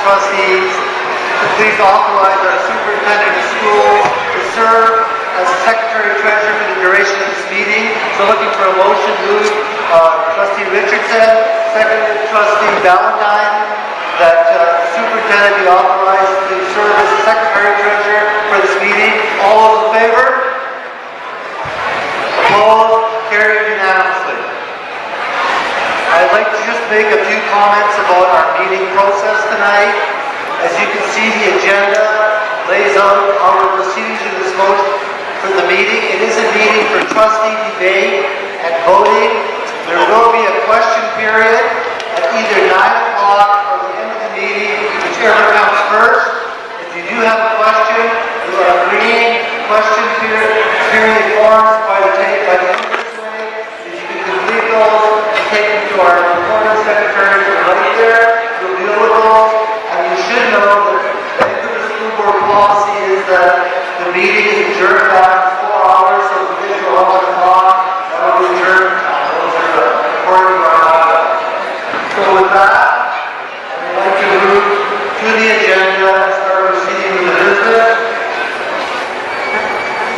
trustees to please authorize our superintendent of schools to serve as secretary-treasurer for the duration of this meeting. So looking for a motion. Moved trustee Richardson, seconded trustee Valentine, that the superintendent be authorized to serve as secretary-treasurer for this meeting. All those in favor? Opposed? Carried unanimously. I'd like to just make a few comments about our meeting process tonight. As you can see, the agenda lays out how we're proceeding through this motion for the meeting. It is a meeting for trustee debate and voting. There will be a question period at either 9 o'clock or the end of the meeting, whichever comes first. If you do have a question, there are green question period forms by the entrance way. If you can complete those and take them to our recording secretary right there, we'll deal with those. And you should know that the Vancouver School Board policy is that the meeting is adjourned after 4 hours, so if we get to 11 o'clock, that will be adjourned. Those are according to our law. So with that, I'd like to move to the agenda and start proceeding with the business.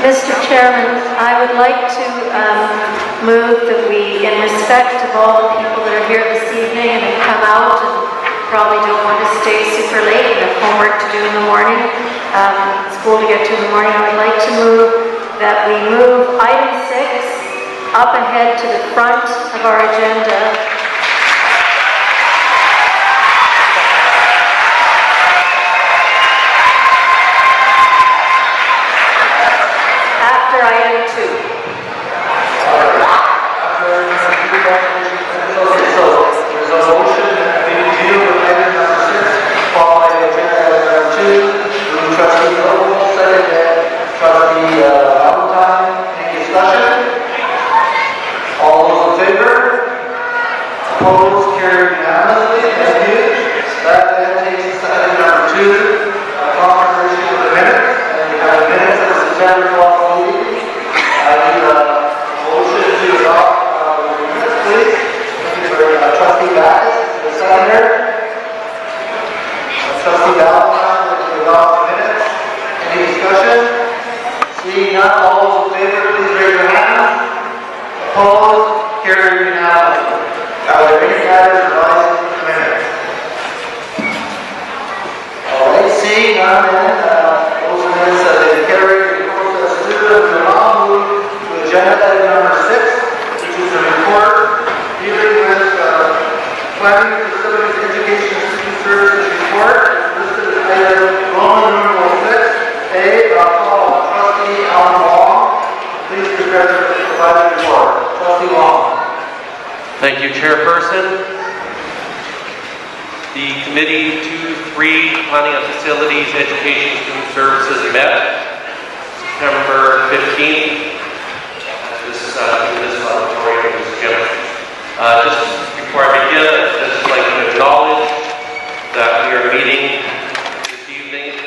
Mr. Chairman, I would like to move that we, in respect of all the people that are here this evening and have come out and probably don't want to stay super late and have homework to do in the morning, school to get to in the morning, I would like to move that we move item 6 up ahead to the front of our agenda. After item 2. So there's a motion that we deal with item number 6, followed by agenda item number 2. Trustee Noble, seconded trustee Valentine. Any discussion? All those in favor? Opposed? Carried unanimously. Thank you. That then takes us to item number 2, confirmation of the minutes. And we have the minutes of the September 12th meeting. I need a motion to adopt the minutes, please. Trustee Backus, the seconder. Trustee Valentine, to adopt the minutes. Any discussion? Seeing none, all those in favor, please raise your hand. Opposed? Carried unanimously. Are there any matters arising from the minutes? All right, seeing none, then those minutes have been carried. We will now move to agenda item number 6, which is a report dealing with planning facilities education student services report. It's listed as item Roman numeral 6A. I'll call on trustee Alan Wong. Please prepare to provide the report. Trustee Wong. Thank you, Chairperson. The Committee 2-3 Planning of Facilities Education Student Services met September 15th in this auditorium, this gym. Just before I begin, I'd just like to acknowledge that we are meeting this evening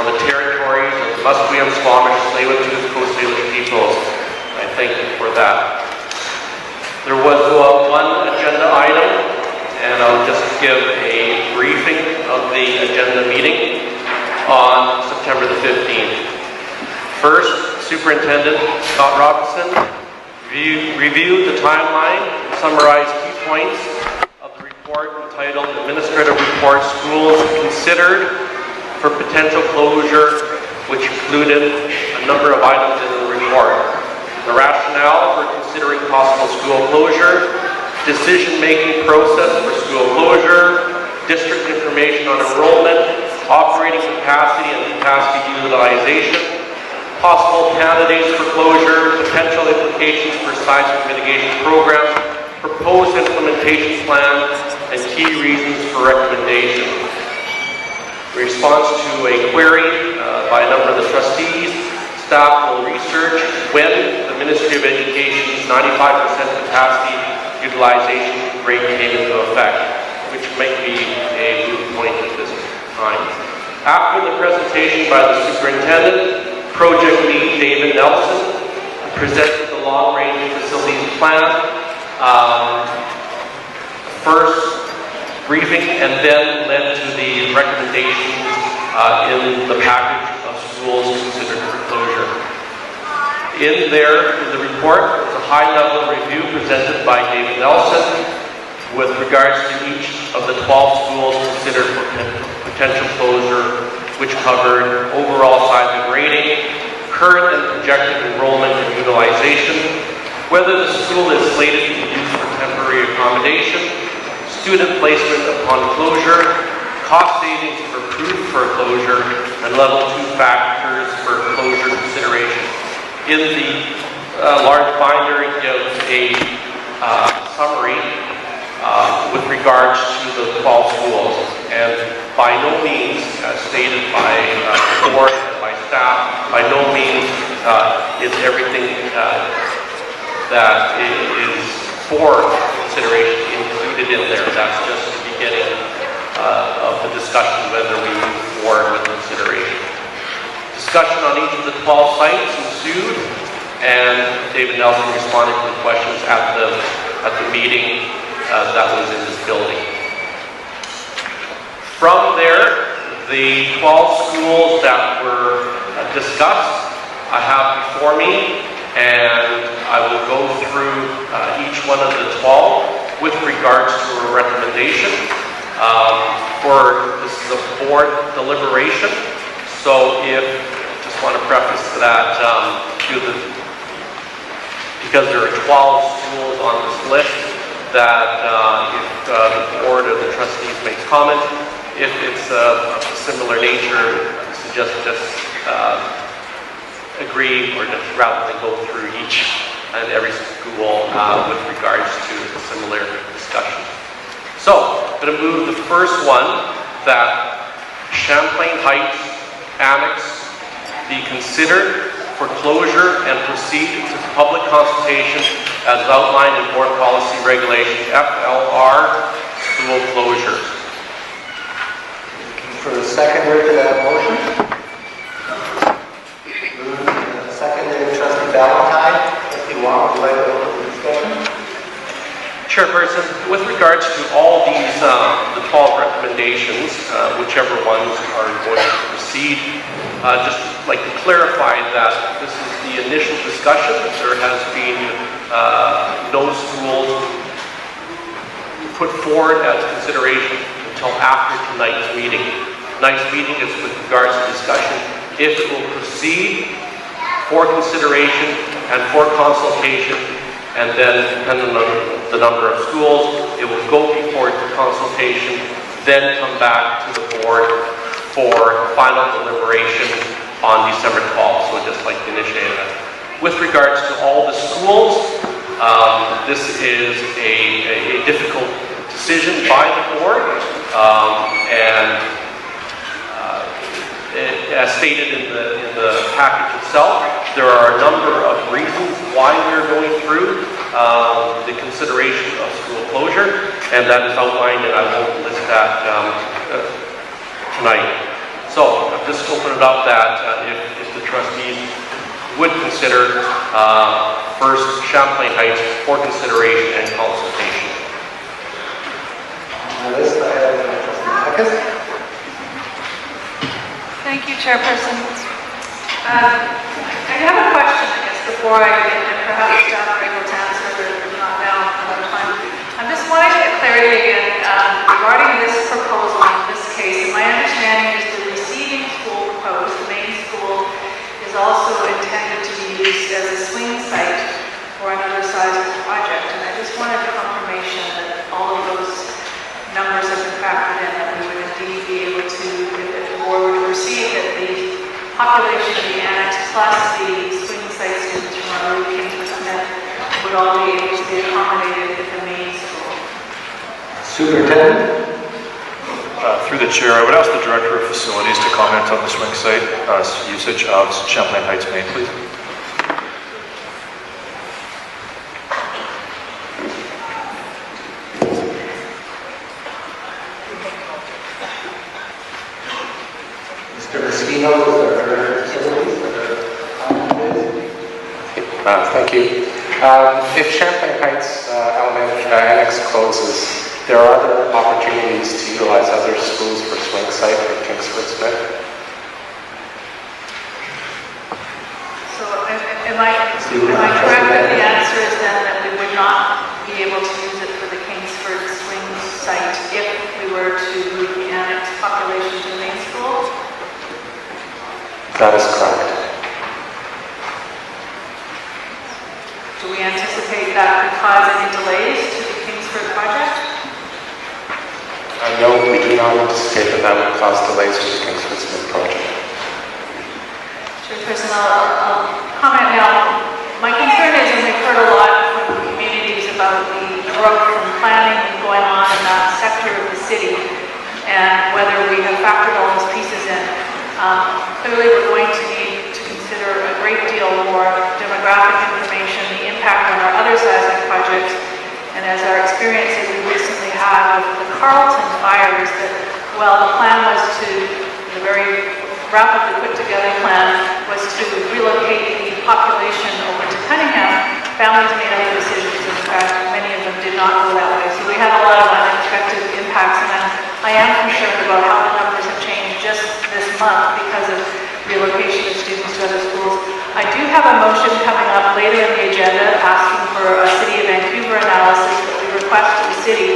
on the territories of the Musqueam, Squamish, Tsleil-Waututh, Coast Salish peoples. I thank you for that. There was one agenda item, and I'll just give a briefing of the agenda meeting on September the 15th. First, Superintendent Scott Robinson reviewed the timeline and summarized key points of the report entitled Administrative Report Schools Considered for Potential Closure, which included a number of items in the report. The rationale for considering possible school closure, decision-making process for school closure, district information on enrollment, operating capacity and capacity utilization, possible candidates for closure, potential implications for seismic mitigation programs, proposed implementation plan, and key reasons for recommendation. In response to a query by a number of the trustees, staff will research when the Ministry of Education's 95% capacity utilization rate came into effect, which might be a good point at this time. After the presentation by the superintendent, Project Lead David Nelson presented the long-range facilities plan, first briefing, and then led to the recommendations in the package of schools considered for closure. In the report, is a high-level review presented by David Nelson with regards to each of the 12 schools considered for potential closure, which covered overall size and grading, current and projected enrollment and utilization, whether the school is slated to be used for temporary accommodation, student placement upon closure, cost savings for proof for closure, and level 2 factors for closure consideration. In the large binder, it gives a summary with regards to the 12 schools, and by no means, as stated by the board and by staff, by no means is everything that is for consideration included in there. That's just the beginning of the discussion whether we move forward with consideration. Discussion on each of the 12 sites ensued, and David Nelson responded to the questions at the meeting that was in this building. From there, the 12 schools that were discussed I have before me, and I will go through each one of the 12 with regards to a recommendation. This is a board deliberation, so just want to preface that because there are 12 schools on this list, that if the board or the trustees makes comment, if it's of a similar nature, I suggest just agree or just rather than go through each and every school with regards to a similar discussion. So, I'm going to move the first one, that Champlain Heights Annex be considered for closure and proceed to public consultation as outlined in Board Policy Regulation FLR school closures. For the seconder to that motion. Moved and seconded, Trustee Valentine. Trustee Wong, would you like to open the discussion? Chairperson, with regards to all these, the 12 recommendations, whichever ones are going to proceed, just like to clarify that this is the initial discussion. There has been no schools put forward as consideration until after tonight's meeting. Tonight's meeting is with regards to discussion if it will proceed for consideration and for consultation, and then depending on the number of schools, it will go before consultation, then come back to the board for final deliberation on December 12th, so just like the initiative. With regards to all the schools, this is a difficult decision by the board, and as stated in the package itself, there are a number of reasons why we're going through the consideration of school closure, and that is outlined, and I won't list that tonight. So I've just opened it up that if the trustees would consider first Champlain Heights for consideration and consultation. On the list, I have Trustee Mackin. Thank you, Chairperson. I have a question, I guess, before I get into perhaps staff are able to answer it, if not now, another time. I'm just wanting to get clarity again regarding this proposal in this case. My understanding is the receiving school proposed, the main school, is also intended to be used as a swing site for another size of the project. And I just wanted confirmation that all of those numbers have been factored in, that we would indeed be able to, if the board would receive that the population of the annex plus the swing site students from our Kingsman Smith would all be able to be accommodated at the main school. Superintendent? Through the chair, I would ask the Director of Facilities to comment on the swing site usage of Champlain Heights, Maine, please. Thank you. If Champlain Heights Annex closes, there are other opportunities to utilize other schools for swing sites. able to use it for the Kingsford swing site if we were to move the annex population to the main school? That is correct. Do we anticipate that could cause any delays to the Kingsford project? No, we do not anticipate that that would cause delays to the Kingsford Smith project. Chairperson, I'll comment now. My concern is, and we've heard a lot from communities about the growth and planning going on in that sector of the city, and whether we have factored all those pieces in. Clearly, we're going to need to consider a great deal more demographic information, the impact on our other seismic projects, and as our experiences we recently had with the Carleton fires, that while the plan was to, the very rapidly put together plan was to relocate the population over to Cunningham, families made other decisions. In fact, many of them did not go that way. So we had a lot of unexpected impacts, and I am concerned about how the numbers have changed just this month because of relocation of students to other schools. I do have a motion coming up later in the agenda asking for a City of Vancouver analysis that we request to the city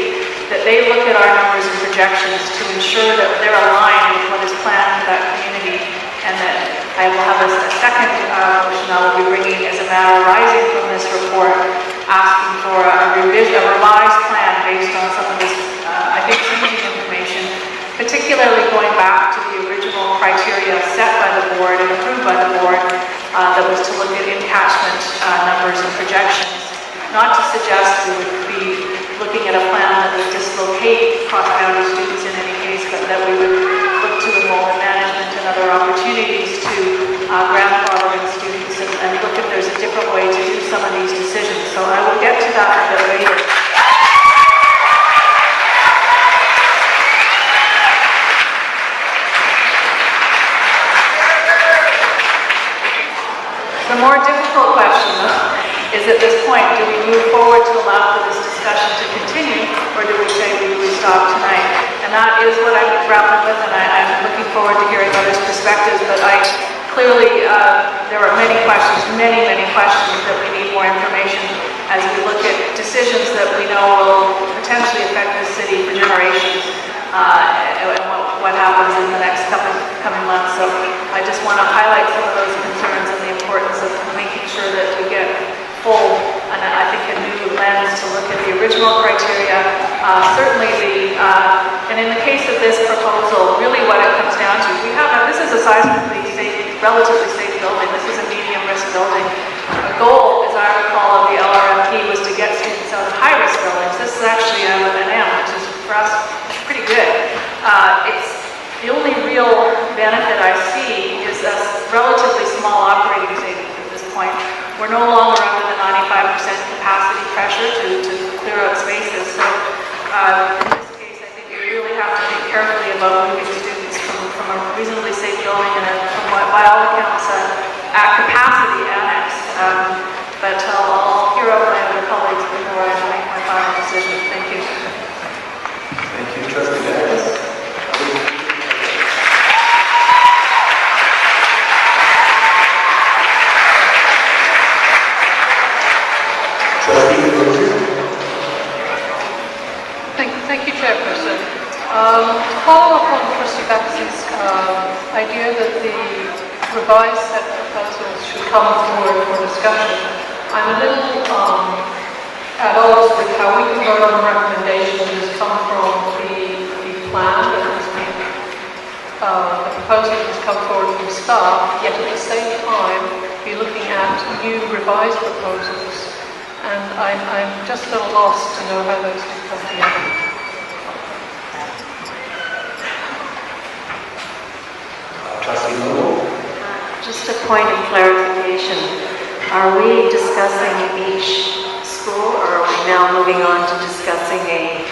that they look at our numbers and projections to ensure that they're aligned with what is planned for that community, and that I will have a second motion I will be bringing as a matter arising from this report, asking for a revised plan based on some of this, I think, changing information, particularly going back to the original criteria set by the board and approved by the board that was to look at in-catchment numbers and projections. Not to suggest we would be looking at a plan that would dislocate cross-boundary students in any case, but that we would look to enrollment management and other opportunities to grandfather in students and look if there's a different way to do some of these decisions. So I will get to that a bit later. The more difficult question, though, is at this point, do we move forward to allow for this discussion to continue, or do we say we stop tonight? And that is what I'm grappling with, and I'm looking forward to hearing others' perspectives, but clearly, there are many questions that we need more information as we look at decisions that we know will potentially affect the city for generations, and what happens in the next coming months. So I just want to highlight some of those concerns and the importance of making sure that we get full, and I think a new lens to look at the original criteria. Certainly and in the case of this proposal, really what it comes down to, this is a seismically safe, relatively safe building. This is a medium risk building. A goal, as I recall, of the LRMP was to get students out of high risk buildings. This is actually an M&M, which is for us pretty good. It's the only real benefit I see is a relatively small operating savings at this point. We're no longer under the 95% capacity pressure to clear out spaces. So in this case, I think we really have to think carefully about moving students from a reasonably safe building and from what, by all accounts, at capacity annex. But I'll hear out my other colleagues before I make my final decision. Thank you. Thank you, Trustee Dennis. Thank you, Chairperson. To follow up on Trustee Bax's idea that the revised set proposals should come forward for discussion, I'm a little at odds with how we can vote on a recommendation that has come from the plan that has been, the proposal that has come forward from staff, yet at the same time be looking at new revised proposals. And I'm just a little lost to know how those two come together. Trustee Noble. Just a point of clarification. Are we discussing each school, or are we now moving on to discussing a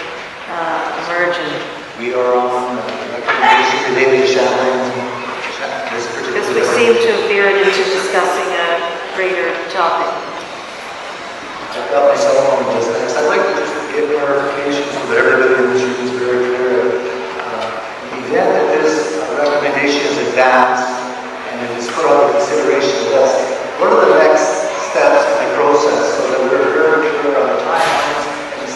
immersion? We are on recommendation relating to Champlain. Because we seem to have veered into discussing a greater topic. I've got myself on just next. I'd like to just get clarification so that everybody in this room is very clear. The event that this recommendation is advanced and it is put on the consideration list, what are the next steps in the process so that we're very clear on the timelines and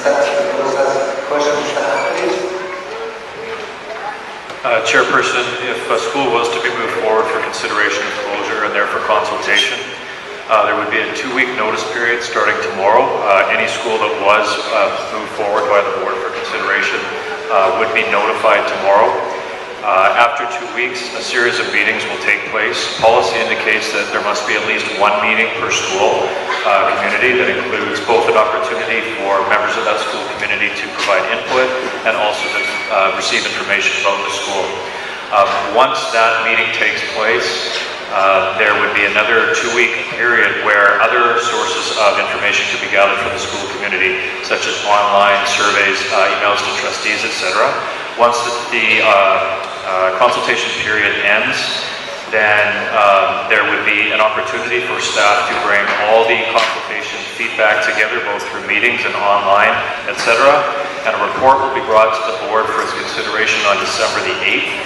Chairperson, if a school was to be moved forward for consideration of closure and therefore consultation, there would be a 2-week notice period starting tomorrow. Any school that was moved forward by the board for consideration would be notified tomorrow. After 2 weeks, a series of meetings will take place. Policy indicates that there must be at least 1 meeting per school community that includes both an opportunity for members of that school community to provide input and also to receive information about the school. Once that meeting takes place, there would be another 2-week period where other sources of information could be gathered from the school community, such as online surveys, emails to trustees, etc. Once the consultation period ends, then there would be an opportunity for staff to bring all the consultation feedback together, both through meetings and online, etc. And a report will be brought to the board for its consideration on December the 8th.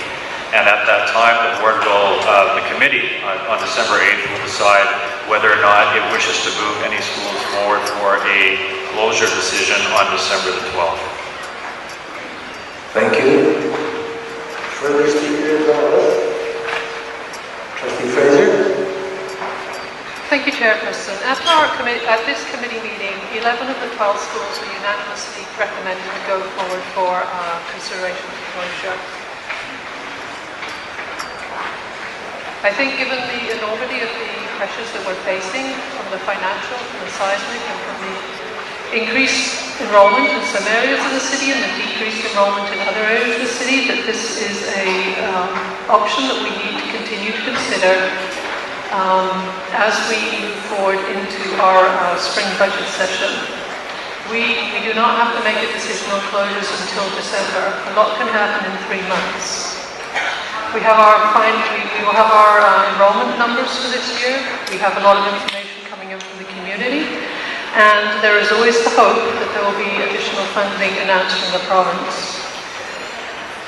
And at that time, the board will, the committee on December 8th will decide whether or not it wishes to move any schools forward for a closure decision on December the 12th. Thank you. Further speakers on this? Trustee Fraser? Thank you, Chairperson. At this committee meeting, 11 of the 12 schools were unanimously recommended to go forward for consideration of closure. I think given the enormity of the pressures that we're facing from the financial, from the seismic, and from the increased enrollment in some areas of the city and the decreased enrollment in other areas of the city, that this is a option that we need to continue to consider as we move forward into our spring budget session. We do not have to make a decision on closures until December. A lot can happen in 3 months. We will have our enrollment numbers for this year. We have a lot of information coming in from the community, and there is always the hope that there will be additional funding announced from the province.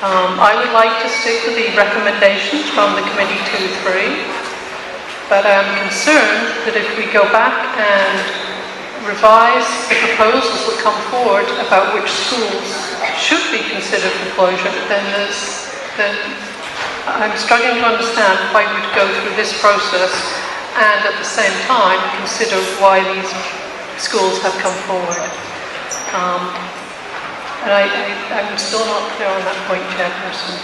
I would like to stick with the recommendations from the Committee 2-3, but I'm concerned that if we go back and revise the proposals that come forward about which schools should be considered for closure, then I'm struggling to understand why we'd go through this process and at the same time consider why these schools have come forward. And I'm still not clear on that point, Chairperson.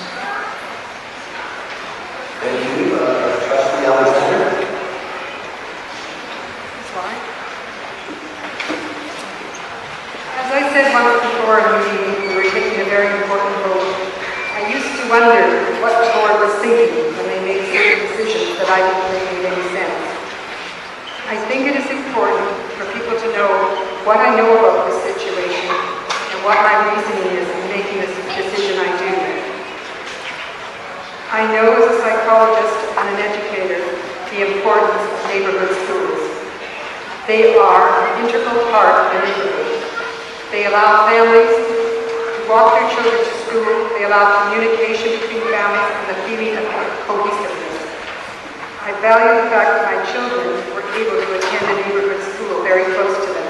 Thank you. Trustee Alexander? As I said once before in a meeting, we were taking a very important vote. I used to wonder what the board was thinking when they made certain decisions that I didn't think made any sense. I think it is important for people to know what I know about this situation and what my reasoning is in making this decision I do. I know as a psychologist and an educator the importance of neighborhood schools. They are an integral part of the neighborhood. They allow families to walk their children to school. They allow communication between families and the feeling of cohesiveness. I value the fact that my children were able to attend a neighborhood school very close to them.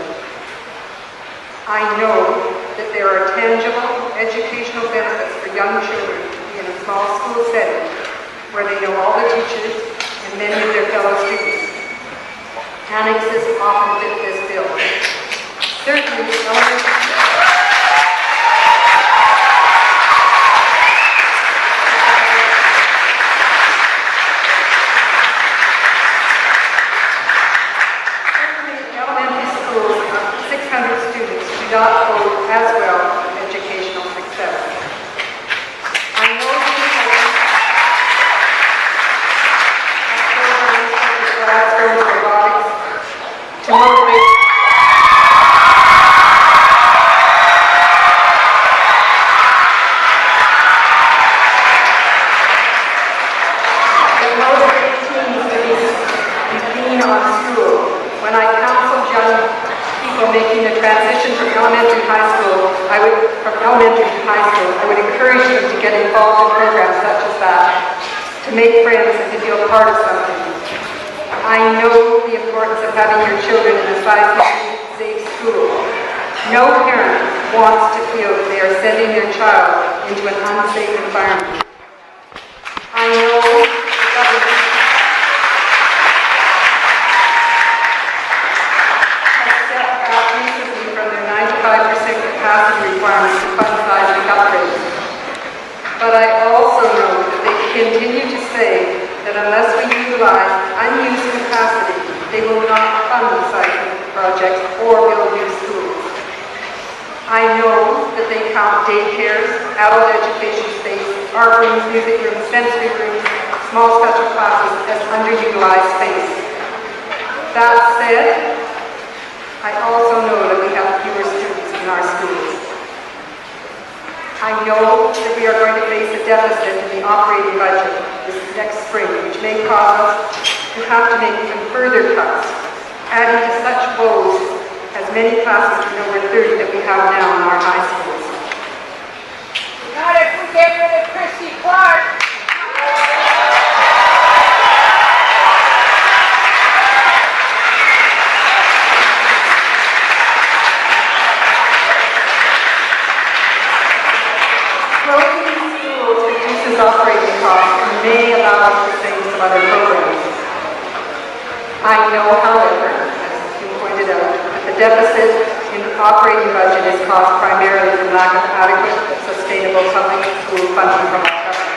I know that there are tangible educational benefits for young children to be in a small school setting where they know all the teachers and many of their fellow students. Annexes often fit this bill. Certainly, elementary schools of 600 students do not hold as well educational success. I know the importance of classrooms, robotics, to motivate teens to be keen on school. When I counseled young people making the transition from elementary to high school, I would encourage them to get involved in programs such as that, to make friends and to feel part of something. I know the importance of having your children in a safe school. No parent wants to feel that they are sending their child into an unsafe environment. that unless we utilize unused capacity, they will not fund recycling projects or build new schools. I know that they count daycares, adult education space, art rooms, music rooms, sensory rooms, small special classes as underutilized space. That said, I also know that we have fewer students in our schools. I know that we are going to face a deficit in the operating budget this next spring, which may cause us to have to make even further cuts, adding to such woes as many classes to number 30 that we have now in our high schools. Not if we get rid of Chrissy Clark. Closing these schools reduces operating costs and may allow us to save some other programs. I know, however, as you pointed out, that the deficit in the operating budget is caused primarily from lack of adequate, sustainable public school funding from our government.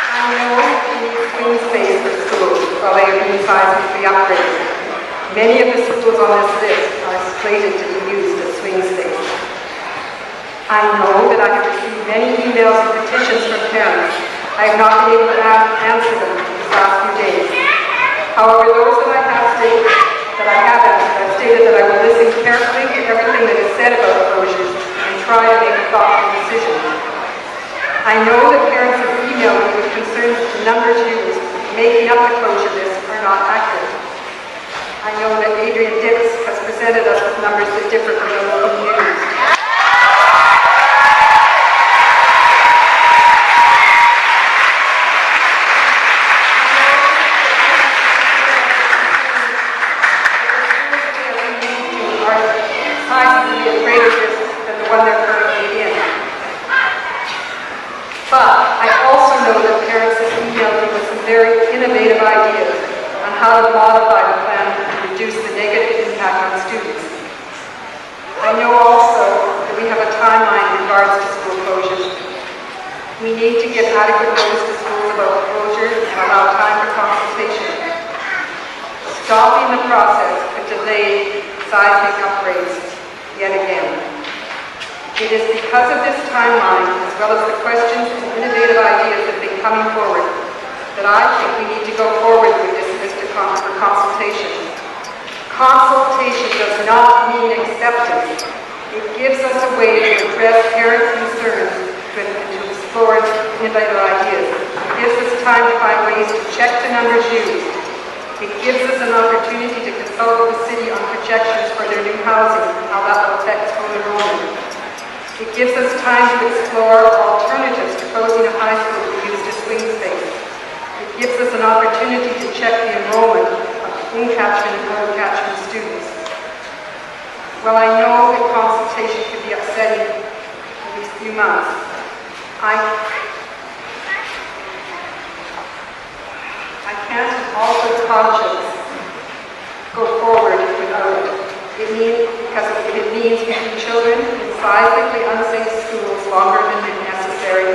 I know we need swing space for schools while they are being seismically upgraded. Many of the schools on this list are slated to be used as swing space. I know that I have received many emails and petitions from parents. I have not been able to answer them these last few days. However, those that I have stated, I've stated that I will listen carefully to everything that is said about closures and try to make a thoughtful decision. I know that parents have emailed me with concerns that the numbers used making up the closure list are not accurate. I know that Adrian Dix has presented us with numbers that differ from the local news. But I also know that parents have emailed me with some very innovative ideas on how to modify the plan to reduce the negative impact on students. I know also that we have a timeline in regards to school closures. We need to give adequate notice to schools about closure and allow time for consultation. Stopping the process could delay seismic upgrades yet again. It is because of this timeline, as well as the questions and innovative ideas that have been coming forward, that I think we need to go forward with this list for consultation. Consultation does not mean acceptance. It gives us a way to address parent concerns and to explore innovative ideas. It gives us time to find ways to check the numbers used. It gives us an opportunity to consult with the city on projections for their new housing and how that will affect school enrollment. It gives us time to explore alternatives to closing a high school to use as swing space. It gives us an opportunity to check the enrollment of in-catchment and out-catchment students. Well, I know that consultation can be upsetting in these few months. I can't in all good conscience go forward without it. It means keeping children in seismically unsafe schools longer than necessary,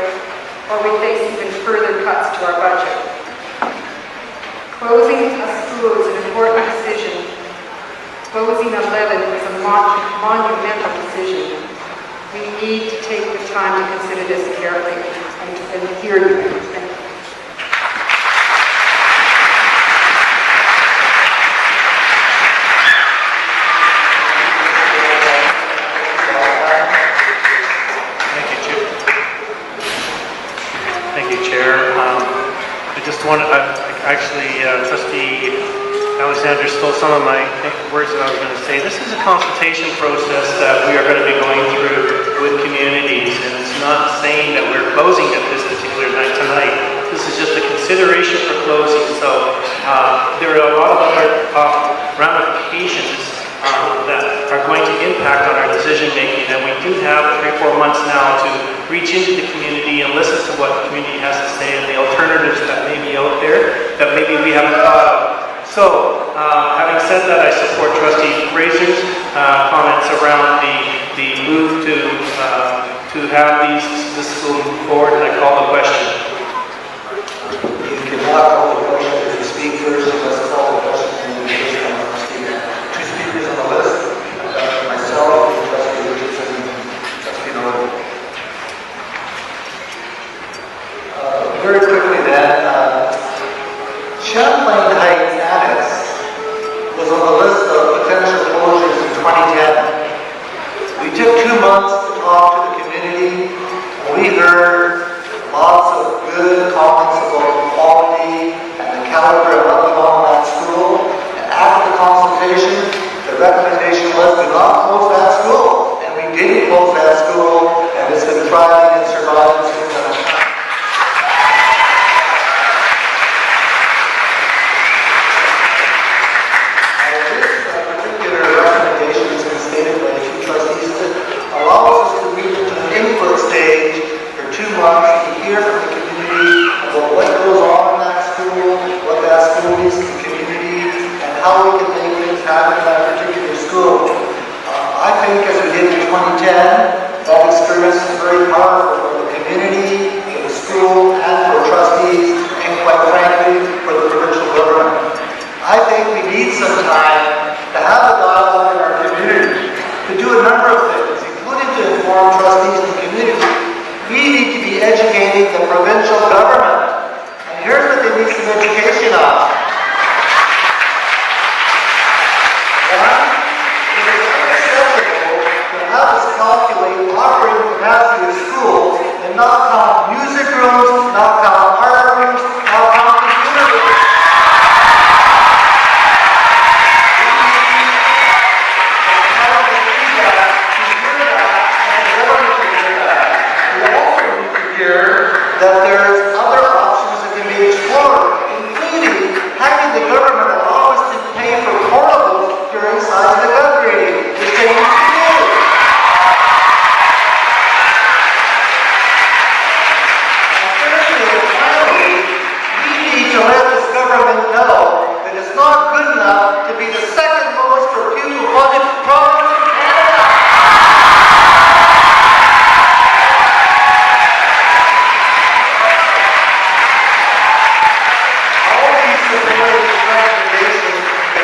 or we face even further cuts to our budget. Closing a school is an important decision. Closing 11 is a monumental decision. We need to take the time to consider this carefully and hear you. Trustee Alexander stole some of my words that I was going to say. This is a consultation process that we are going to be going through with communities, and it's not saying that we're closing at this particular night tonight. This is just a consideration for closing. So there are a lot of other ramifications that are going to impact on our decision making, and we do have 3 or 4 months now to reach into the community and listen to what the community has to say and the alternatives that may be out there that maybe we haven't thought of. So, having said that, I support Trustee Fraser's comments around the to have this school move forward, and I call the question. You cannot call the question if you speak first. You must call the question and then you just come up and speak. Two speakers on the list. Myself, Trustee Richardson, Trustee Norwood. Very quickly then, Champlain Heights Annex was on the list of potential closures in 2010. We took 2 months to talk to the community, and we heard lots of good comments about the quality and the caliber of what went on in that school. And after the consultation, the recommendation was to not close that school. And we didn't close that school, and it's been thriving and surviving since then. Allows us to move into the input stage for 2 months to hear from the community about what goes on in that school, what that school means to the community, and how we can make things happen in that particular school. I think as we did in 2010, that experience is very powerful for the community, for the school, and for trustees, and quite frankly, for the provincial government. I think we need some time to have a dialogue in our community to do a number of things, including to inform trustees and the community. We need to be educating the provincial government. And here's what they need some education on. One, it is unacceptable to have us calculate operating capacity of schools and not count music rooms, not count art rooms, not count computer rooms. That there's other options that can be explored, including having the government allow us to pay for portables during seismic upgrading, which they used to do. And thirdly and finally, we need to let this government know that it's not good enough to be the second lowest for pupil budget province in Canada.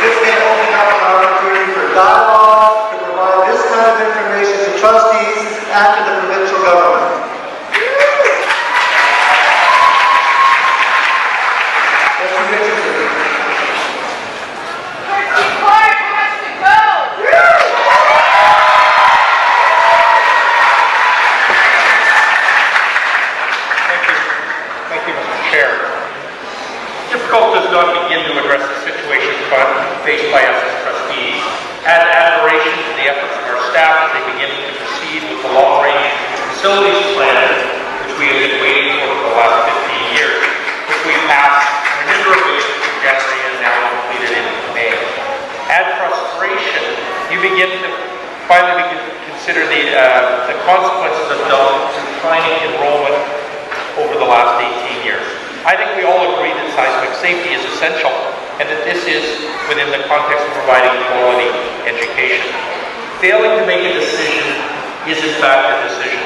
This can open up an opportunity for dialogue, to provide this kind of information to trustees and to the provincial government. Trustee Richardson. Trustee Clark has to go. Thank you, Mr. Chair. Difficult does not begin to address the situation faced by us as trustees. Add admiration to the efforts of our staff as they begin to proceed with the long-range facilities plan, which we have been waiting for the last 15 years, which we passed a number of weeks in January and now completed in May. Add frustration, you finally begin to consider the consequences of declining enrollment over the last 18 years. I think we all agree that seismic safety is essential and that this is within the context of providing quality education. Failing to make a decision is in fact a decision.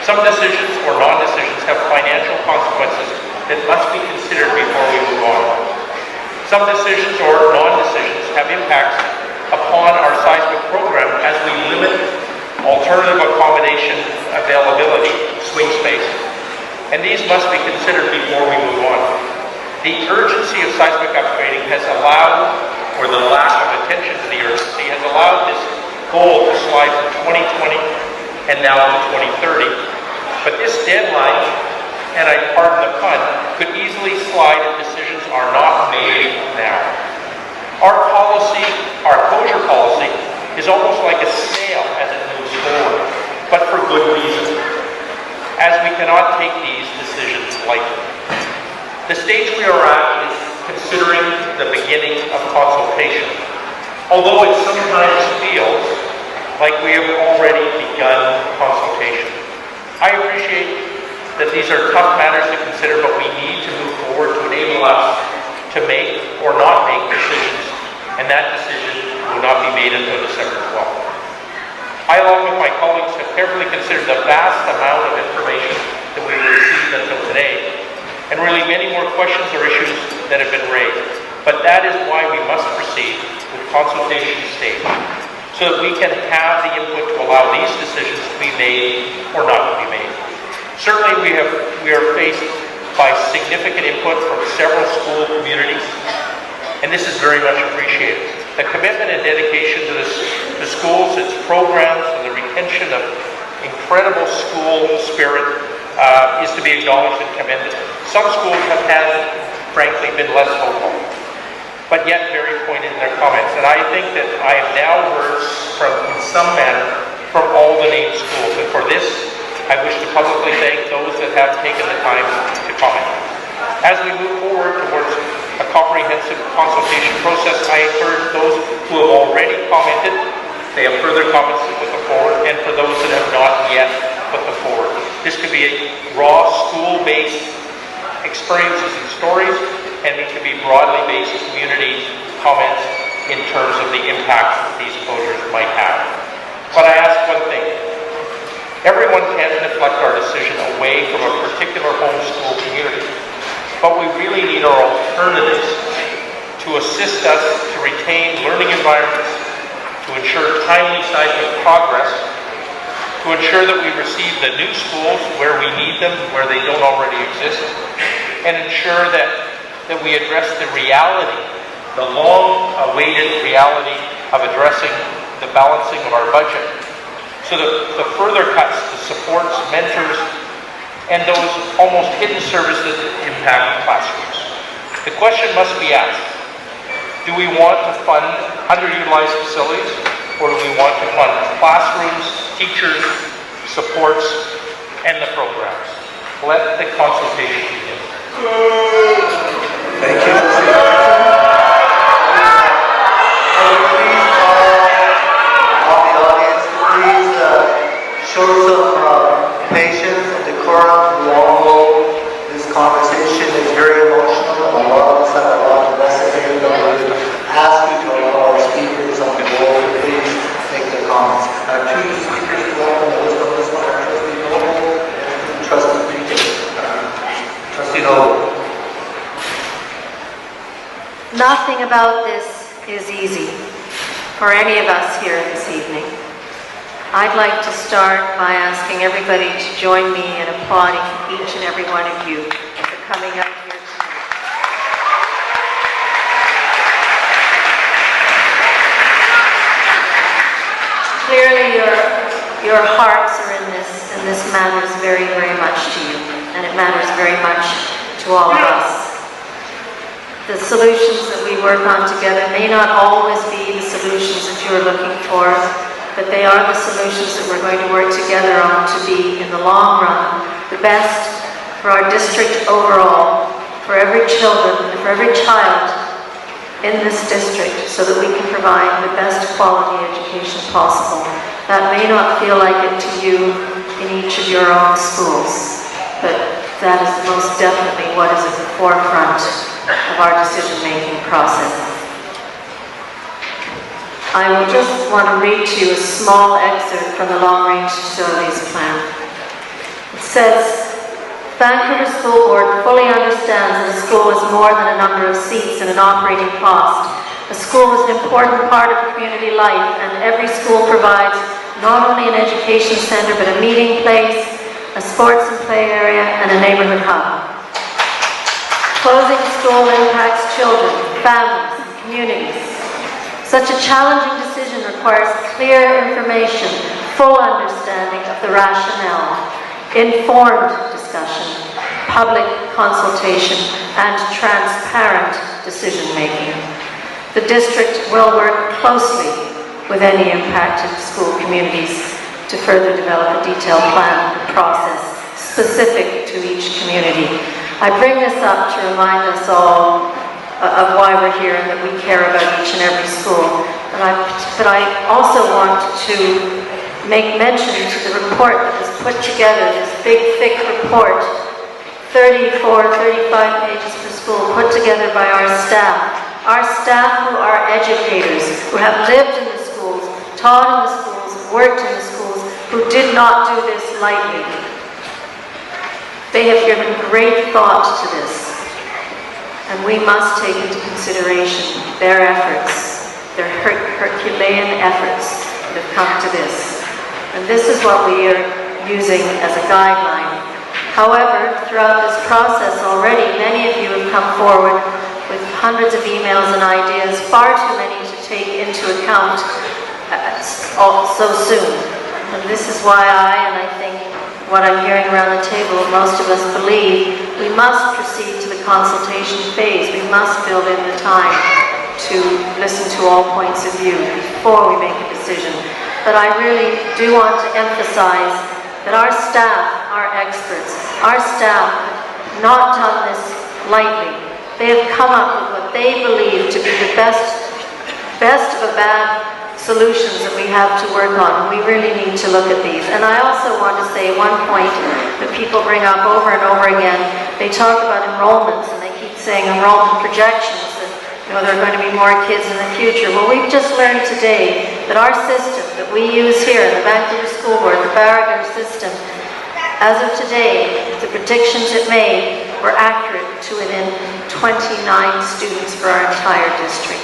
Some decisions or non-decisions have financial consequences that must be considered before we move on. Some decisions or non-decisions have impacts upon our seismic program as we limit alternative accommodation availability, swing space. And these must be considered before we move on. The urgency of seismic upgrading has allowed, or the lack of attention to the urgency, has allowed this goal to slide from 2020 and now to 2030. But this deadline, and I pardon the pun, could easily slide if decisions are not made now. Our policy, our closure policy, is almost like a snail as it moves forward, but for good reason, as we cannot take these decisions lightly. The stage we are at is considering the beginning of consultation, although it sometimes feels like we have already begun consultation. I appreciate that these are tough matters to consider, but we need to move forward to enable us to make or not make decisions, and that decision will not be made until December 12th. I, along with my my colleagues have carefully considered the vast amount of information that we've received until today, and really many more questions or issues that have been raised. But that is why we must proceed with consultation stage, so that we can have the input to allow these decisions to be made or not to be made. Certainly we are faced by significant input from several school communities, and this is very much appreciated. The commitment and dedication to the schools, its programs, and the retention of incredible school spirit is to be acknowledged and commended. Some schools have frankly, been less vocal, but yet very pointed in their comments. And I think that I have now heard in some manner, from all the named schools. And for this, I wish to publicly thank those that have taken the time to comment. As we move forward towards a comprehensive consultation process, I encourage those who have already commented, they have further comments to put them forward, and for those that have not yet put them forward. This could be a raw school-based experiences and stories, and it could be broadly based community comments in terms of the impacts that these closures might have. But I ask one thing. Everyone can deflect our decision away from a particular homeschool community, but we really need our alternatives to assist us to retain learning environments, to ensure timely seismic progress, to ensure that we receive the new schools where we need them, where they don't already exist, and ensure that we address the reality, the long-awaited reality of addressing the balancing of our budget, so that the further cuts to supports, mentors, and those almost hidden services that impact classrooms. The question must be asked, do we want to fund underutilized facilities, or do we want to fund classrooms, teachers, supports, and the programs? Let the consultation begin. Thank you. Show some patience and decorum. We all know this conversation is very emotional. A lot of us have a lot of messages that we would ask you to allow our speakers on the board to please make their comments. Our two speakers left on the list of this one are Trustee Noble and Trustee Mackin. Trustee Noble. Nothing about this is easy for any of us here this evening. I'd like to start by asking everybody to join me in applauding each and every one of you for coming out here tonight. Clearly your hearts are in this, and this matters very, very much to you, and it matters very much to all of us. The solutions that we work on together may not always be the solutions that you're looking for, but they are the solutions that we're going to work together on to be, in the long run, the best for our district overall, for every child in this district, so that we can provide the best quality education possible. That may not feel like it to you in each of your own schools, but that is most definitely what is at the forefront of our decision-making process. I will just want to read to you a small excerpt from the Long-Range Facilities Plan. It says, Vancouver School Board fully understands that a school is more than a number of seats and an operating cost. A school is an important part of community life, and every school provides not only an education centre, but a meeting place, a sports and play area, and a neighbourhood hub. Closing a school impacts children, families, and communities. Such a challenging decision requires clear information, full understanding of the rationale, informed discussion, public consultation, and transparent decision-making. The district will work closely with any impacted school communities to further develop a detailed plan and process specific to each community. I bring this up to remind us all of why we're here and that we care about each and every school. But I also want to make mention to the report that was put together, this big, thick report, 35 pages per school, put together by our staff. Our staff who are educators, who have lived in the schools, taught in the schools, worked in the schools, who did not do this lightly. They have given great thought to this, and we must take into consideration their efforts, their Herculean efforts that have come to this. And this is what we are using as a guideline. However, throughout this process already, many of you have come forward with hundreds of emails and ideas, far too many to take into account so soon. And this is why and I think what I'm hearing around the table, most of us believe we must proceed to the consultation phase. We must build in the time to listen to all points of view before we make a decision. But I really do want to emphasize that our staff, our experts, our staff have not done this lightly. They have come up with what they believe to be the best of a bad solutions that we have to work on. We really need to look at these. And I also want to say one point that people bring up over and over again. They talk about enrollments and they keep saying enrollment projections, that there are going to be more kids in the future. Well, we've just learned today that our system that we use here in the Vancouver School Board, the Barrier system, as of today, the predictions it made were accurate to within 29 students for our entire district.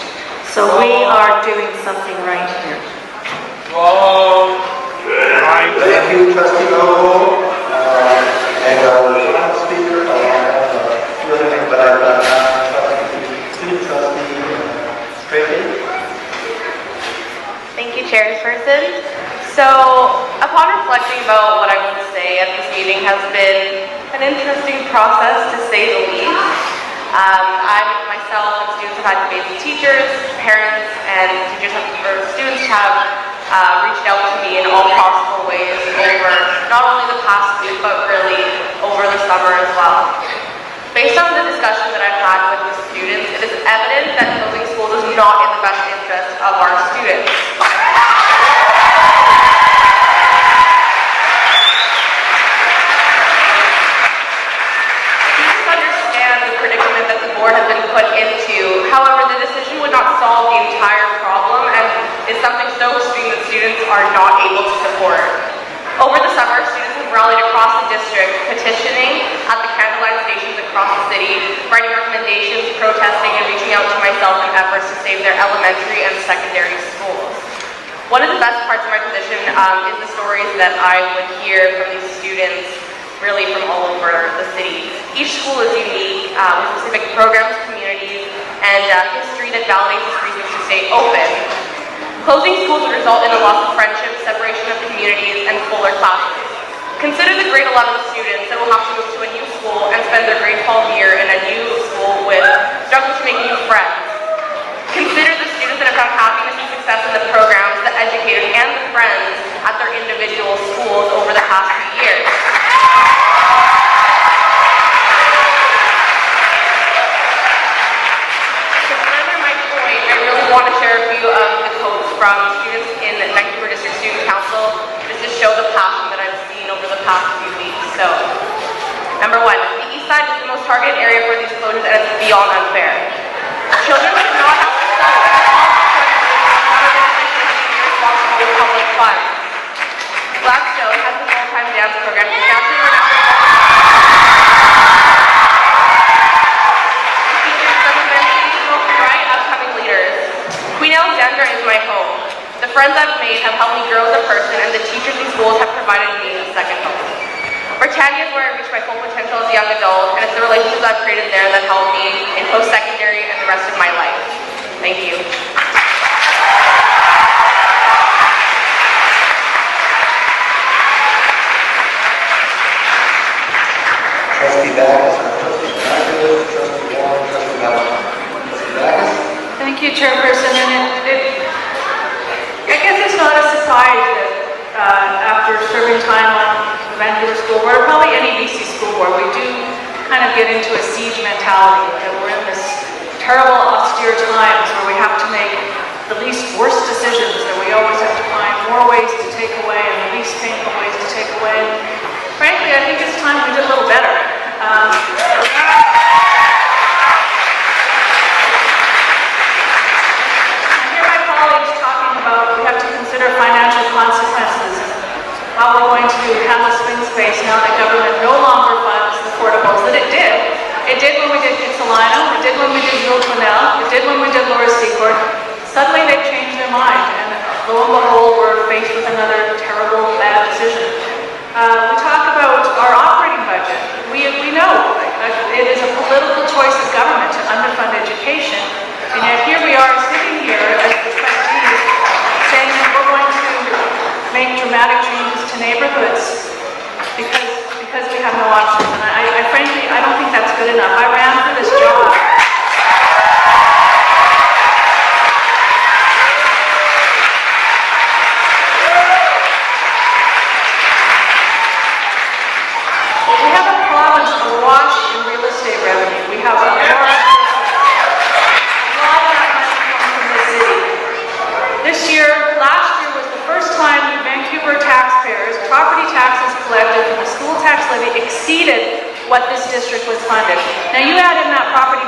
So we are doing something right here. Thank you, Trustee Noble. And our final speaker, I have a feeling, but I'm not Trustee Strayton. Thank you, Chairperson. So, upon reflecting about what I want to say at this meeting has been an interesting process, to say the least. I myself and students have had debates with teachers, parents, and students have reached out to me in all possible ways over not only the past week, but really over the summer as well. Based on the discussion that I've had with the students, it is evident that closing schools is not in the best interest of our students. Board has been put into. However, the decision would not solve the entire problem and is something so extreme that students are not able to support. Over the summer, students have rallied across the district, petitioning at the candlelight stations across the city, writing recommendations, protesting, and reaching out to myself in efforts to save their elementary and secondary schools. One of the best parts of my position is the stories that I would hear from these students really from all over the city. Each school is unique, with specific programs, communities, and history that validates its reasons to stay open. Closing schools would result in a loss of friendships, separation of communities, and fuller classes. Consider the grade 11 students that will have to move to a new school and spend their grade 12 year in a new school with struggling to make new friends. Consider the students that have found happiness and success in the programs, the educators, and the friends at their individual schools over the past few years. I want to share a few of the quotes from students in the Vancouver District Student Council just to show the passion that I've seen over the past few weeks. So, number one, the East Side is the most targeted area for these closures and it's beyond unfair. Children should not have to suffer the responsible with public funds. Blackstone has a full-time dance program to nationally renowned Queen Alexandra is my home. The friends I've made have helped me grow as a person, and the teachers in schools have provided me a second home. Britannia is where I reached my full potential as a young adult, and it's the relationships I've created there that helped me in post-secondary and the rest of my life. Thank you. Trustee Backus, Trustee Backus, Trustee Warren, Trustee Mellon. Trustee Backus? Thank you, Chairperson. And I guess it's not a surprise that after serving time on the Vancouver School Board, or probably any BC school board, we do kind of get into a siege mentality, that we're in this terrible, austere times where we have to make the least worst decisions, that we always have to find more ways to take away and the least painful ways to take away. Frankly, I think it's time we did a little better. We have to consider financial consequences how we're going to handle swing space now that government no longer funds the portables that it did. It did when we did Kitsilano, it did when we did Jules Quinnell, it did when we did Laura Secord. Suddenly they've changed their mind, and lo and behold, we're faced with another terrible, bad decision. We talk about our operating budget. We know it is a political choice of government to underfund education, and yet here we are sitting here as the trustees saying that we're going to make dramatic changes to neighborhoods because we have no options. And I frankly, I don't think that's good enough. I ran for this job. We have a province awash in real estate revenue. We have a lot of that money comes from the city. Last year was the first time that Vancouver taxpayers, property taxes collected from the school tax levy exceeded what this district was funded. Now you add in that property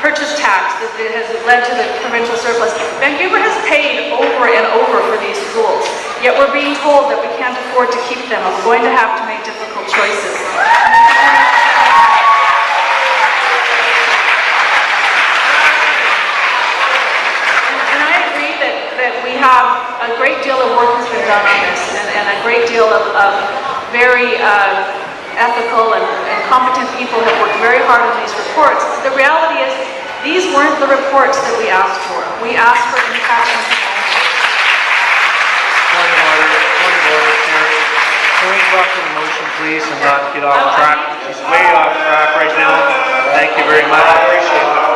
purchase tax that has led to the provincial surplus. Vancouver has paid over and over for these schools, yet we're being told that we can't afford to keep them and we're going to have to make difficult choices. And I agree that we have a great deal of work has been done on this and a great deal of very ethical and competent people have worked very hard on these reports. The reality is, these weren't the reports that we asked for. We asked for impact on society. Point of order, Chair. Can we talk to the motion, please, and not get off track? She's way off track right now. Thank you very much. I appreciate it.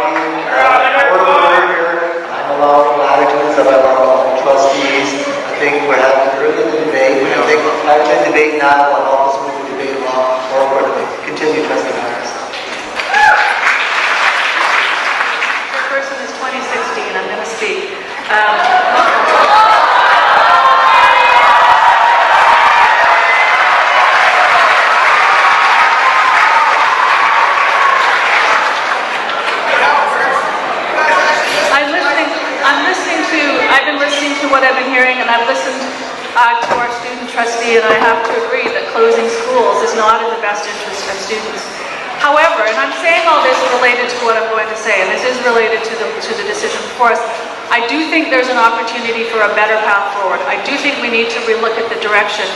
Order here. I'm allowing latitudes that I allow all the trustees. I think we're having early in the debate. I think having the debate now will help us move the debate along forward. Continue, Trustee Harris. The person is 2016. I'm going to speak. I've been listening to what I've been hearing, and I've listened to our student trustee, and I have to agree that closing schools is not in the best interest of students. However, and I'm saying all this related to what I'm going to say, and this is related to the decision before us, I do think there's an opportunity for a better path forward. I do think we need to relook at the direction.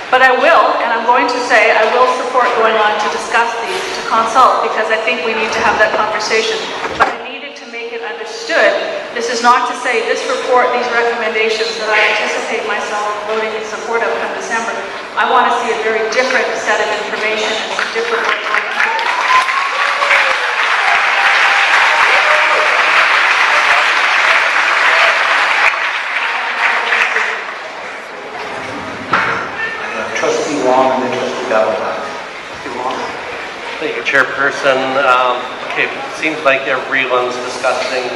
But I will, and I'm going to say, I will support going on to discuss these, to consult, because I think we need to have that conversation. But I needed to make it understood. This is not to say this report, these recommendations that I anticipate myself voting in support of come December. I want to see a very different set of information and some different ways. Trustee Wong and then Trustee Valentine. Trustee Wong. Thank you, Chairperson. Okay, it seems like everyone's discussing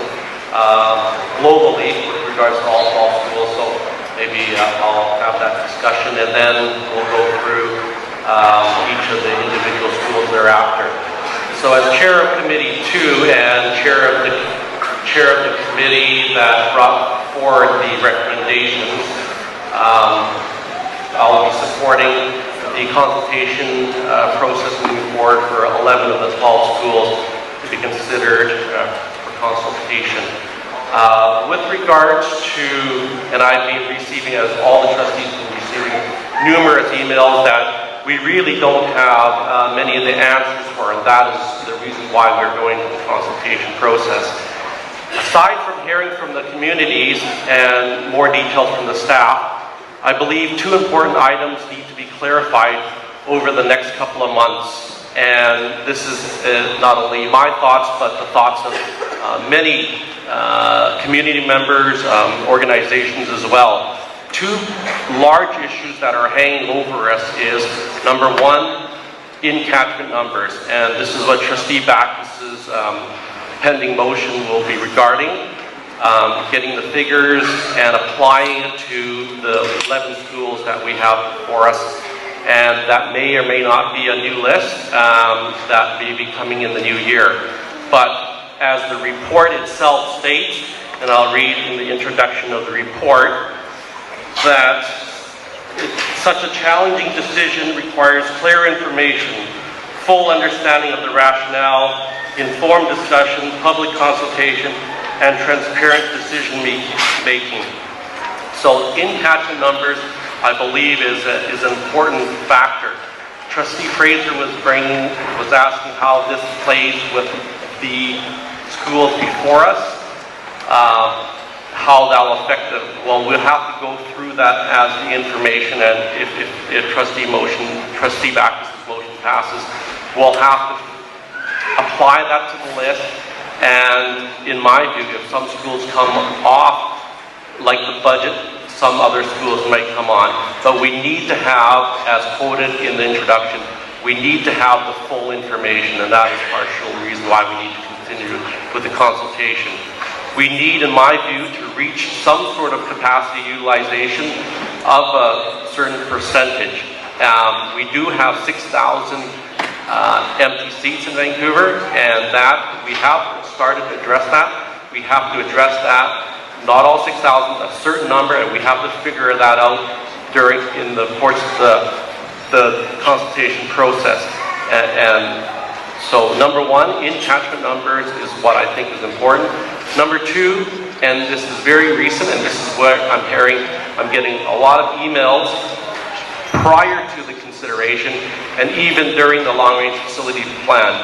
globally with regards to all schools, so maybe I'll have that discussion and then we'll go through each of the individual schools thereafter. So as Chair of Committee 2 and Chair of the committee that brought forward the recommendations, I'll be supporting the consultation process moving forward for 11 of the 12 schools to be considered for consultation. With regards to, and I've been receiving, as all the trustees have been receiving, numerous emails that we really don't have many of the answers for, and that is the reason why we're going through the consultation process. Aside from hearing from the communities and more details from the staff, I believe two important items need to be clarified over the next couple of months. And this is not only my thoughts, but the thoughts of many community members, organizations as well. Two large issues that are hanging over us is, number one, in-catchment numbers. And this is what Trustee Backus's pending motion will be regarding. Getting the figures and applying it to the 11 schools that we have before us. And that may or may not be a new list that may be coming in the new year. But as the report itself states, and I'll read in the introduction of the report, that it Such a challenging decision requires clear information, full understanding of the rationale, informed discussion, public consultation, and transparent decision making. So in-catchment numbers, I believe, is an important factor. Trustee Fraser was asking how this plays with the schools before us, how that'll affect them. Well, we'll have to go through that as the information, and if Trustee Backus' motion passes, we'll have to apply that to the list. And in my view, if some schools come off like the budget, some other schools might come on. But we need to have, as quoted in the introduction, we need to have the full information, and that is partial reason why we need to continue with the consultation. We need, in my view, to reach some sort of capacity utilization of a certain percentage. We do have 6,000 empty seats in Vancouver, and that we have started to address that. We have to address that. Not all 6,000, a certain number, and we have to figure that out in the course of the consultation process. And so, number one, in-catchment numbers is what I think is important. Number two, and this is very recent, and this is what I'm hearing, I'm getting a lot of emails prior to the consideration, and even during the long-range facility plan,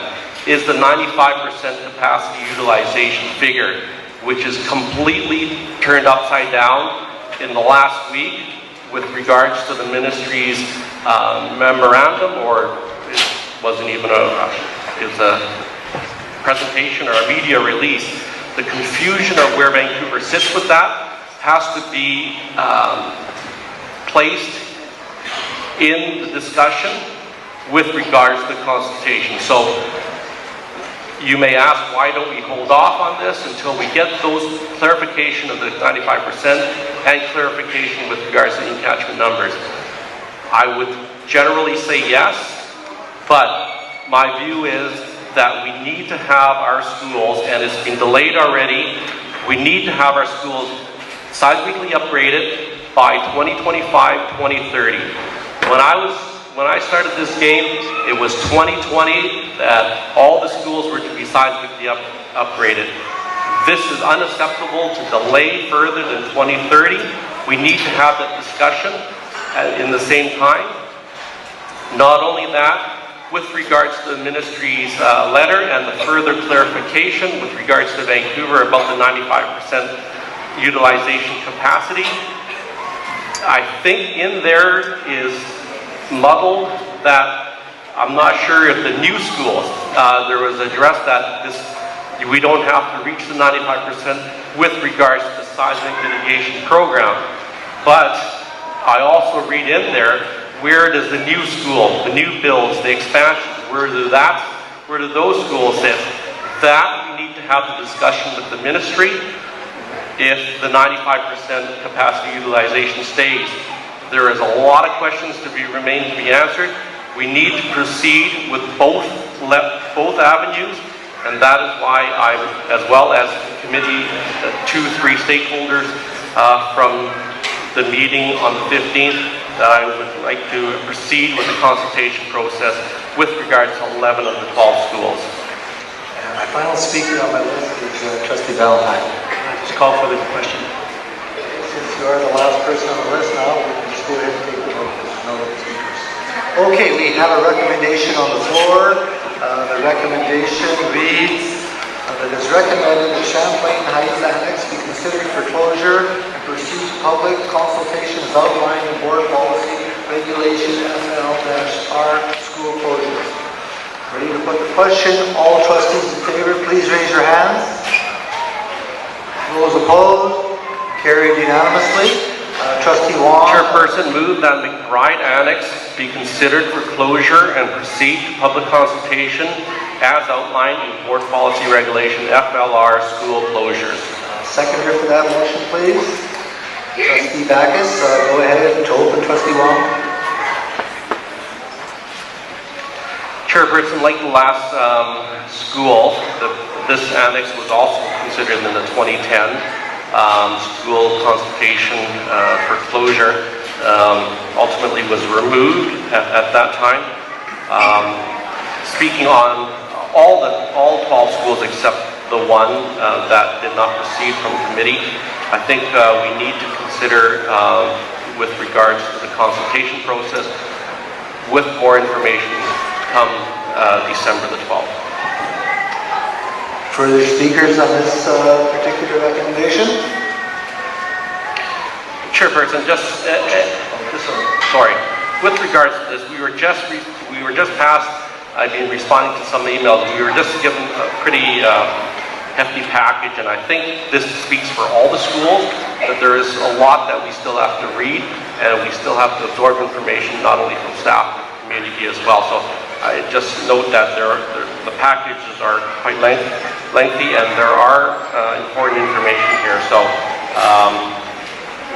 is the 95% capacity utilization figure, which is completely turned upside down in the last week with regards to the ministry's memorandum, or it wasn't even it's a presentation or a media release. The confusion of where Vancouver sits with that has to be placed in the discussion with regards to the consultation. So you may ask, why don't we hold off on this until we get those clarification of the 95% and clarification with regards to in-catchment numbers? I would generally say yes, but my view is that we need to have our schools, and it's been delayed already, we need to have our schools seismically upgraded by 2025-2030. When I started this game, it was 2020 that all the schools were to be seismically upgraded. This is unacceptable to delay further than 2030. We need to have that discussion in the same time. Not only that, with regards to the ministry's letter and the further clarification with regards to Vancouver about the 95% utilization capacity, I think in there is muddled that I'm not sure if the new schools, there was addressed that we don't have to reach the 95% with regards to the seismic mitigation program. But I also read in there, where does the new school, the new builds, the expansions, where do those schools sit? That we need to have the discussion with the ministry if the 95% capacity utilization stays. There is a lot of questions to remain to be answered. We need to proceed with both avenues, and that is why I, as well as the committee, 2-3 stakeholders from the meeting on the 15th, that I would like to proceed with the consultation process with regards to 11 of the 12 schools. And my final speaker on my list is Trustee Valentine. Just call for the question. Since you are the last person on the list now, we can just go ahead and take the vote. No other speakers. Okay, we have a recommendation on the floor. The recommendation reads that it is recommended that Champlain Heights Annex be considered for closure and pursue public consultation as outlined in Board Policy Regulation FL-R school closures. Ready to put the question? All trustees in favor, please raise your hands. Those opposed? Carried unanimously. Trustee Wong. Chairperson, move that McBride Annex be considered for closure and proceed to public consultation as outlined in Board Policy Regulation FLR school closures. Seconder for that motion, please. Trustee Backus, go ahead to open. Trustee Wong. Chairperson, like the last school, this annex was also considered in the 2010 school consultation for closure. ultimately was removed at that time. Speaking on all 12 schools except the one that did not proceed from committee, I think we need to consider with regards to the consultation process with more information come December the 12th. Further speakers on this particular recommendation? Chairperson, sorry. With regards to this, we were just passed. I've been responding to some emails. We were just given a pretty hefty package, and I think this speaks for all the schools, that there is a lot that we still have to read, and we still have to absorb information, not only from staff, but community as well. So I just note that the packages are quite lengthy, and there are important information here. So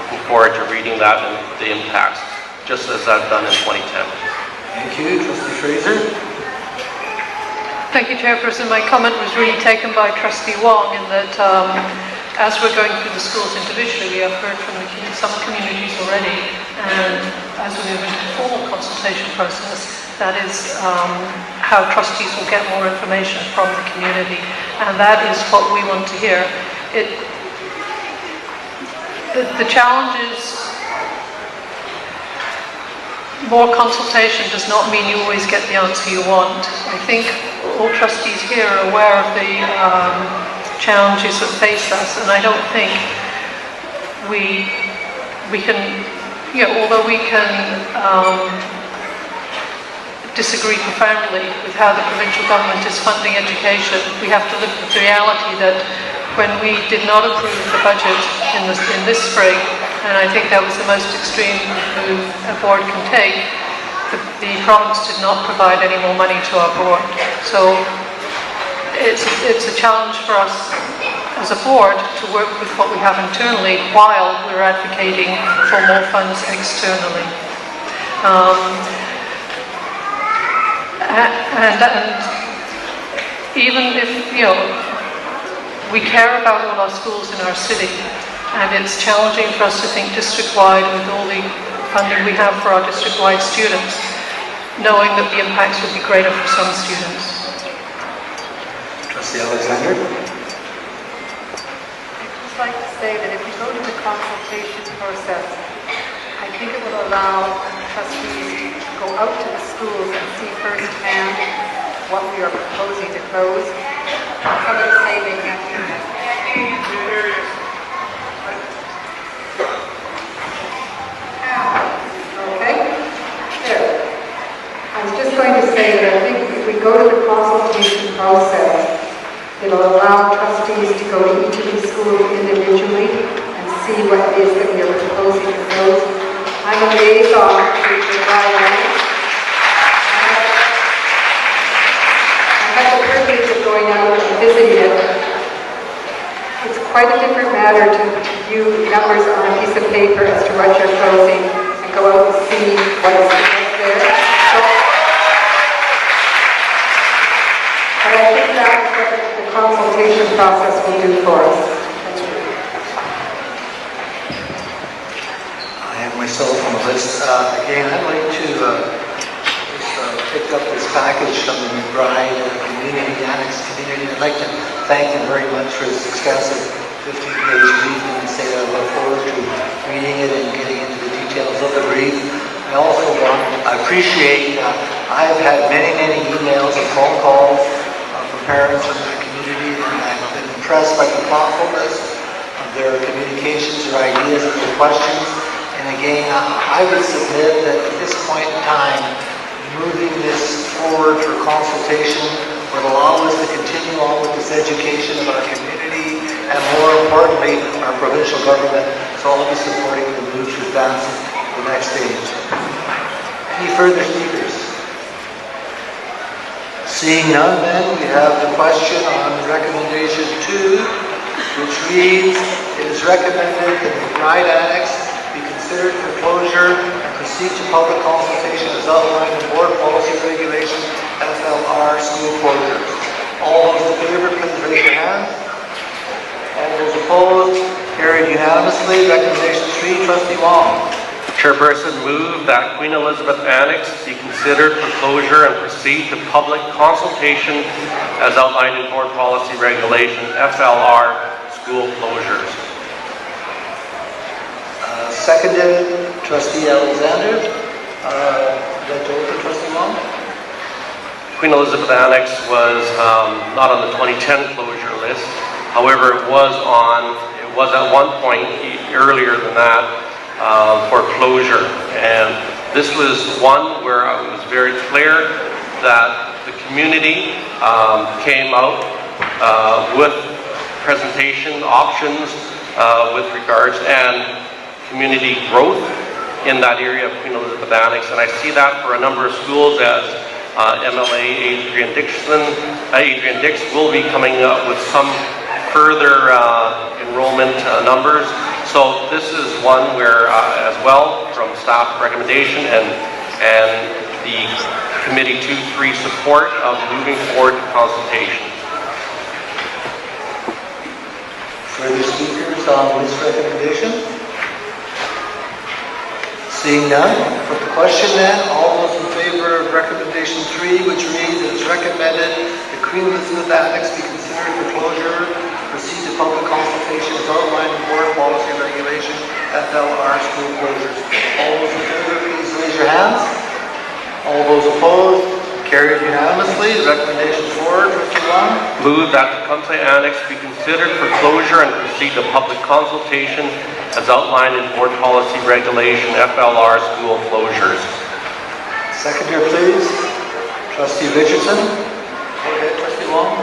looking forward to reading that and the impacts, just as I've done in 2010. Thank you. Trustee Fraser? Thank you, Chairperson. My comment was really taken by Trustee Wong in that as we're going through the schools individually, we have heard from some communities already, and as we move into the formal consultation process, that is how trustees will get more information from the community, and that is what we want to hear. The challenge is more consultation does not mean you always get the answer you want. I think all trustees here are aware of the challenges that face us, and I don't think we can, although we can disagree profoundly with how the provincial government is funding education, we have to live with the reality that when we did not approve the budget in this spring, and I think that was the most extreme move a board can take, the province did not provide any more money to our board. So it's a challenge for us as a board to work with what we have internally while we're advocating for more funds externally. And even if, we care about all our schools in our city, and it's challenging for us to think district-wide with all the funding we have for our district-wide students, knowing that the impacts would be greater for some students. Trustee Alexander? I'd just like to say that if we go to the consultation process, I think it will allow trustees to go out to the schools and see firsthand what we are proposing to close. Some of the savings Okay? There. I was just going to say that I think if we go to the consultation process, it'll allow trustees to go to each of these schools individually and see what it is that we are proposing to close. I'm a liaison to the YMCA. I had the privilege of going out and visiting it. It's quite a different matter to view numbers on a piece of paper as to what you're closing and go out and see what is there. But I think that's what the consultation process will do for us. Myself on the list. Again, I'd like to just pick up this package from the McBride Community Annex Community. I'd like to thank them very much for this extensive 15-page brief, and say that I look forward to reading it and getting into the details of the brief. I also appreciate, I've had many emails and phone calls from parents in the community, and I've been impressed by the thoughtfulness of their communications, their ideas, and their questions. And again, I would submit that at this point in time, moving this forward for consultation would allow us to continue on with this education of our community, and more importantly, our provincial government. So I'll be supporting the move to advance to the next stage. Any further speakers? Seeing none, then, we have the question on recommendation 2, which reads, it is recommended that the McBride Annex be considered for closure and proceed to public consultation as outlined in Board Policy Regulation FLR school closures. All those in favor, please raise your hand. All those opposed, carried unanimously. Recommendation 3, Trustee Wong. Chairperson, move that Queen Elizabeth Annex be considered for closure and proceed to public consultation as outlined in Board Policy Regulation FLR school closures. Seconded, Trustee Alexander. Trustee Long. Queen Elizabeth Annex was not on the 2010 closure list. However, it was at one point earlier than that for closure. And this was one where it was very clear that the community came out with presentation options with regards and community growth in that area of Queen Elizabeth Annex. And I see that for a number of schools as MLA Adrian Dix will be coming up with some further enrollment numbers. So this is one where as well from staff recommendation and the committee 2-3 support of moving forward to consultation. Further speakers on this recommendation? Seeing none, put the question then. All those in favor of recommendation 3, which reads, it is recommended the Queen Elizabeth Annex be considered for closure, proceed to public consultation as outlined in Board Policy Regulation FLR school closures. All those in favor, please raise your hands. All those opposed? Carried unanimously. Recommendation 4, Trustee Long. Move that the Tecumseh Annex be considered for closure and proceed to public consultation as outlined in Board Policy Regulation FLR school closures. Seconder, please. Trustee Richardson. Go ahead, Trustee Long.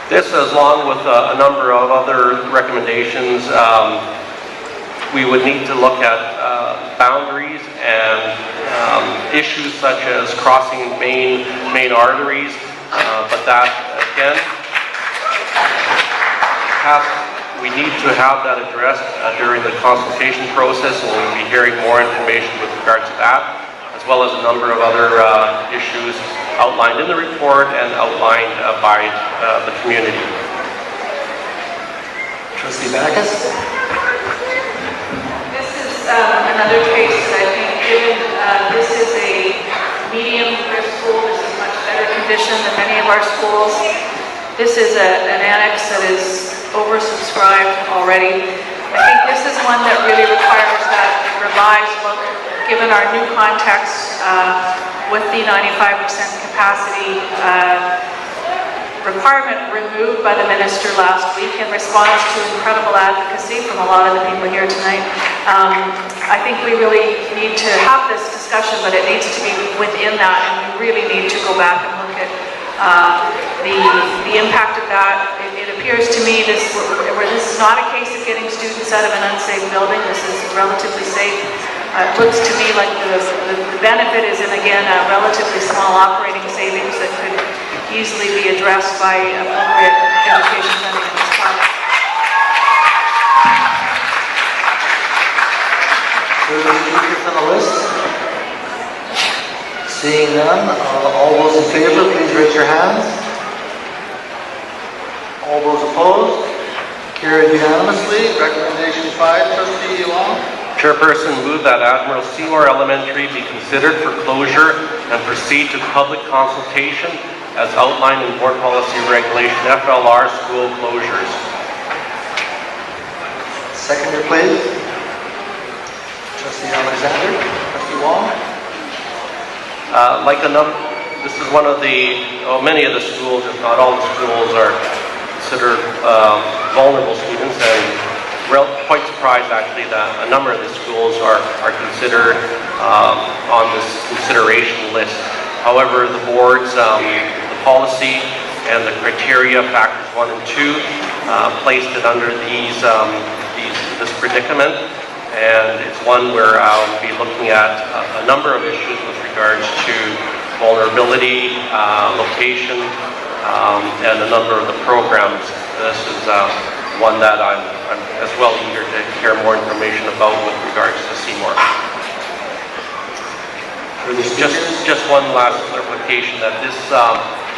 This, along with a number of other recommendations, we would need to look at boundaries and issues such as crossing main arteries, but that again we need to have that addressed during the consultation process, and we'll be hearing more information with regard to that, as well as a number of other issues outlined in the report and outlined by the community. Trustee Backus. This is another case that I think, given this is a medium risk school, this is much better condition than many of our schools. This is an annex that is oversubscribed already. I think this is one that really requires that revised look, given our new context with the 95% capacity requirement removed by the minister last week in response to incredible advocacy from a lot of the people here tonight. I think we really need to have this discussion, but it needs to be within that, and we really need to go back and look at the impact of that. It appears to me this is not a case of getting students out of an unsafe building. This is relatively safe. It looks to me like the benefit is in, again, a relatively small operating savings that could easily be addressed by appropriate education funding in this project. Further speakers on the list? Seeing none, all those in favor, please raise your hands. All those opposed? Carried unanimously. Recommendation 5, Trustee Long. Chairperson, move that Admiral Seymour Elementary be considered for closure and proceed to public consultation as outlined in Board Policy Regulation FLR school closures. Seconder, please. Trustee Alexander. Trustee Long. This is one of many of the schools, if not all the schools, are considered vulnerable students, and quite surprised actually that a number of the schools are considered on this consideration list. However, the board's the policy and the criteria, factors 1 and 2, placed it under this predicament, and it's one where I'll be looking at a number of issues with regards to vulnerability, location, and a number of the programs. This is one that I'm as well eager to hear more information about with regards to Seymour. Just one last clarification that this,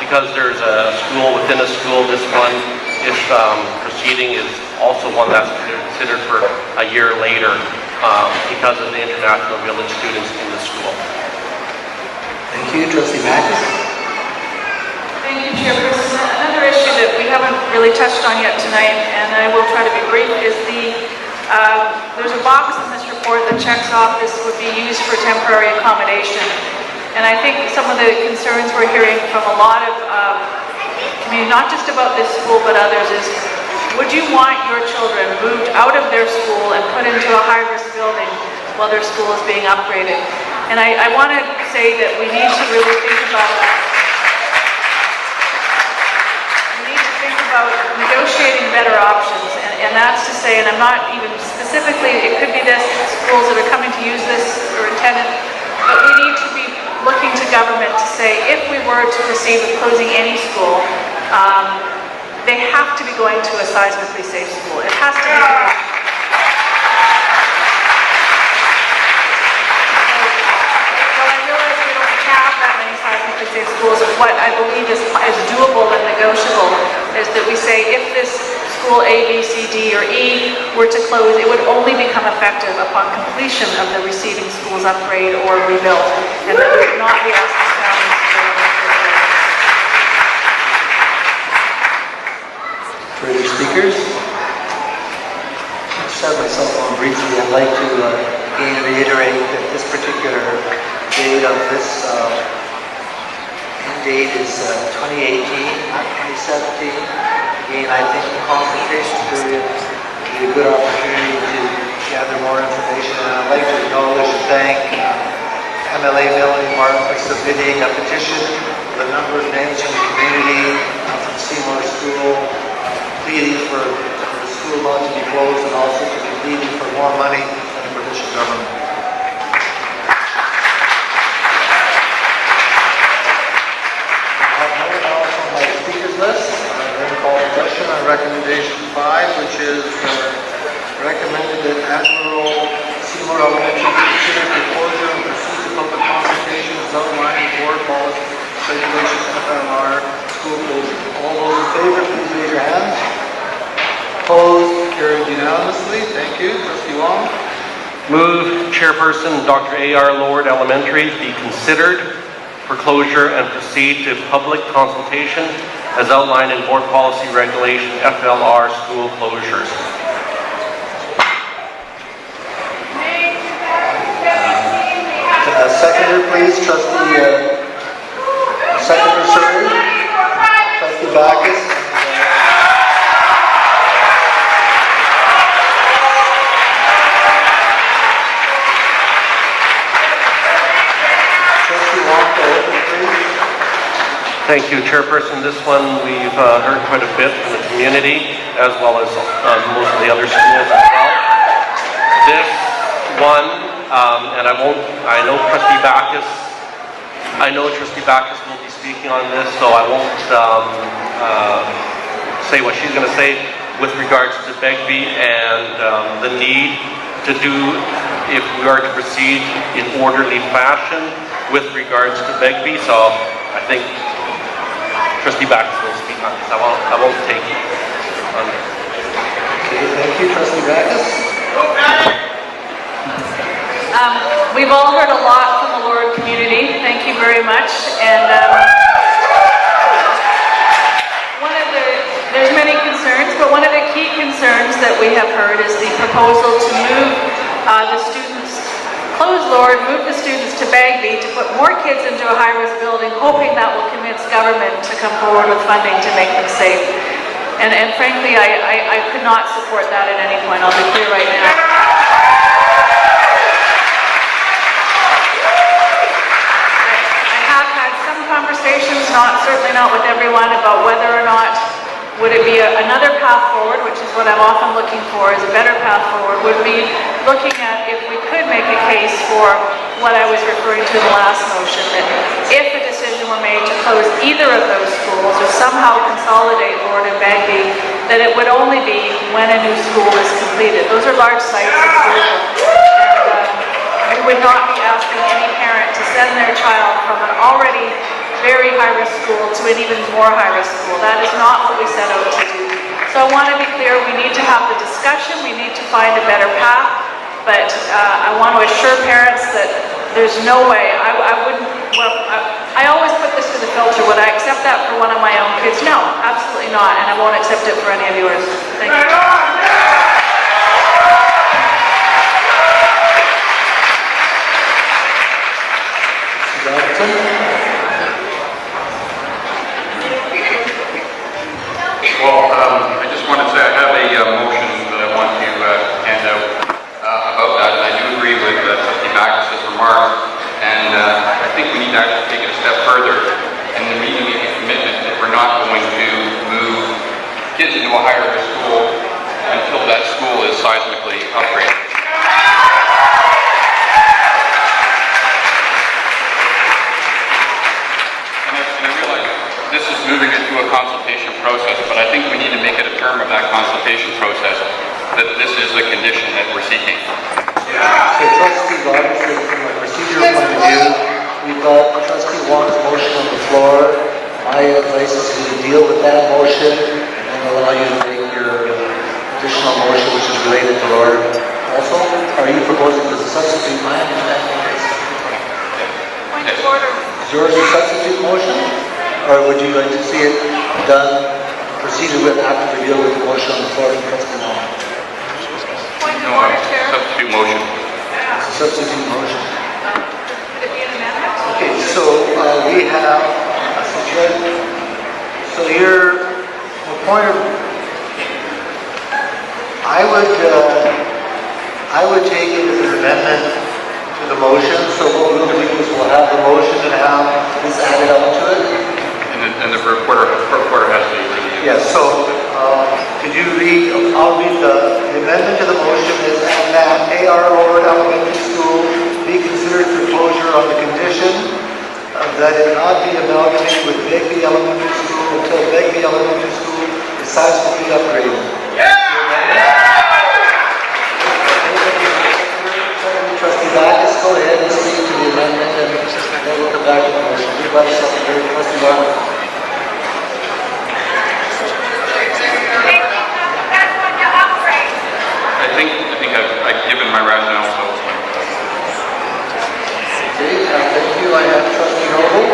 because there's a school within a school, this proceeding is also one that's considered for a year later. because of the International Village students in the school. Thank you, Trustee Mackin. Thank you, Chairperson. Another issue that we haven't really touched on yet tonight, and I will try to be brief, is there's a box in this report that checks off this would be used for temporary accommodation. And I think some of the concerns we're hearing from a lot of community, not just about this school but others, is would you want your children moved out of their school and put into a high-risk building while their school is being upgraded? And I want to say that we need to really think about that. About negotiating better options, and that's to say, and I'm not even specifically, it could be this, schools that are coming to use this or intended, but we need to be looking to government to say, if we were to proceed with closing any school, they have to be going to a seismically safe school. It has to be. Well, I realize we don't have that many seismically safe schools. What I believe is doable and negotiable is that we say if this school A, B, C, D, or E were to close, it would only become effective upon completion of the receiving school's upgrade or rebuild, and that we would not be asking families to go on. Further speakers? I'll start myself on briefly. I'd like to again reiterate that this particular date of this date is 2018, not 2017. Again, I think the consultation period would be a good opportunity to gather more information, and I'd like to acknowledge and thank MLA Melanie Martin for submitting a petition with a number of names from the community from Seymour School, pleading for the school not to be closed and also to be pleading for more money from the provincial government. List. I then call the question on recommendation 5, which is recommended that Admiral Seymour Elementary consider the closure and proceed to public consultation as outlined in board policy regulations FLR school closure. All those in favor, please raise your hands. Opposed? Carried unanimously. Thank you. Trustee Wong. Move Chairperson Dr. A.R. Lord Elementary be considered for closure and proceed to public consultation as outlined in Board Policy Regulation FLR school closures. Seconder, please. Trustee Seconder, sir. Trustee Backus. Trustee Wong, please. Thank you, Chairperson. This one we've heard quite a bit from the community, as well as most of the other schools as well. This one, and I know Trustee Backus will be speaking on this, so I won't say what she's going to say with regards to Begbie and the need to do, if we are to proceed in orderly fashion with regards to Begbie. So I think Trustee Backus will speak on this. I won't take it on this. Okay, thank you, Trustee Backus. We've all heard a lot from the Lord community. Thank you very much. And there's many concerns, but one of the key concerns that we have heard is the proposal to move the students, close Lord, move the students to Bagby to put more kids into a high-risk building, hoping that will convince government to come forward with funding to make them safe. And frankly, I could not support that at any point. I'll be clear right now. Conversations, certainly not with everyone, about whether or not would it be another path forward, which is what I'm often looking for, is a better path forward, would be looking at if we could make a case for what I was referring to in the last motion, that if a decision were made to close either of those schools or somehow consolidate Lord and Bagby, that it would only be when a new school is completed. Those are large sites of schools. We would not be asking any parent to send their child from an already very high-risk school to an even more high-risk school. That is not what we set out to do. So I want to be clear, we need to have the discussion, we need to find a better path. But I want to assure parents that there's no way, I wouldn't, well, I always put this to the filter. Would I accept that for one of my own kids? No, absolutely not, and I won't accept it for any of yours. Thank you. Well, I just wanted to say I have a motion that I want to hand out about that, and I do agree with Trustee Backus's remarks, and I think we need to actually take it a step further, and we need to make a commitment that we're not going to move kids into a higher risk school until that school is seismically upgraded. This is moving into a consultation process, but I think we need to make it a term of that consultation process that this is the condition that we're seeking. So Trustee Robinson, from a procedural point of view, we've got Trustee Wong's motion on the floor. My advice is to deal with that motion and allow you to make your additional motion, which is related to order. Also, are you proposing to substitute my understanding? Point of order. Is yours a substitute motion? Or would you like to see it done, proceeded with after we deal with the motion on the floor from Trustee Wong? Point of order, Chair. Substitute motion. It's a substitute motion. Could it be an amendment? Okay, so we have, so your point of, I would take it as an amendment to the motion. So what we'll do is we'll have the motion and have this added on to it. And the reporter has to read. Yes, so could you read, I'll read the amendment to the motion is that A.R. Lord Elementary School be considered for closure on the condition that it not be amalgamated with Begbie Elementary School until Begbie Elementary School is seismically upgraded. Trustee Backus, go ahead and speak to the amendment and then we'll come back to the motion. Trustee Backus. I think I've given my rationale, so. Okay, thank you. I have Trustee Noble.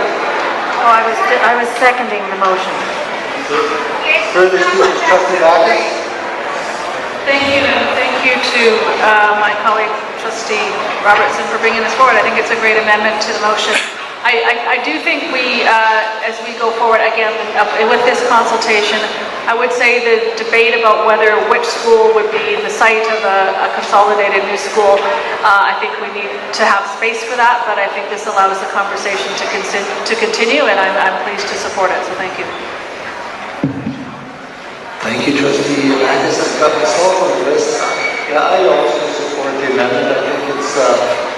Oh, I was seconding the motion. Further speakers, Trustee Backus. Thank you, and thank you to my colleague, Trustee Robertson, for bringing this forward. I think it's a great amendment to the motion. I do think we, as we go forward, again, with this consultation, I would say the debate about which school would be the site of a consolidated new school, I think we need to have space for that, but I think this allows the conversation to continue, and I'm pleased to support it, so thank you. Thank you, Trustee Backus. I've got myself on the list. Yeah, I also support the amendment. I think it's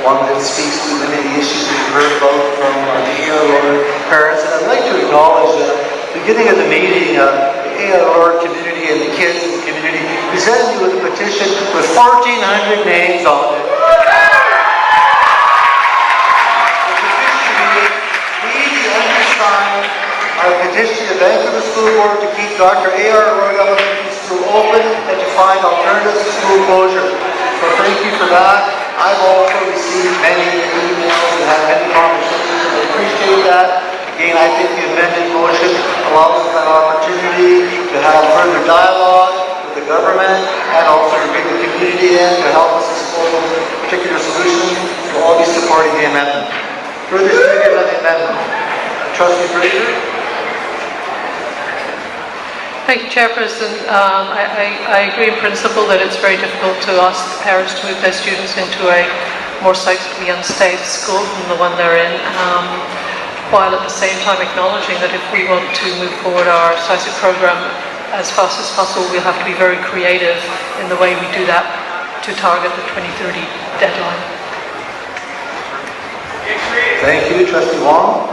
one that speaks to many of the issues we've heard about from the AR parents. And I'd like to acknowledge that at the beginning of the meeting, the AR community and the kids in the community presented you with a petition with 1,400 names on it. Our petition to the Vancouver School Board to keep Dr. A.R. Road Elementary School open and to find alternatives to school closure. So thank you for that. I've also received many emails and had many conversations, and I appreciate that. Again, I think the amended motion allows us that opportunity to have further dialogue with the government and also to bring the community in to help us explore those particular solutions. We'll all be supporting the amendment. Further speakers on the amendment. Trustee Fraser. Thank you, Chairperson. I agree in principle that it's very difficult to ask parents to move their students into a more seismically unstable school than the one they're in, while at the same time acknowledging that if we want to move forward our seismic program as fast as possible, we'll have to be very creative in the way we do that to target the 2030 deadline. Thank you, Trustee Wong.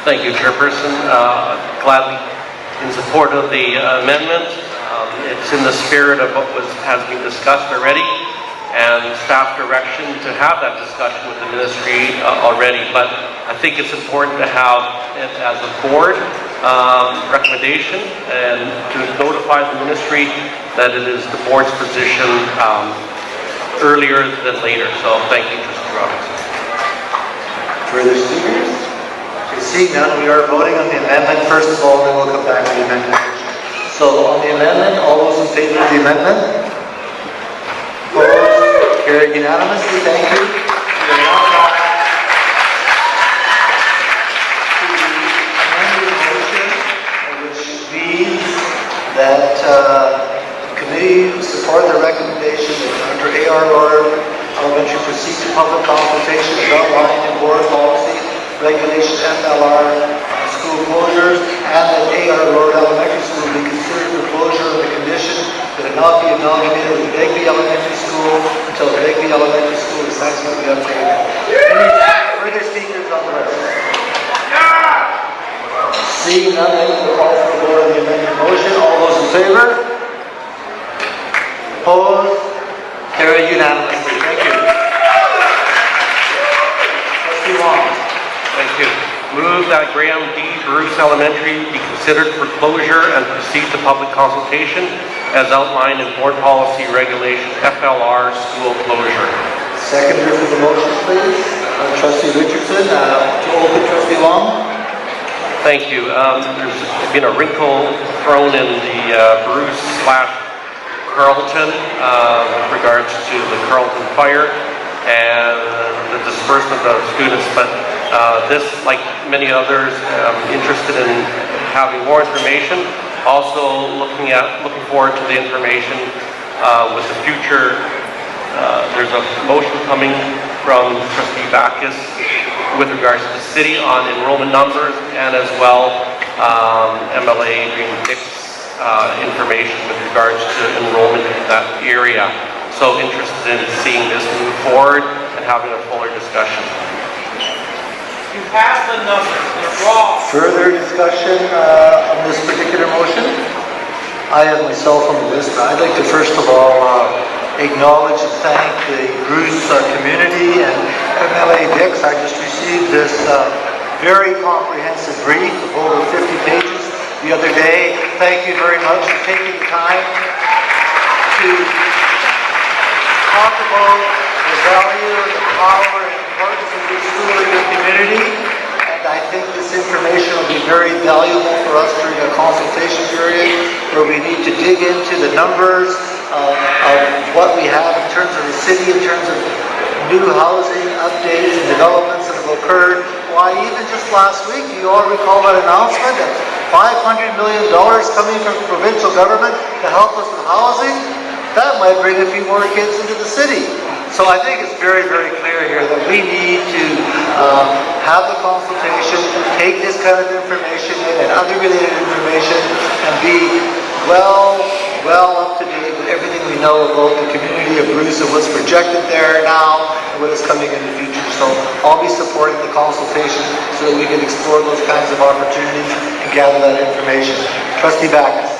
Thank you, Chairperson. Gladly in support of the amendment. It's in the spirit of what has been discussed already, and staff direction to have that discussion with the ministry already. But I think it's important to have it as a board recommendation and to notify the ministry that it is the board's position earlier than later. So thank you, Trustee Robinson. Further speakers? Okay, seeing none, we are voting on the amendment first of all, then we'll come back to the amendment. So on the amendment, all those in favor of the amendment? Opposed? Carried unanimously. Thank you. We are now back to the amended motion, which reads that the committee support the recommendation that under ARR Elementary proceed to public consultation as outlined in board policy, regulation FLR school closures, and that AR Road Elementary School be considered for closure of the condition that it not be amalgamated with Begbie Elementary School until Begbie Elementary School is subsequently upgraded. Any further speakers on the rest? Seeing none, I will call for the vote on the amended motion. All those in favor? Opposed? Carried unanimously. Thank you. Trustee Wong. Thank you. Move that Graham D. Bruce Elementary be considered for closure and proceed to public consultation as outlined in board policy regulation FLR school closure. Seconder for the motion, please. Trustee Richardson. To open, Trustee Wong. Thank you. There's been a wrinkle thrown in the Bruce/Carleton with regards to the Carleton fire and the disbursement of students, but this, like many others, interested in having more information. Also looking forward to the information with the future. There's a motion coming from Trustee Backus with regards to the city on enrollment numbers, and as well MLA Green Dick's information with regards to enrollment in that area. So interested in seeing this move forward and having a fuller discussion. You passed the numbers, they're wrong. Further discussion on this particular motion? I have myself on the list. I'd like to first of all acknowledge and thank the Bruce community and MLA Dix. I just received this very comprehensive brief of over 50 pages the other day. Thank you very much for taking the time to talk about the value, the power, and importance of this school in your community. And I think this information will be very valuable for us during a consultation period where we need to dig into the numbers of what we have in terms of the city, in terms of new housing updates and developments that have occurred. Why, even just last week, you all recall that announcement of $500 million coming from the provincial government to help us with housing? That might bring a few more kids into the city. So I think it's very, very clear here that we need to have the consultation, take this kind of information in and other related information, and be well up to date with everything we know about the community of Bruce and what's projected there now and what is coming in the future. So I'll be supporting the consultation so that we can explore those kinds of opportunities and gather that information. Trustee Backus.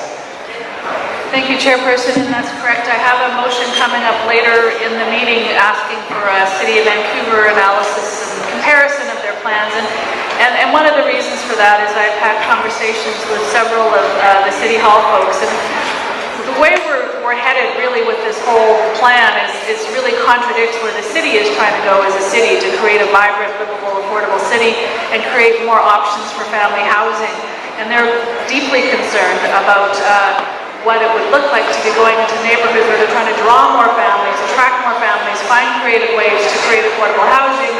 Thank you, Chairperson, and that's correct. I have a motion coming up later in the meeting asking for a City of Vancouver analysis and comparison of their plans. And one of the reasons for that is I've had conversations with several of the City Hall folks, and the way we're headed really with this whole plan is really contradicts where the city is trying to go as a city to create a vibrant, livable, affordable city and create more options for family housing. And they're deeply concerned about what it would look like to be going into neighborhoods where they're trying to draw more families, attract more families, find creative ways to create affordable housing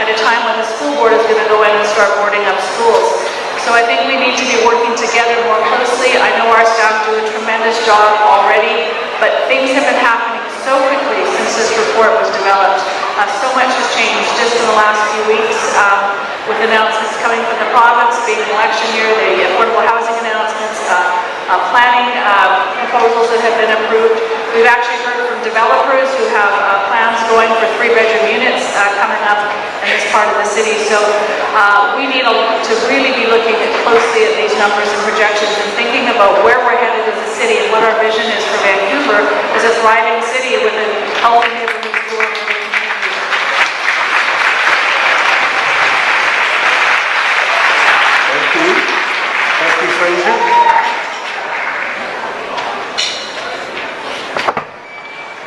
at a time when the school board is going to go in and start boarding up schools. So I think we need to be working together more closely. I know our staff do a tremendous job already, but things have been happening so quickly since this report was developed. So much has changed just in the last few weeks with announcements coming from the province, being an election year, the affordable housing announcements, planning proposals that have been approved. We've actually heard from developers who have plans going for 3-bedroom units coming up in this part of the city. So we need to really be looking closely at these numbers and projections and thinking about where we're headed as a city and what our vision is for Vancouver as a thriving city with a healthy neighborhood school and community. Thank you. Trustee Fraser.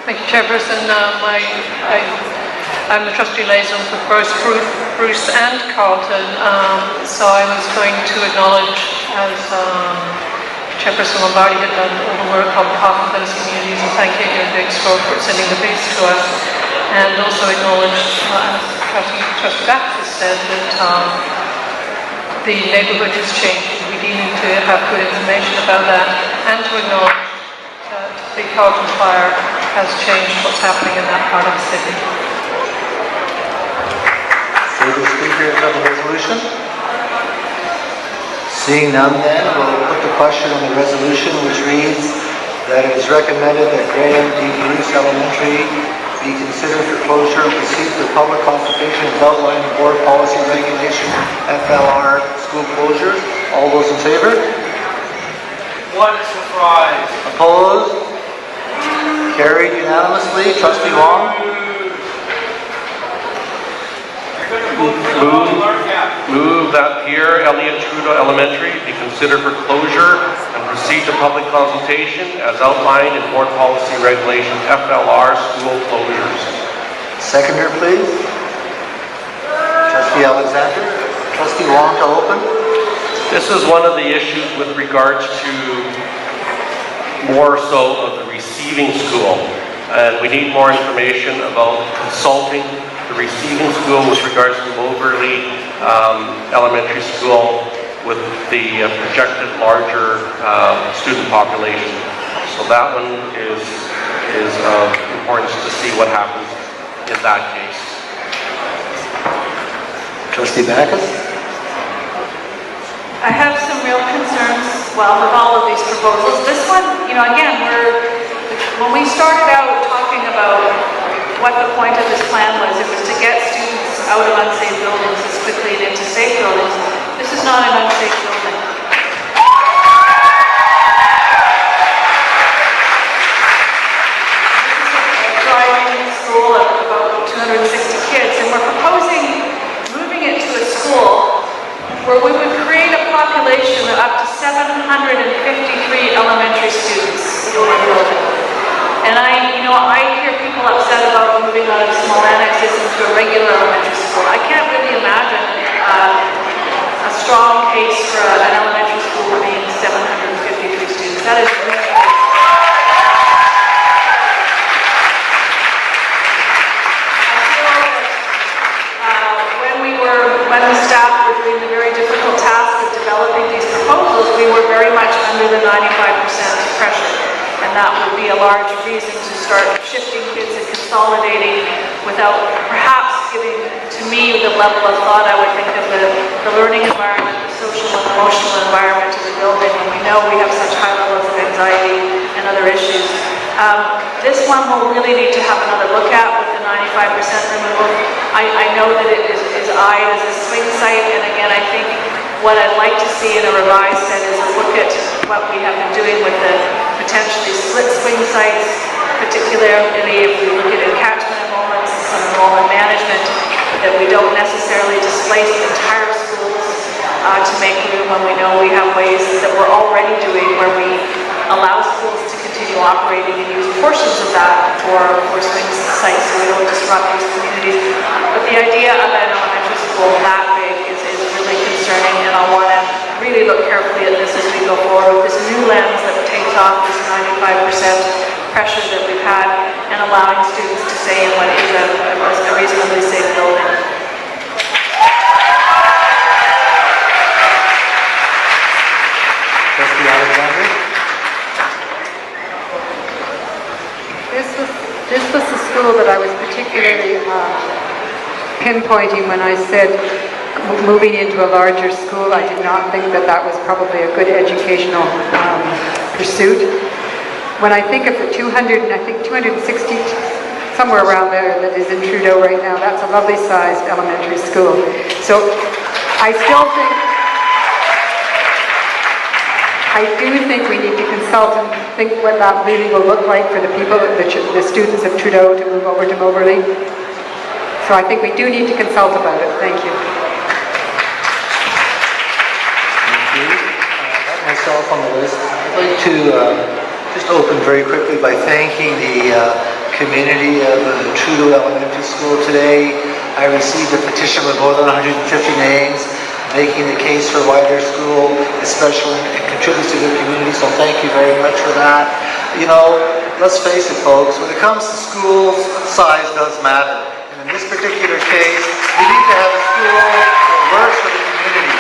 Thank you, Chairperson, I'm the trustee liaison for Bruce and Carlton, so I was going to acknowledge, as Chairperson Lombardi had done all the work on behalf of those communities, and thank you again, Dick, for sending the piece to us, and also acknowledge, as Trustee Baxter said, that the neighbourhood is changing. We do need to have good information about that, and to acknowledge that the Carlton fire has changed what's happening in that part of the city. Further speakers on the resolution? Seeing none then, we'll put the question on the resolution, which reads that it is recommended that Graham D. Bruce Elementary be considered for closure and proceed with public consultation as outlined in Board Policy Regulation FLR school closure. All those in favor? What a surprise. Opposed? Carried unanimously. Trustee Wong? Move that Pierre Elliott Trudeau Elementary be considered for closure and proceed to public consultation as outlined in Board Policy Regulation FLR school closures. Seconder, please. Trustee Alexander. Trustee Wong to open. This is one of the issues with regards to more so of the receiving school. And we need more information about consulting the receiving school with regards to Moberly Elementary School with the projected larger student population. So that one is of importance to see what happens in that case. Trustee Backus? I have some real concerns, well, with all of these proposals. This one, again, when we started out talking about what the point of this plan was, it was to get students out of unsafe buildings as quickly and into safe buildings. This is not an unsafe building. This is a driving school of about 260 kids, and we're proposing moving it to a school where we would create a population of up to 753 elementary students in one building. And I hear people upset about moving out of small annexes into a regular elementary school. I can't really imagine a strong case for an elementary school being 753 students. That is really when the staff were doing the very difficult task of developing these proposals, we were very much under the 95% pressure. And that would be a large reason to start shifting kids and consolidating without perhaps giving, to me, the level of thought I would think of the learning environment, the social and emotional environment of the building, when we know we have such high levels of anxiety and other issues. This one we'll really need to have another look at with the 95% removal. I know that it is eyed as a swing site, and again, I think what I'd like to see in a revised set is a look at what we have been doing with the potentially split swing sites, particularly if we look at catchment enrollments and some enrollment management, that we don't necessarily displace entire schools to make room when we know we have ways that we're already doing where we allow schools to continue operating and use portions of that for swing sites so we don't disrupt these communities. But the idea of an elementary school that big is really concerning, and I want to really look carefully at this as we go forward with this new lens that takes off this 95% pressure that we've had and allowing students to stay in what is a reasonably safe building. Trustee Alexander? This was the school that I was particularly pinpointing when I said moving into a larger school. I did not think that was probably a good educational pursuit. When I think of the 260, somewhere around there, that is in Trudeau right now, that's a lovely sized elementary school. So I do think we need to consult and think what that really will look like for the people, the students of Trudeau to move over to Moberly. So I think we do need to consult about it. Thank you. Myself on the list. I'd like to just open very quickly by thanking the community of Trudeau Elementary School today. I received a petition with more than 150 names making the case for why their school is special and contributes to their community, so thank you very much for that. You know, let's face it, folks, when it comes to schools, size does matter. And in this particular case, we need to have a school that works for the community.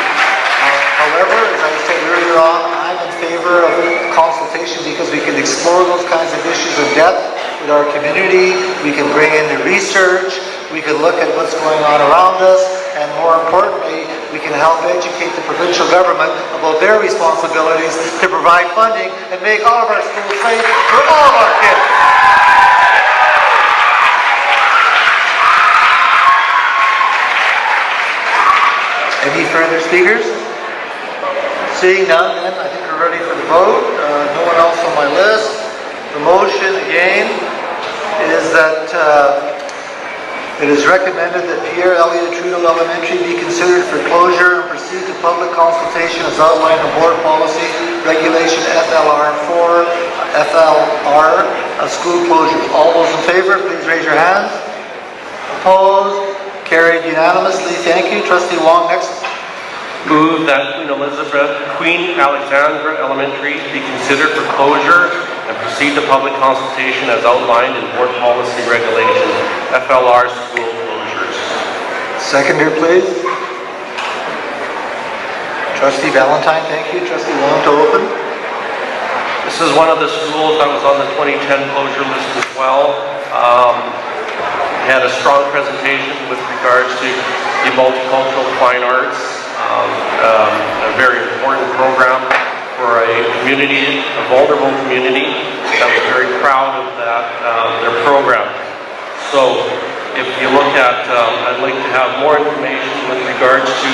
However, as I said earlier on, I'm in favor of consultation because we can explore those kinds of issues in depth with our community. We can bring in the research. We can look at what's going on around us. And more importantly, we can help educate the provincial government about their responsibilities to provide funding and make all of our schools safe for all of our kids. Any further speakers? Seeing none, then I think we're ready for the vote. No one else on my list. The motion, again, is that it is recommended that Pierre Elliott Trudeau Elementary be considered for closure and proceed to public consultation as outlined in Board Policy Regulation FLR 4, FLR of school closures. All those in favor, please raise your hands. Opposed? Carried unanimously. Thank you. Trustee Wong, next. Move that Queen Alexandra Elementary be considered for closure and proceed to public consultation as outlined in Board Policy Regulation FLR school closures. Seconder, please. Trustee Valentine, thank you. Trustee Wong to open. This is one of the schools that was on the 2010 closure list as well. Had a strong presentation with regards to the multicultural fine arts. A very important program for a community, a vulnerable community that was very proud of that, their program. So if you look at, I'd like to have more information with regards to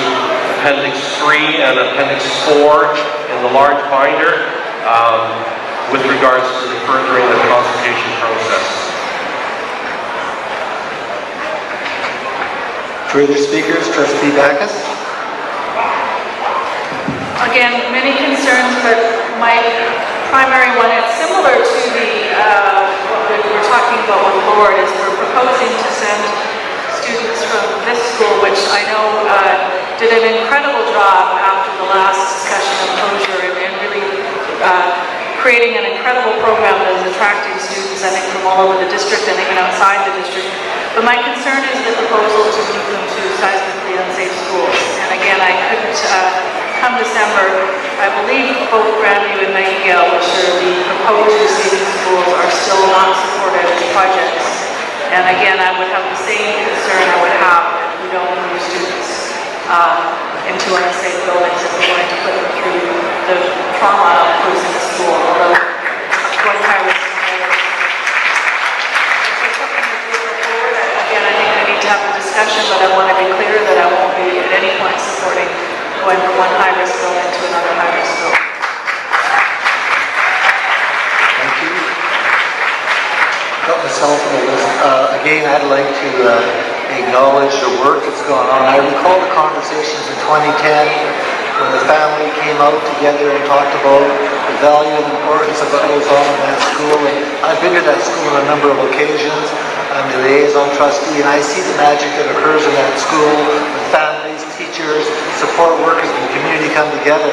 Appendix 3 and Appendix 4 in the large binder with regards to the furthering the consultation process. Further speakers, Trustee Backus. Again, many concerns, but my primary one, it's similar to the what we're talking about with Board, is we're proposing to send students from this school, which I know did an incredible job after the last discussion of closure and really creating an incredible program that is attracting students, I think, from all over the district and even outside the district. But my concern is the proposal to move them to seismically unsafe schools. And again, I couldn't, come December, I believe both Grandview and Nightingale, which are the proposed receiving schools, are still not supported as projects. And again, I would have the same concern I would have if we don't move students into unsafe buildings if we're going to put them through the trauma of closing a school, although going high risk. Again, I think we need to have a discussion, but I want to be clear that I won't be at any point supporting going from one high-risk building to another high-risk building. Thank you. Got myself on the list. Again, I'd like to acknowledge the work that's gone on. I recall the conversations in 2010 when the family came out together and talked about the value and importance of what goes on in that school. And I've been to that school on a number of occasions. I'm the liaison trustee, and I see the magic that occurs in that school when families, teachers, support workers, and the community come together.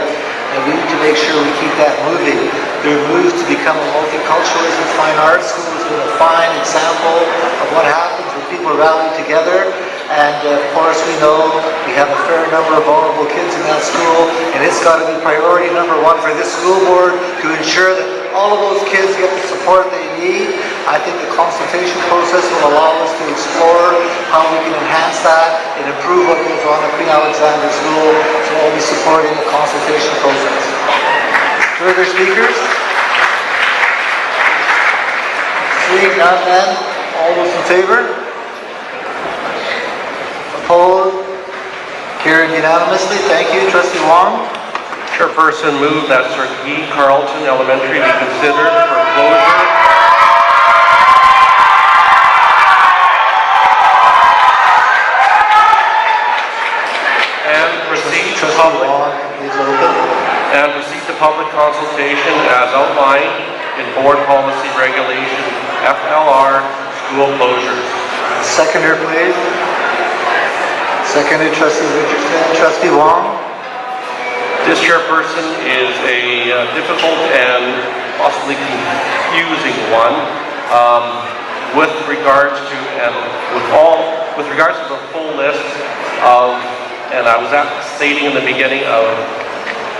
And we need to make sure we keep that moving. Their move to become a multiculturalism fine arts school has been a fine example of what happens when people rally together. And of course, we know we have a fair number of vulnerable kids in that school, and it's got to be priority number one for this school board to ensure that all of those kids get the support they need. I think the consultation process will allow us to explore how we can enhance that and improve what goes on at Queen Alexandra School, so I'll be supporting the consultation process. Further speakers? Seeing none, then, all those in favor? Opposed? Carried unanimously. Thank you. Trustee Wong. Chairperson, move that Sir E. Carlton Elementary be considered for closure and proceed to public consultation as outlined in Board Policy Regulation FLR school closures. Seconder, please. Seconded, Trustee Richardson. Trustee Wong. This chairperson is a difficult and possibly confusing one with regards to the full list of, and I was stating in the beginning of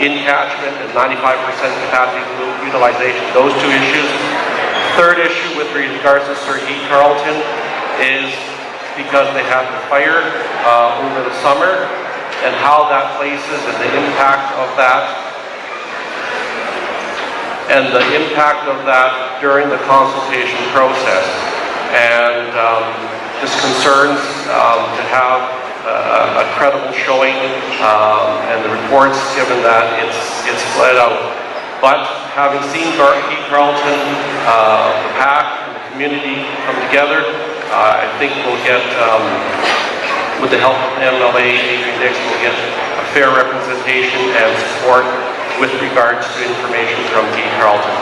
in-catchment and 95% capacity utilization, those two issues. Third issue with regards to Sir E. Carleton is because they had the fire over the summer and how that places and the impact of that during the consultation process. And this concerns to have a credible showing and the reports given that it's fled out. But having seen Keith Carleton, the PAC, and the community come together, I think we'll get, with the help of MLA Adrian Dix, we'll get a fair representation and support with regards to information from Keith Carleton.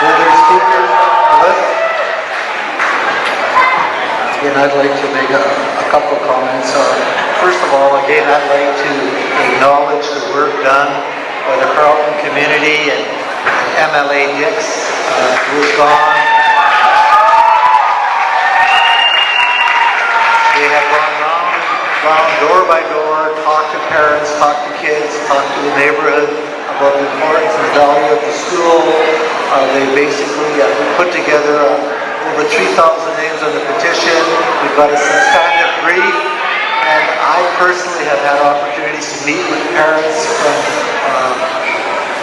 Further speakers on the list? Again, I'd like to make a couple comments. First of all, again, I'd like to acknowledge the work done by the Carleton community and MLA Dix, who's gone. They have gone round door by door, talked to parents, talked to kids, talked to the neighborhood about the importance and value of the school. They basically put together over 3,000 names on the petition. We've got a substantive brief, and I personally have had opportunities to meet with parents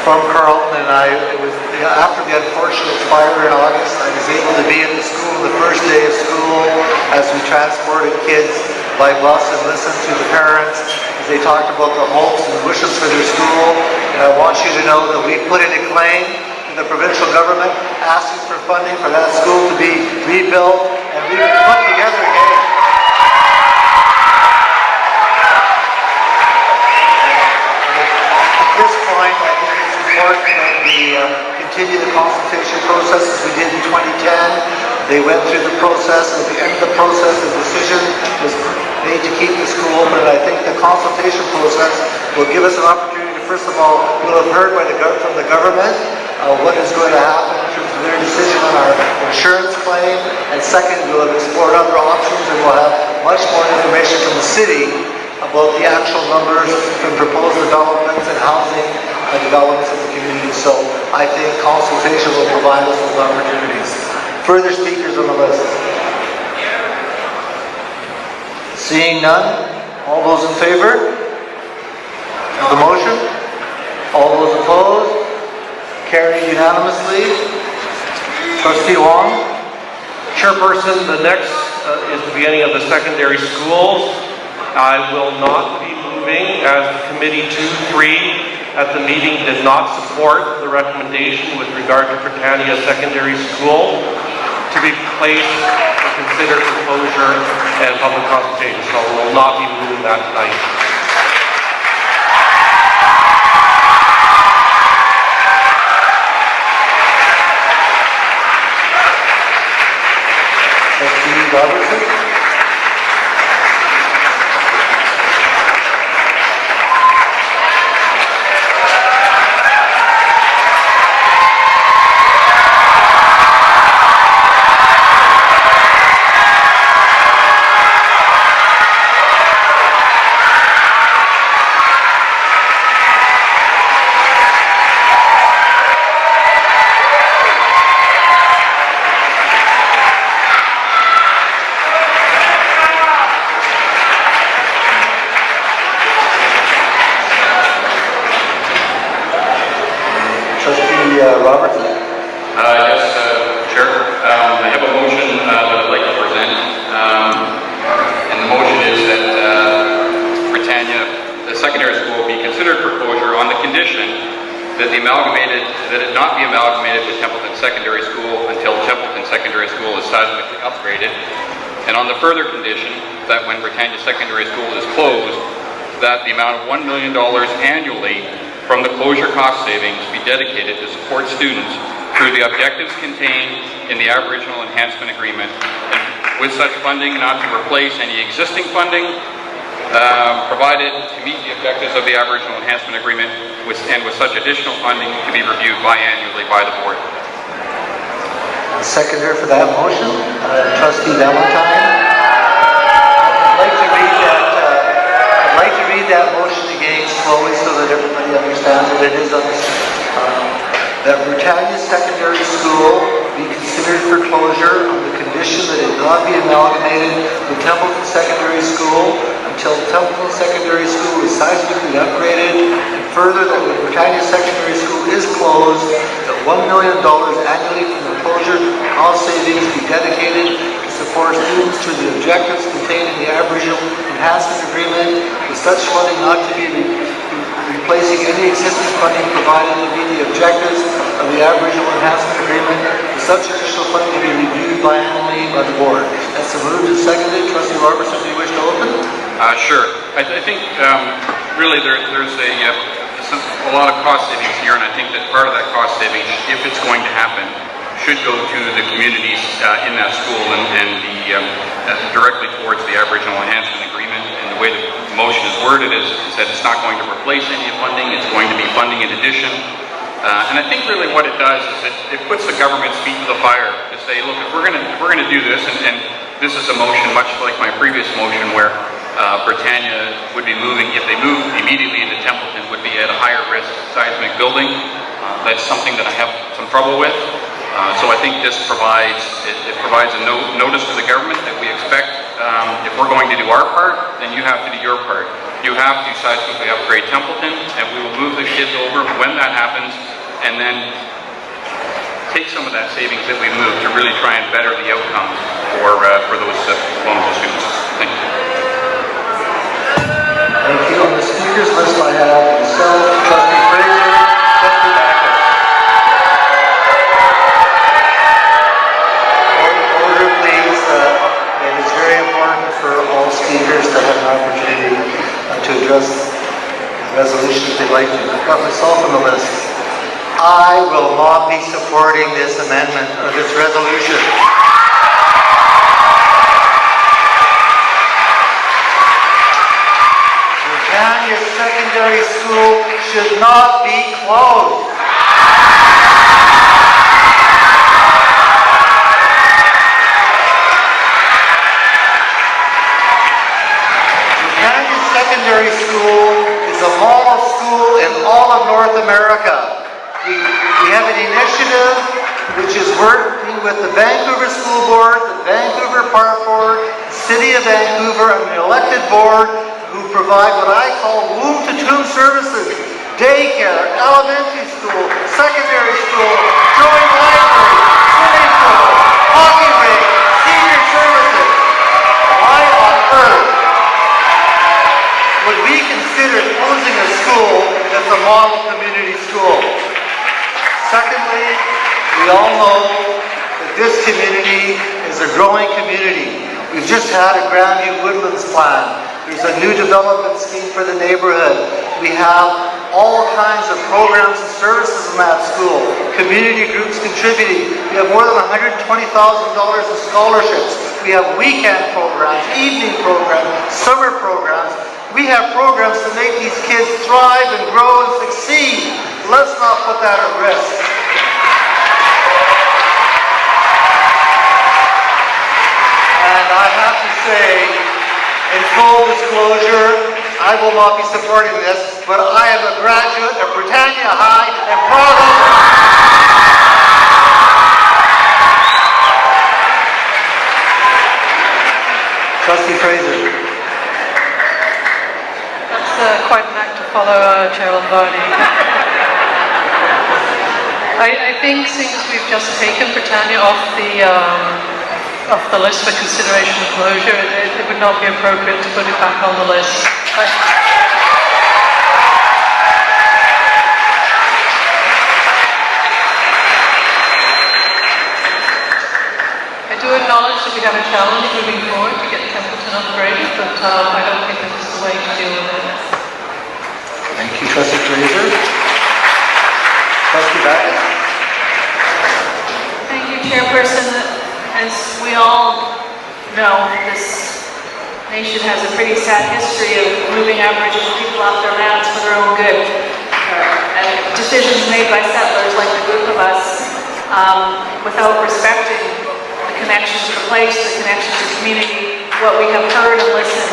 from Carleton, and it was after the unfortunate fire in August, I was able to be in the school the first day of school as we transported kids by bus and listened to the parents as they talked about the hopes and wishes for their school. And I want you to know that we put in a claim to the provincial government asking for funding for that school to be rebuilt and put together again. At this point, I think it's important that we continue the consultation process as we did in 2010. They went through the process, and at the end of the process, the decision was made to keep the school open. And I think the consultation process will give us an opportunity to, first of all, we'll have heard from the government what is going to happen in terms of their decision on our insurance claim. And second, we'll have explored other options, and we'll have much more information from the city about the actual numbers from proposed developments and housing developments in the community. So I think consultation will provide us with opportunities. Further speakers on the list? Seeing none, all those in favor of the motion? All those opposed? Carried unanimously. Trustee Wong? Chairperson, the next is the beginning of the secondary schools. I will not be moving as Committee 2-3 at the meeting did not support the recommendation with regard to Britannia Secondary School to be placed or considered for closure and public consultation. So we will not be moving that tonight. Trustee Robertson? Robertson? Yes, Chair. I have a motion that I'd like to present. And the motion is that Britannia, the secondary school, be considered for closure on the condition that it not be amalgamated with Templeton Secondary School until Templeton Secondary School is seismically upgraded. And on the further condition that when Britannia Secondary School is closed, that the amount of $1 million annually from the closure cost savings be dedicated to support students through the objectives contained in the Aboriginal Enhancement Agreement, and with such funding not to replace any existing funding provided to meet the objectives of the Aboriginal Enhancement Agreement, and with such additional funding to be reviewed biannually by the board. Seconder for that motion, Trustee Valentine. I'd like to read that motion again slowly so that everybody understands what it is on the that Britannia Secondary School be considered for closure on the condition that it not be amalgamated with Templeton Secondary School until Templeton Secondary School is seismically upgraded, and further that when Britannia Secondary School is closed, that $1 million annually from the closure cost savings be dedicated to support students through the objectives contained in the Aboriginal Enhancement Agreement, with such funding not to be replacing any existing funding provided to meet the objectives of the Aboriginal Enhancement Agreement, with such additional funding to be reviewed biannually by the board. That's moved and seconded. Trustee Robertson, do you wish to open? Sure. I think really there's a lot of cost savings here, and I think that part of that cost savings, if it's going to happen, should go to the communities in that school and directly towards the Aboriginal Enhancement Agreement. And the way the motion is worded is that it's not going to replace any funding, it's going to be funding in addition. And I think really what it does is it puts the government's feet to the fire to say, look, if we're going to do this, and this is a motion much like my previous motion where Britannia would be moving, if they move immediately into Templeton, would be at a higher risk seismic building. That's something that I have some trouble with. So I think this provides a notice to the government that we expect, if we're going to do our part, then you have to do your part. You have to seismically upgrade Templeton, and we will move the kids over when that happens, and then take some of that savings that we move to really try and better the outcomes for those vulnerable students. Thank you. Thank you. On the speakers list, I have myself, Trustee Fraser, Trustee Mackin. Order, please. It is very important for all speakers to have an opportunity to address the resolution if they'd like to. I've got myself on the list. I will not be supporting this amendment or this resolution. Britannia Secondary School should not be closed. Britannia Secondary School is a model school in all of North America. We have an initiative which is working with the Vancouver School Board, the Vancouver Park Board, the City of Vancouver, and the elected board who provide what I call womb-to-tomb services, daycare, elementary school, secondary school, joint library, swimming pool, hockey rink, senior services. Why on earth would we consider closing a school that's a model community school? Secondly, we all know that this community is a growing community. We've just had a Grandview Woodlands plan. There's a new development scheme for the neighborhood. We have all kinds of programs and services in that school. Community groups contributing. We have more than $120,000 in scholarships. We have weekend programs, evening programs, summer programs. We have programs to make these kids thrive and grow and succeed. Let's not put that at risk. And I have to say, in full disclosure, I will not be supporting this, but I am a graduate of Britannia High and proud of it. Trustee Fraser. That's quite an act to follow, Chairman Barney. I think since we've just taken Britannia off the list for consideration of closure, it would not be appropriate to put it back on the list. I do acknowledge that we have a challenge moving forward to get Templeton upgraded, but I don't think this is the way to deal with it. Thank you, Trustee Fraser. Trustee Mackin. Thank you, Chairperson. As we all know, this nation has a pretty sad history of moving Aboriginal people off their lands for their own good. And decisions made by settlers like the group of us without respecting the connection to the place, the connection to the community, what we have heard and listened.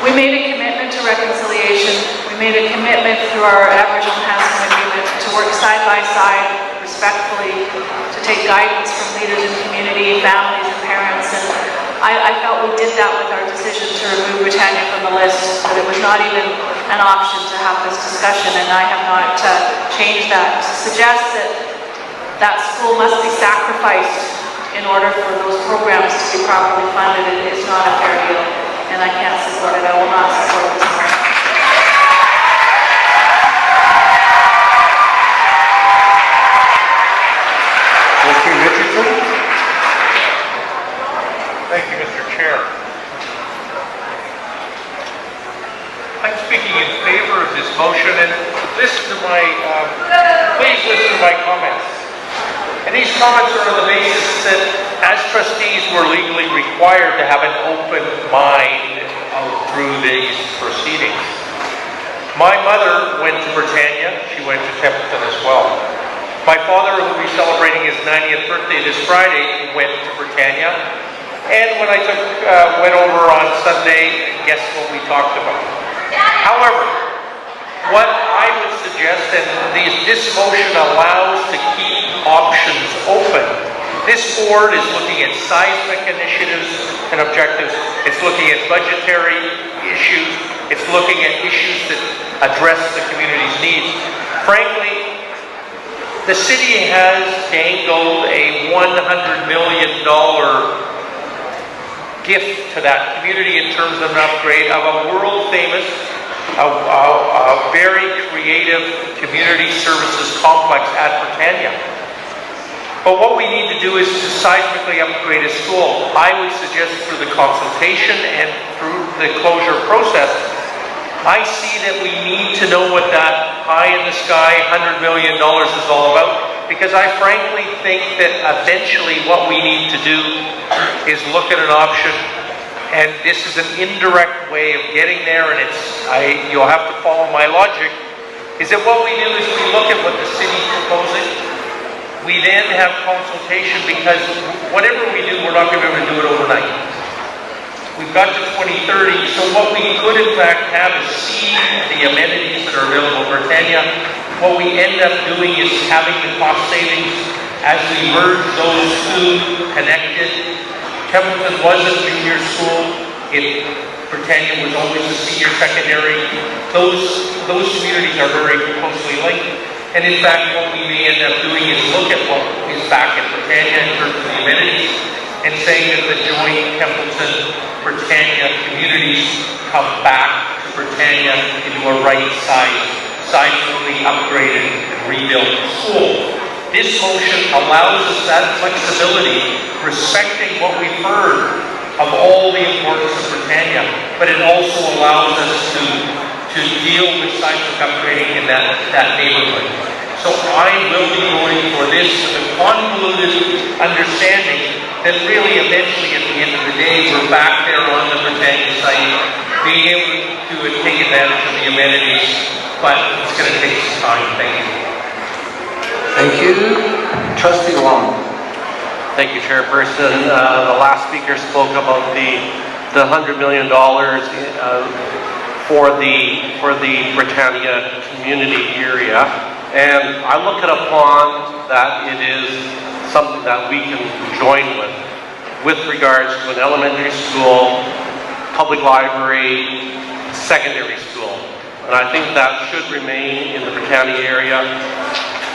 We made a commitment to reconciliation. We made a commitment through our Aboriginal Enhancement Agreement to work side by side, respectfully, to take guidance from leaders in the community, families and parents. And I felt we did that with our decision to remove Britannia from the list, that it was not even an option to have this discussion, and I have not changed that. To suggest that that school must be sacrificed in order for those programs to be properly funded is not a fair deal, and I can't support it. I will not support it tonight. Trustee Richardson. Thank you, Mr. Chair. I'm speaking in favor of this motion, and listen to my, please listen to my comments. And these comments are on the basis that as trustees, we're legally required to have an open mind through these proceedings. My mother went to Britannia. She went to Templeton as well. My father, who will be celebrating his 90th birthday this Friday, went to Britannia. And when I went over on Sunday, guess what we talked about? However, what I would suggest, and this motion allows to keep options open. This board is looking at seismic initiatives and objectives. It's looking at budgetary issues. It's looking at issues that address the community's needs. Frankly, the city has dangled a $100 million gift to that community in terms of an upgrade of a world-famous, a very creative community services complex at Britannia. But what we need to do is to seismically upgrade a school. I would suggest through the consultation and through the closure process, I see that we need to know what that pie-in-the-sky $100 million is all about, because I frankly think that eventually what we need to do is look at an option, and this is an indirect way of getting there, and you'll have to follow my logic, is that what we do is we look at what the city's proposing. We then have consultation, because whatever we do, we're not going to be able to do it overnight. We've got to 2030, so what we could in fact have is see the amenities that are available in Britannia. What we end up doing is having the cost savings as we merge those two connected. Templeton was a junior school. Britannia was always a senior secondary. Those communities are very closely linked. And in fact, what we may end up doing is look at what is back in Britannia in terms of the amenities and saying that the joint Templeton-Britannia communities come back to Britannia into a right-sizedly upgraded and rebuilt school. This motion allows us that flexibility, respecting what we've heard of all the importance of Britannia, but it also allows us to deal with seismic upgrading in that neighborhood. So I will be voting for this with a convoluted understanding that really eventually at the end of the day we're back there on the Britannia site being able to take advantage of the amenities, but it's going to take some time. Thank you. Thank you. Trustee Long. Thank you, Chairperson. The last speaker spoke about the $100 million for the Britannia community area, and I look at upon that it is something that we can join with regards to an elementary school, public library, secondary school, and I think that should remain in the Britannia area.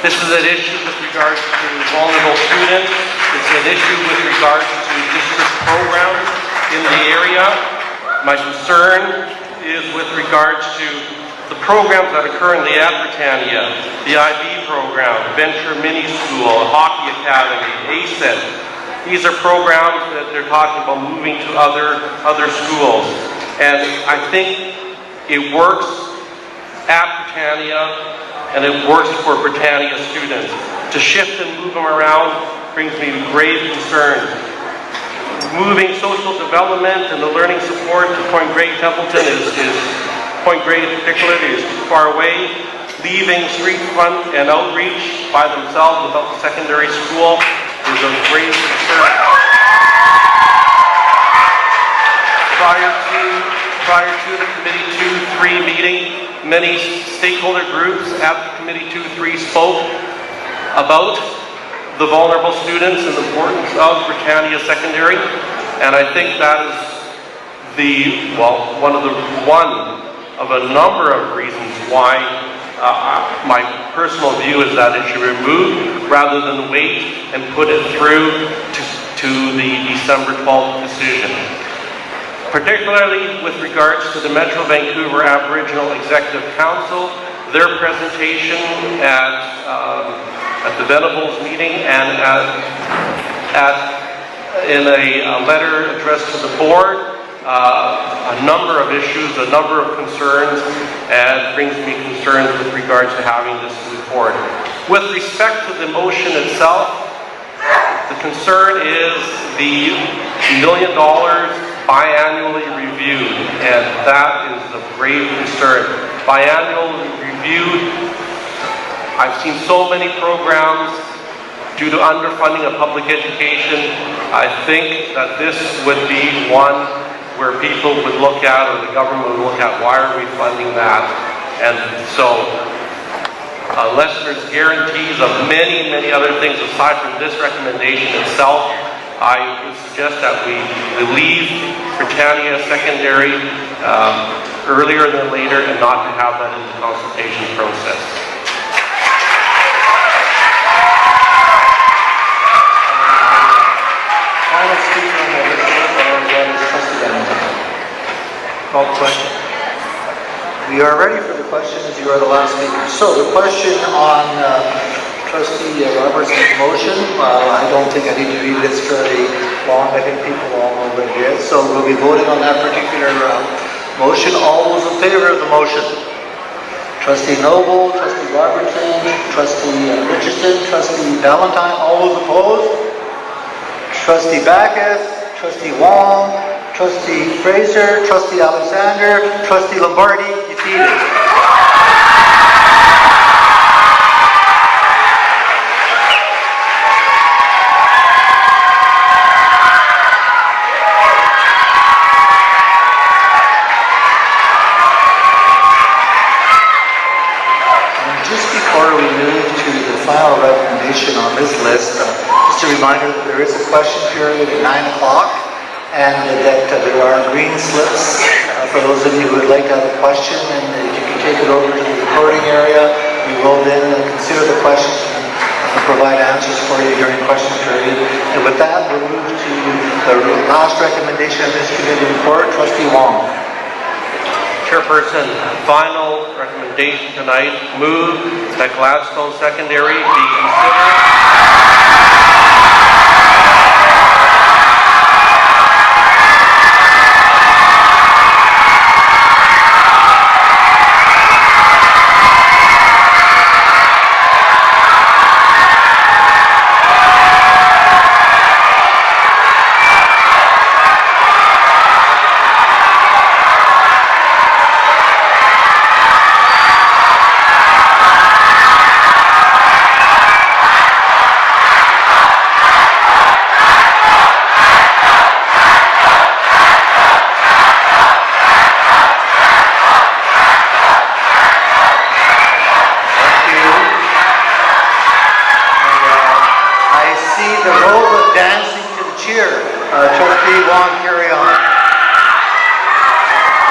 This is an issue with regards to vulnerable students. It's an issue with regards to district programs in the area. My concern is with regards to the programs that are currently at Britannia, the IB program, Venture Mini School, Hockey Academy, ACET. These are programs that they're talking about moving to other schools. And I think it works at Britannia, and it works for Britannia students. To shift and move them around brings me grave concern. Moving social development and the learning support to Point Grey Templeton Point Grey in particular is too far away. Leaving street front and outreach by themselves without the secondary school is a grave concern. Prior to the Committee 2-3 meeting, many stakeholder groups at the Committee 2-3 spoke about the vulnerable students and the importance of Britannia Secondary, and I think that is one of a number of reasons why my personal view is that it should be removed rather than wait and put it through to the December 12th decision. Particularly with regards to the Metro Vancouver Aboriginal Executive Council, their presentation at the Venables meeting and in a letter addressed to the board, a number of issues, a number of concerns, and brings me concerns with regards to having this move forward. With respect to the motion itself, the concern is the $1 million biannually reviewed, and that is a grave concern. Biannually reviewed, I've seen so many programs due to underfunding of public education. I think that this would be one where people would look at, or the government would look at, why are we funding that? And so, unless there's guarantees of many, many other things aside from this recommendation itself, I would suggest that we leave Britannia Secondary earlier than later and not to have that in the consultation process. Final speaker on the list is Trustee Hamilton. Call the question. We are ready for the question as you are the last speaker. So the question on Trustee Robertson's motion, I don't think I need to read this fairly long. I think people all know what it is. So we'll be voting on that particular motion. All those in favor of the motion? Trustee Noble, Trustee Robertson, Trustee Richardson, Trustee Valentine. All those opposed? Trustee Backus, Trustee Wong, Trustee Fraser, Trustee Alexander, Trustee Lombardi, defeated. Final recommendation on this list. Just a reminder that there is a question period at 9 o'clock and that there are green slips for those of you who would like to have a question, and if you can take it over to the recording area, we will then consider the questions and provide answers for you during question period. And with that, we'll move to the last recommendation of this committee report. Trustee Wong. Chairperson, final recommendation tonight, move that Gladstone Secondary be considered Trustee Wong, carry on.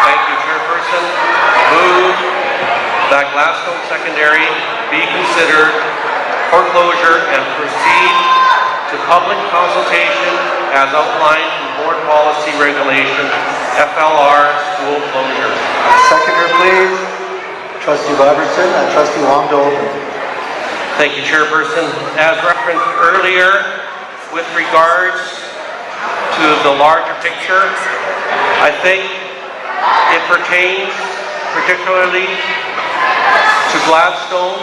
Thank you, Chairperson. Move that Gladstone Secondary be considered foreclosure and proceed to public consultation as outlined in Board Policy Regulation FLR School Closure. Seconder, please. Trustee Robertson and Trustee Wong to open. Thank you, Chairperson. As referenced earlier, with regards to the larger picture, I think it pertains particularly to Gladstone.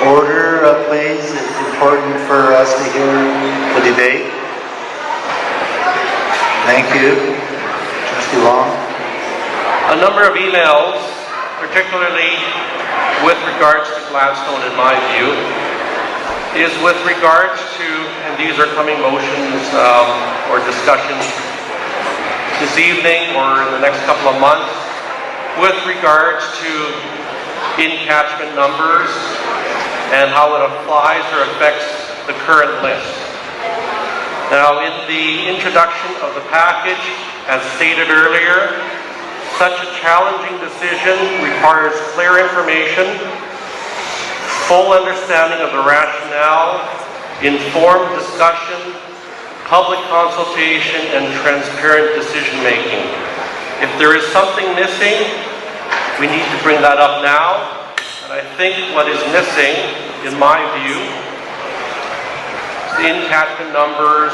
Order, please. It's important for us to hear the debate. Thank you. Trustee Long. A number of emails, particularly with regards to Gladstone in my view, is with regards to, and these are coming motions or discussions this evening or in the next couple of months, with regards to in-catchment numbers and how it applies or affects the current list. Now, in the introduction of the package, as stated earlier, such a challenging decision requires clear information, full understanding of the rationale, informed discussion, public consultation, and transparent decision-making. If there is something missing, we need to bring that up now. And I think what is missing, in my view, is the in-catchment numbers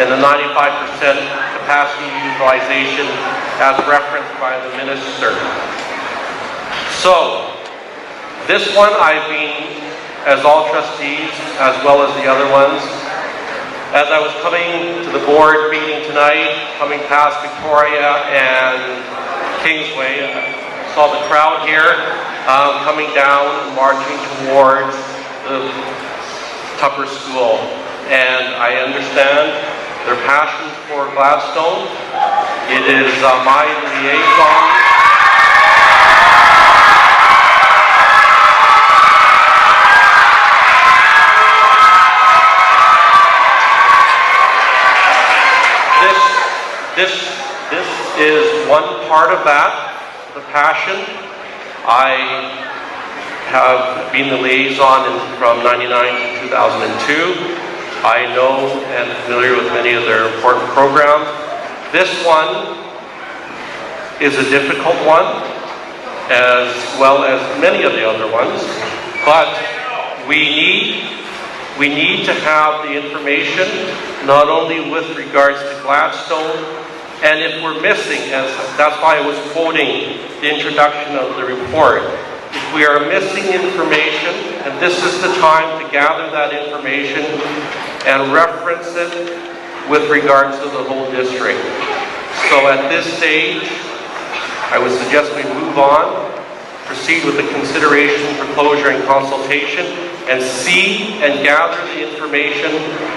and the 95% capacity utilization as referenced by the minister. So, this one I've been, as all trustees, as well as the other ones, as I was coming to the board meeting tonight, coming past Victoria and Kingsway, I saw the crowd here coming down, marching towards the Tupper School. And I understand their passion for Gladstone. It is my liaison. This is one part of that, the passion. I have been the liaison from 99 to 2002. I know and familiar with many of their important programs. This one is a difficult one, as well as many of the other ones, but we need to have the information, not only with regards to Gladstone, and if we're missing, as that's why I was quoting the introduction of the report, if we are missing information, and this is the time to gather that information and reference it with regards to the whole district. So at this stage, I would suggest we move on, proceed with the consideration for closure and consultation, and see and gather the information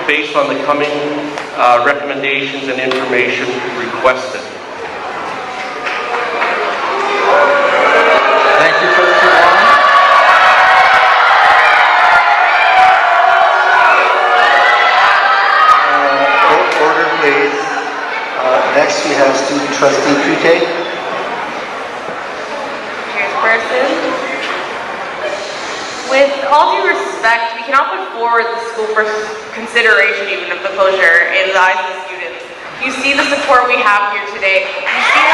based on the coming recommendations and information requested. Thank you, Trustee Long. Order, please. Next, we have Student Trustee Pute. Chairperson. With all due respect, we cannot put forward the school for consideration even of the closure in the eyes of the students. You see the support we have here today. You see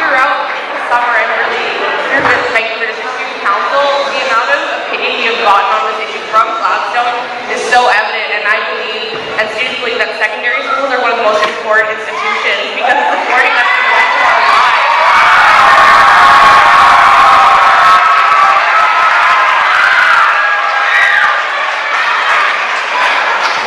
throughout the summer and really through this Vancouver District Student Council, the amount of opinion we have gotten on this issue from Gladstone is so evident. I believe, and students believe, that secondary schools are one of the most important institutions because it's supporting us in the rest of our lives.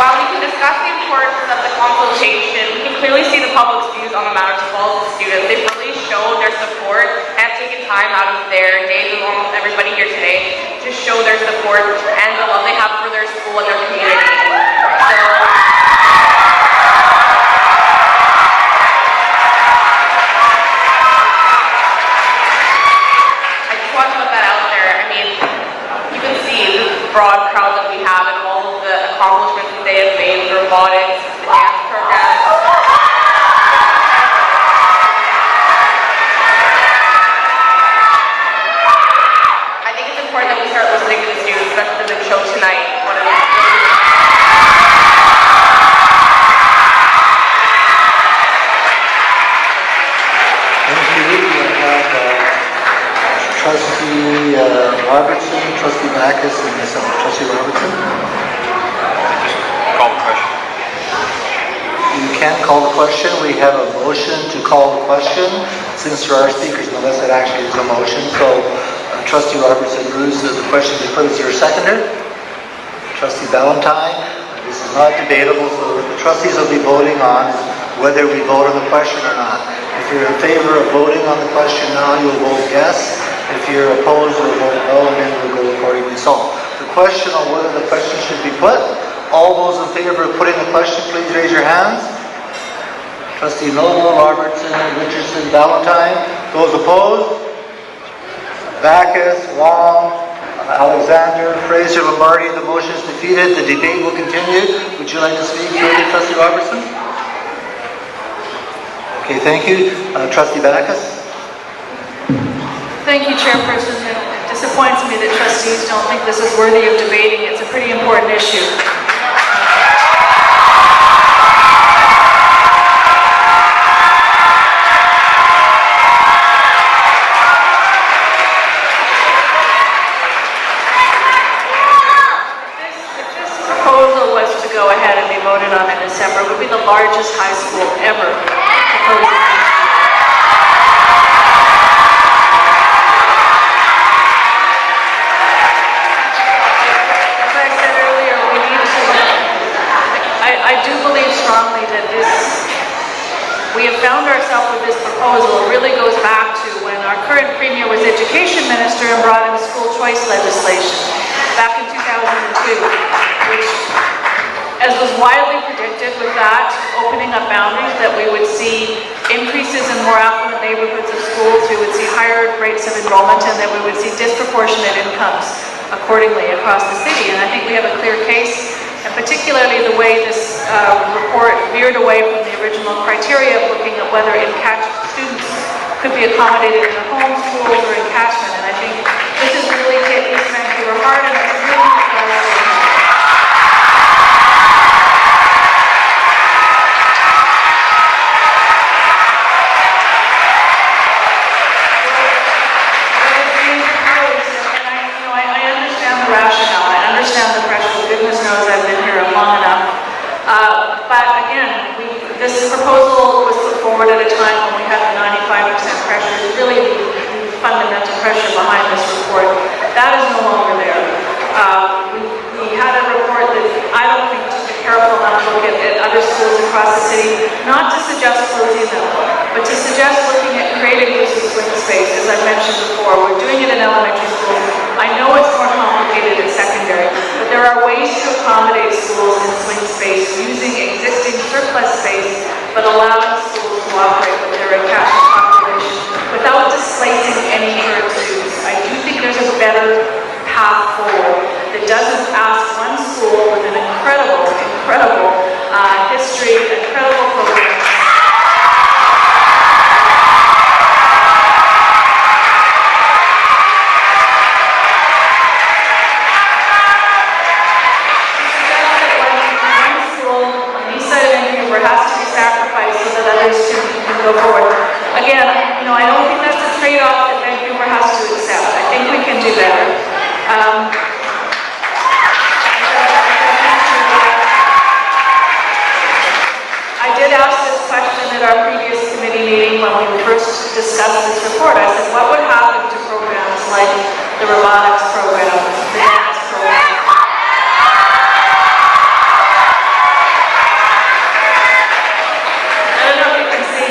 While we can discuss the importance of the consultation, we can clearly see the public's views on the matter as well as the students. They've really shown their support and taken time out of their days with almost everybody here today to show their support and the love they have for their school and their community. I just want to put that out there. I mean, you can see the broad crowd that we have and all of the accomplishments that they have made, the robotics, the dance programs. I think it's important that we start listening to the students, especially for the show tonight. What it is. Trustee Robertson, Trustee Backus, and myself. Trustee Robertson. call the question. You can call the question. We have a motion to call the question. Since there are speakers, unless it actually is a motion. So Trustee Robertson moves that the question be put. Is there a seconder? Trustee Valentine. This is not debatable, so the trustees will be voting on whether we vote on the question or not. If you're in favor of voting on the question now, you'll vote yes. If you're opposed, you'll vote no, and then we'll go accordingly. So the question on whether the question should be put. All those in favor of putting the question, please raise your hands. Trustee Noble, Robertson, Richardson, Valentine. Those opposed? Backus, Wong, Alexander, Fraser, Lombardi. The motion is defeated. The debate will continue. Would you like to speak, Trustee Robertson? Okay, thank you. Trustee Backus? Thank you, Chairperson. It disappoints me that trustees don't think this is worthy of debating. It's a pretty important issue. Go ahead and be voted on in December. It would be the largest high school ever proposed. As I said earlier, we need to, I do believe strongly that we have found ourselves with this proposal. It really goes back to when our current Premier was Education Minister and brought in school choice legislation back in 2002, which, as was widely predicted with that, opening up boundaries, that we would see increases in more affluent neighborhoods of schools, we would see higher rates of enrollment, and that we would see disproportionate incomes accordingly across the city. And I think we have a clear case, and particularly the way this report veered away from the original criteria of looking at whether students could be accommodated in their home schools or in catchment. And I think this is really hit East Vancouver hard, and it's really rationale. I understand the pressure. Goodness knows I've been here long enough. But again, this proposal was put forward at a time when we had the 95% pressure. It's really the fundamental pressure behind this report. That is no longer there. We had a report that I don't think took a careful enough look at other schools across the city, not to suggest closing them, but to suggest looking at creative use of swing space. As I mentioned before, we're doing it in elementary schools. I know it's more complicated at secondary, but there are ways to accommodate schools in swing space using existing surplus space, but allowing schools to operate with their attached population without displacing any current students. I do think there's a better path forward that doesn't ask one school with an incredible history, incredible program. Go forward. Again, I don't think that's a trade-off that Vancouver has to accept. I think we can do better. I did ask this question at our previous committee meeting when we first discussed this report. I said, what would happen to programs like the robotics program, the dance program?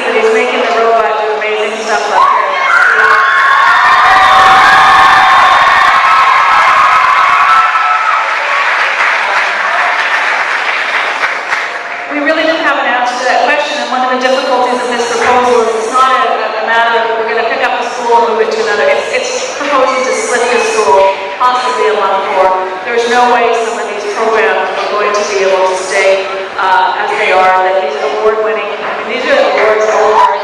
He's making the robot do amazing stuff up here. We really didn't have an answer to that question, and one of the difficulties of this proposal is it's not a matter of we're going to pick up a school and move it to another. It's proposing to split the school, possibly among four. There's no way some of these programs are going to be able to stay as they are, that these award-winning, these are awards all over.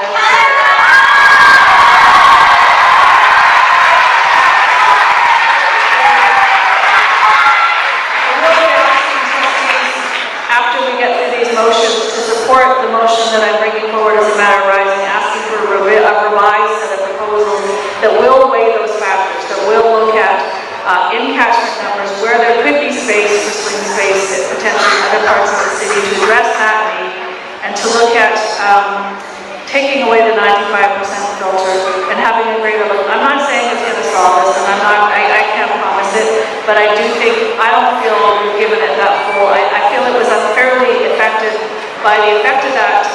After we get through these motions, to support the motion that I'm bringing forward as a matter of rising, asking for a revised set of proposals that will weigh those factors, that will look at in-catchment numbers where there could be space for swing space, potentially other parts of the city to address that need and to look at taking away the 95% filter and having a greater look. I'm not saying it's going to solve this, and I can't promise it, but I do think, I don't feel we've given it that full. I feel it was unfairly affected by the effect of that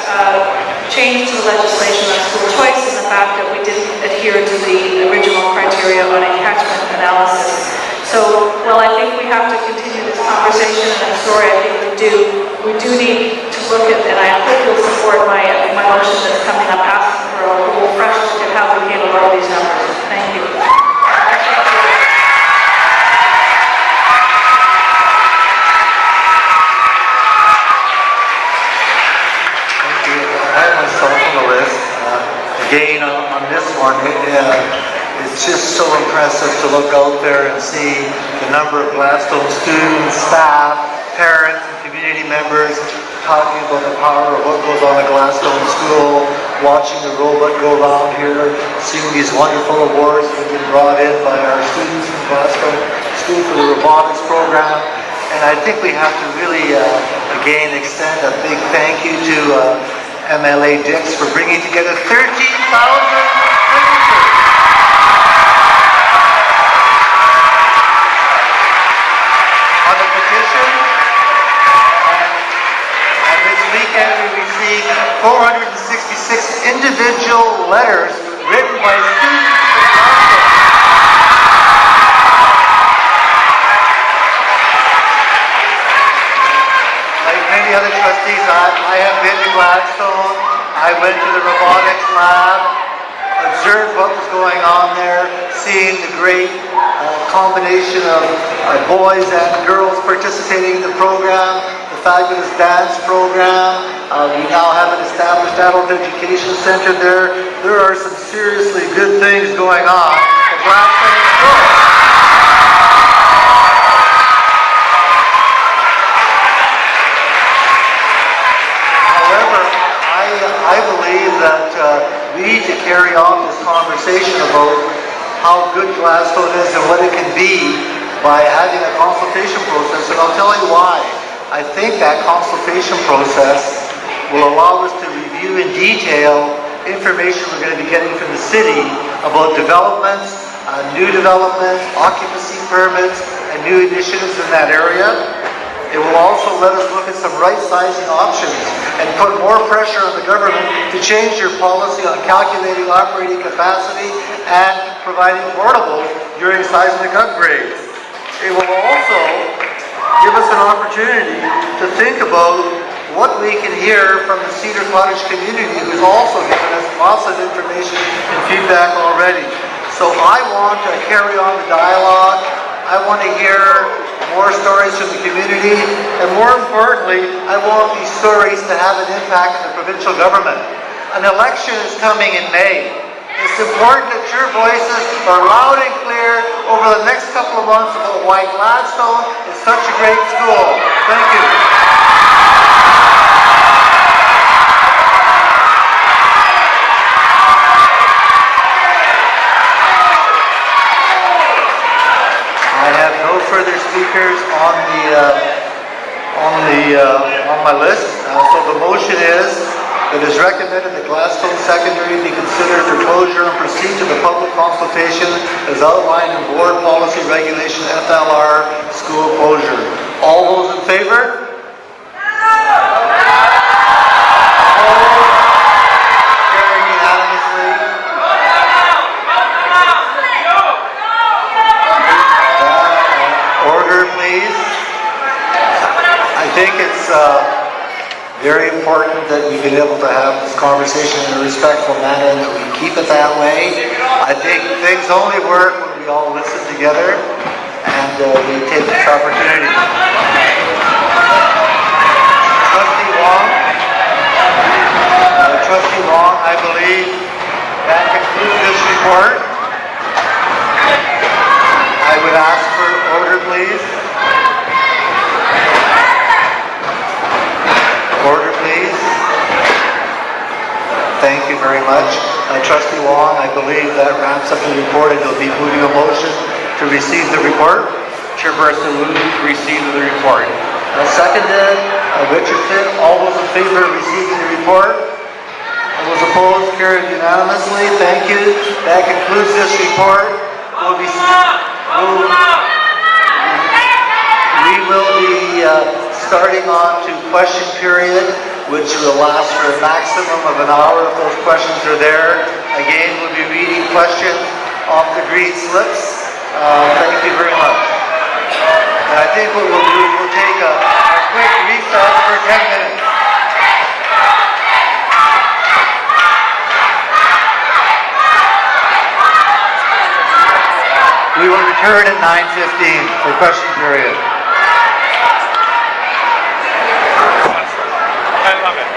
change to the legislation on school choice and the fact that we didn't adhere to the original criteria on a catchment analysis. So, well, I think we have to continue this conversation, and I'm sorry, I think we do need to look at, and I hope you'll support my motion that's coming up, asking for a whole fresh look at how we came about these numbers. Thank you. Thank you. I have myself on the list. Again, on this one, it's just so impressive to look out there and see the number of Gladstone students, staff, parents, and community members talking about the power of what goes on at Gladstone School, watching the robot go around here, seeing these wonderful awards that have been brought in by our students from Gladstone School for the robotics program. And I think we have to really, again, extend a big thank you to MLA Dix for bringing together 13,000 signatures. On the petition, and this weekend we received 466 individual letters written by students from Gladstone. Like many other trustees, I have been to Gladstone. I went to the robotics lab, observed what was going on there, seeing the great combination of boys and girls participating in the program, the fabulous dance program. We now have an established adult education center there. There are some seriously good things going on at Gladstone School. However, I believe that we need to carry on this conversation about how good Gladstone is and what it can be by having a consultation process, and I'll tell you why. I think that consultation process will allow us to review in detail information we're going to be getting from the city about developments, new developments, occupancy permits, and new initiatives in that area. It will also let us look at some right-sizing options and put more pressure on the government to change your policy on calculating operating capacity and providing portables during seismic upgrades. It will also give us an opportunity to think about what we can hear from the Cedar Cottage community, who's also given us lots of information and feedback already. So I want to carry on the dialogue. I want to hear more stories from the community, and more importantly, I want these stories to have an impact on the provincial government. An election is coming in May. It's important that your voices are loud and clear over the next couple of months about why Gladstone is such a great school. Thank you. I have no further speakers on my list. So the motion is that it is recommended that Gladstone Secondary be considered for closure and proceed to the public consultation as outlined in Board Policy Regulation FLR school closure. All those in favor? Carried unanimously. Order, please. I think it's very important that we've been able to have this conversation in a respectful manner and that we keep it that way. I think things only work when we all listen together and we take this opportunity. Trustee Wong, I believe that concludes this report. I would ask for order, please. Order, please. Thank you very much. Trustee Wong, I believe that wraps up the report, and you'll be moving a motion to receive the report. Chairperson, move to receive the report. Seconded, Richardson. All those in favor of receiving the report? All those opposed, carried unanimously. Thank you. That concludes this report. We will be starting on to question period, which will last for a maximum of an hour if those questions are there. Again, we'll be reading questions off the green slips. Thank you very much. And I think what we'll do is we'll take a quick recess for 10 minutes. We will return at 9:15 for question period. I love it.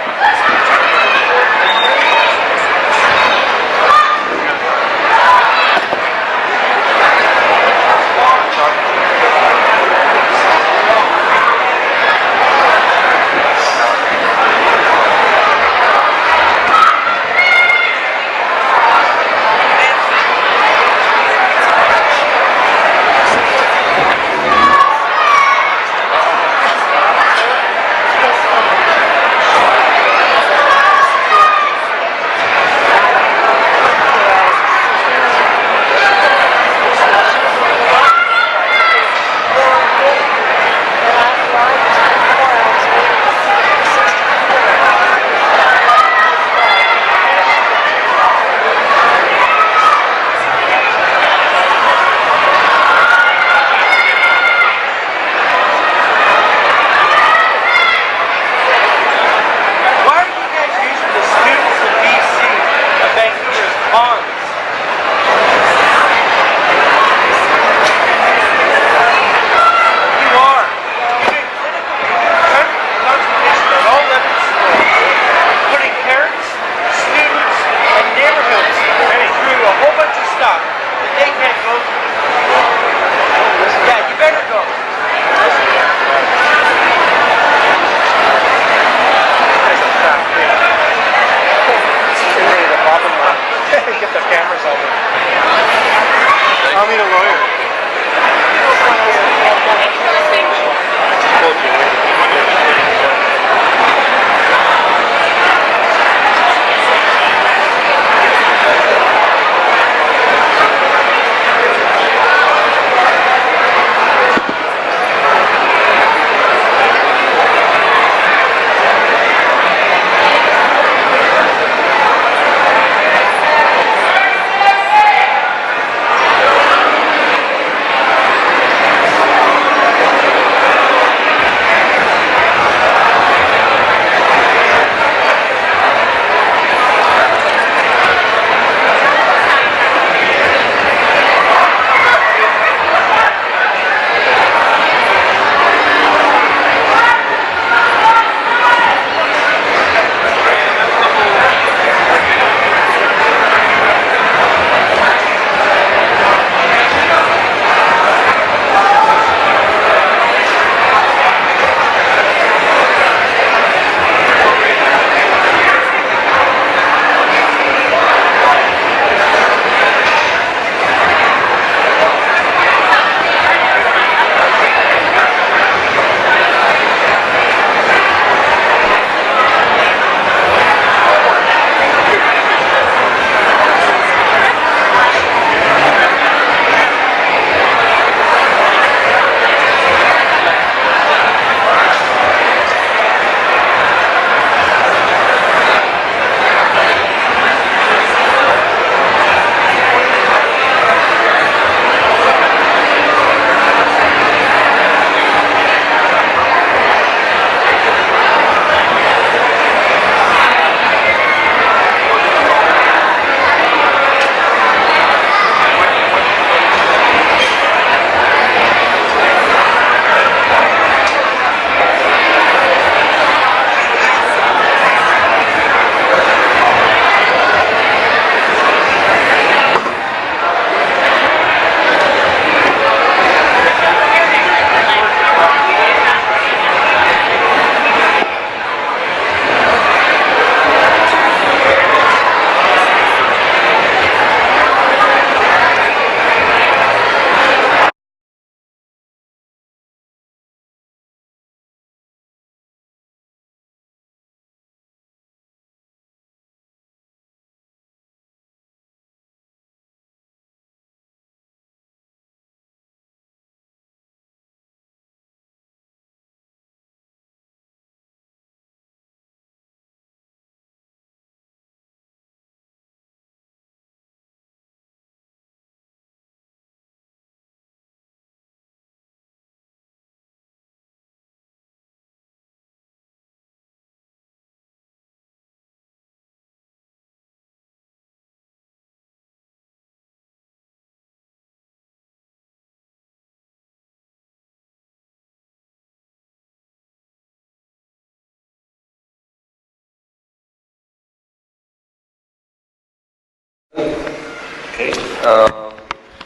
Okay.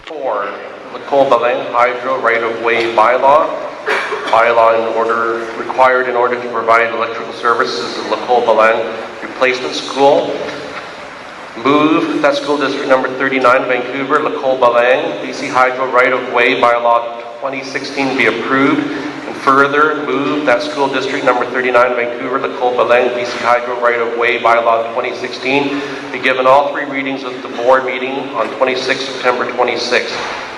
4, Nicole Beleng Hydro Right-of-Way Bylaw. Bylaw required in order to provide electrical services in Nicole Beleng Replacement School. Move that school district number 39, Vancouver, Nicole Beleng, BC Hydro Right-of-Way Bylaw 2016 be approved. And further, move that school district number 39, Vancouver, Nicole Beleng, BC Hydro Right-of-Way Bylaw 2016 be given all 3 readings of the board meeting on 26 September 26.